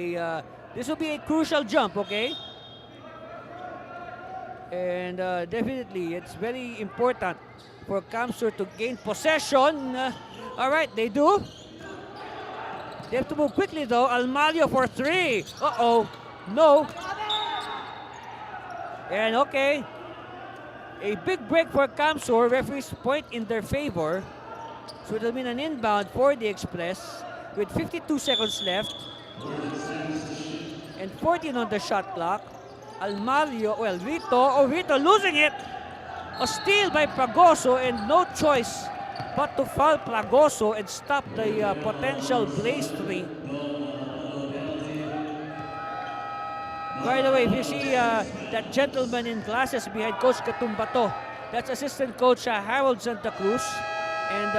this will be a crucial jump, okay? And definitely, it's very important for Camsour to gain possession. All right, they do. They have to move quickly, though. Almario for 3. Uh-oh. No. And okay. A big break for Camsour. Referees point in their favor. So it will mean an inbound for the Express with 52 seconds left. And 14 on the shot clock. Rito losing it. A steal by Pragoso and no choice but to foul Pragoso and stop the potential Blaze 3. By the way, if you see that gentleman in glasses behind Coach Katumbato, that's assistant coach Harold Santa Cruz. And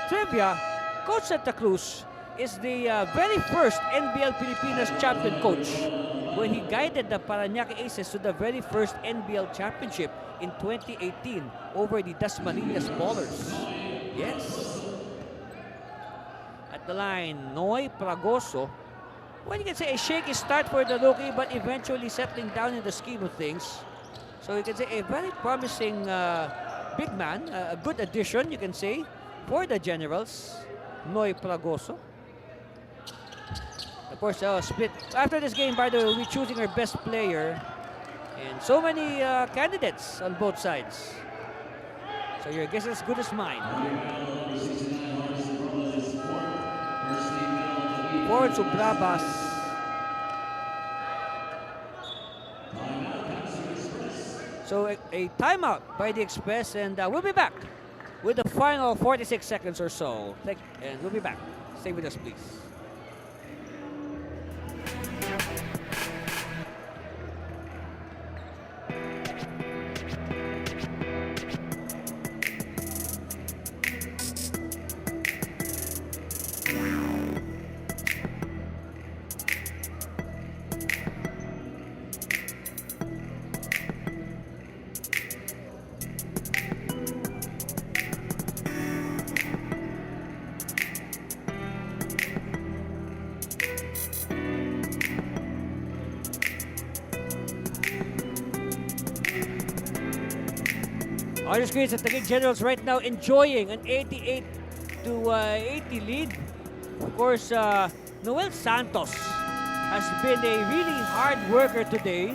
trivia, Coach Santa Cruz is the very first NBL Pilipinas champion coach when he guided the Parañaque Aces to the very first NBL championship in 2018 over the Dasmariñas Ballers. Yes. At the line, Noy Pragoso. Well, you can say a shaky start for the rookie, but eventually settling down in the scheme of things. So you can say a very promising big man, a good addition, you can say, for the Generals, Noy Pragoso. Of course, split. After this game, by the way, we're choosing our best player. And so many candidates on both sides. So your guess is as good as mine. Forward to Brabas. So a timeout by the Express, and we'll be back with the final 46 seconds or so. And we'll be back. Stay with us, please. On the screens, the Tagig Generals right now enjoying an 88 to 80 lead. Of course, Noel Santos has been a really hard worker today,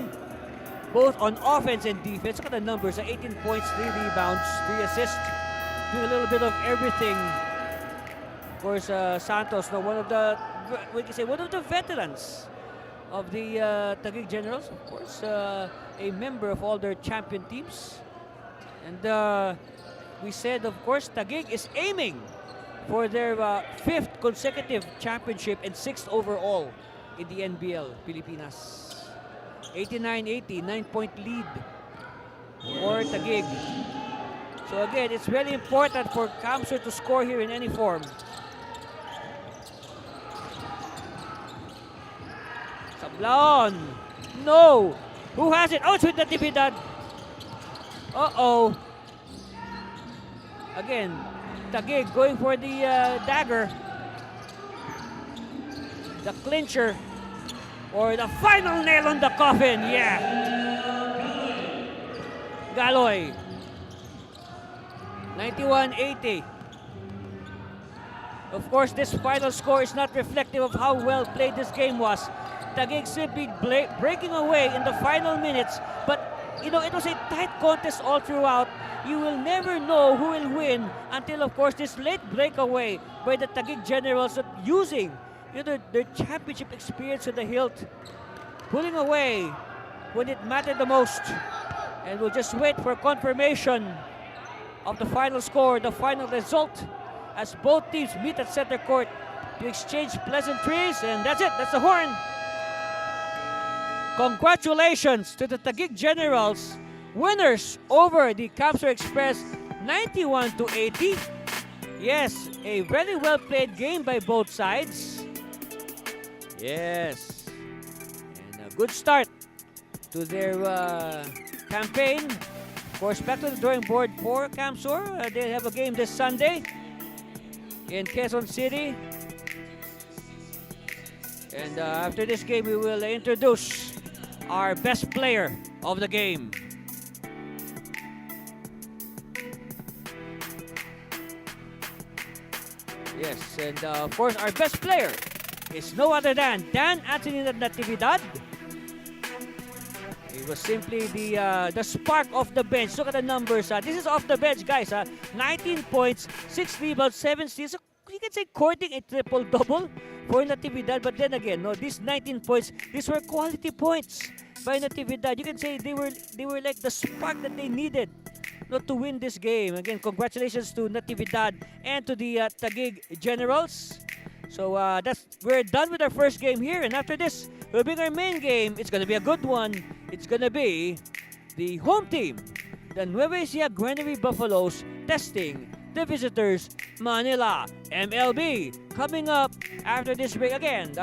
both on offense and defense. Look at the numbers: 18 points, 3 rebounds, 3 assists, doing a little bit of everything. Of course, Santos, one of the veterans of the Tagig Generals. Of course, a member of all their champion teams. And we said, of course, Tagig is aiming for their 5th consecutive championship and 6th overall in the NBL Pilipinas. 89-80, 9-point lead for Tagig. So again, it's very important for Camsour to score here in any form. Sablaon. No. Who has it? Oh, it's with Natividad. Uh-oh. Again, Tagig going for the dagger. The clincher. Or the final nail on the coffin. Yeah. Galoy. 91-80. Of course, this final score is not reflective of how well played this game was. Tagig simply breaking away in the final minutes. But you know, it was a tight contest all throughout. You will never know who will win until, of course, this late breakaway by the Tagig Generals using their championship experience to the hilt, pulling away when it mattered the most. And we'll just wait for confirmation of the final score, the final result, as both teams meet at center court to exchange pleasantries. And that's it. That's the horn. Congratulations to the Tagig Generals, winners over the Camsour Express 91-80. Yes, a very well played game by both sides. Yes, and a good start to their campaign. Of course, back to the drawing board for Camsour. They have a game this Sunday in Quezon City. And after this game, we will introduce our best player of the game. Yes, and of course, our best player is no other than Dan Anthony Natividad. He was simply the spark of the bench. Look at the numbers. This is off the bench, guys. 19 points, 6 rebounds, 7 steals. So you can say courting a triple-double for Natividad. But then again, no, these 19 points, these were quality points by Natividad. You can say they were like the spark that they needed not to win this game. Again, congratulations to Natividad and to the Taguig Generals. So we're done with our first game here, and after this, we'll bring our main game. It's gonna be a good one. It's gonna be the home team, the Nueva Ecija Granary Buffaloes, testing the visitors, Manila MLB. Coming up after this break again.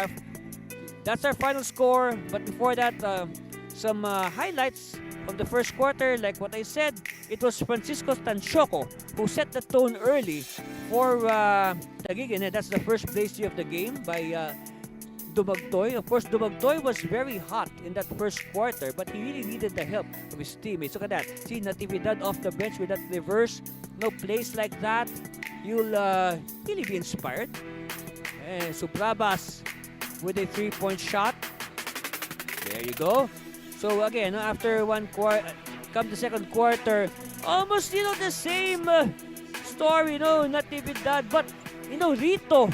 That's our final score. But before that, some highlights of the first quarter. Like what I said, it was Francisco Tanchoco who set the tone early for Taguig, and that's the first place of the game by Dumagtoy. Of course, Dumagtoy was very hot in that first quarter, but he really needed the help of his teammates. Look at that. See Natividad off the bench with that reverse. No plays like that. You'll really be inspired. And Subrabas with a 3-point shot. There you go. So again, after one quarter, come the second quarter, almost the same story, Natividad. But Rito,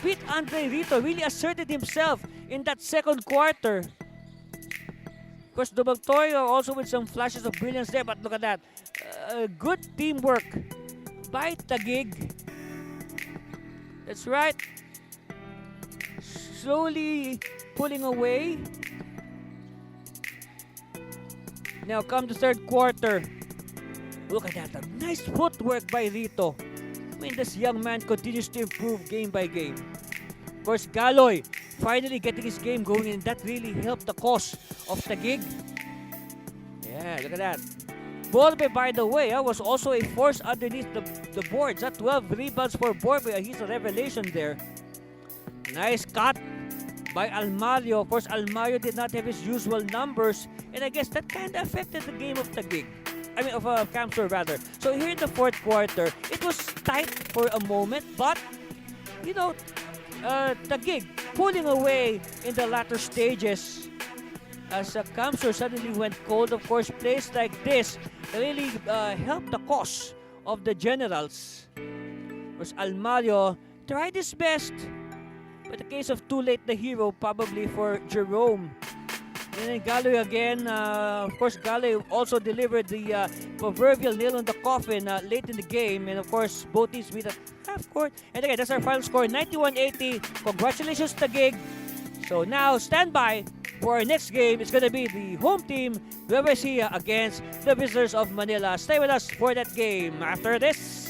Pete Andre Rito really asserted himself in that second quarter. Of course, Dumagtoy also with some flashes of brilliance there, but look at that. Good teamwork by Taguig. That's right. Slowly pulling away. Now come the third quarter. Look at that. A nice footwork by Rito. I mean, this young man continues to improve game by game. Of course, Galoy finally getting his game going, and that really helped the cause of Taguig. Yeah, look at that. Borbe, by the way, was also a force underneath the boards. 12 rebounds for Borbe. He's a revelation there. Nice cut by Almario. Of course, Almario did not have his usual numbers, and I guess that kind of affected the game of Taguig. Of Camsour rather. So here in the fourth quarter, it was tight for a moment, but Taguig pulling away in the latter stages as Camsour suddenly went cold. Of course, plays like this really helped the cause of the Generals. Of course, Almario tried his best, but the case of too late the hero probably for Jerome. And then Galoy again. Of course, Galoy also delivered the proverbial nail on the coffin late in the game. And of course, both teams meet at half court. And again, that's our final score, 91-80. Congratulations, Taguig. So now, stand by for our next game. It's going to be the home team, Nueva Ecija, against the visitors of Manila. Stay with us for that game after this.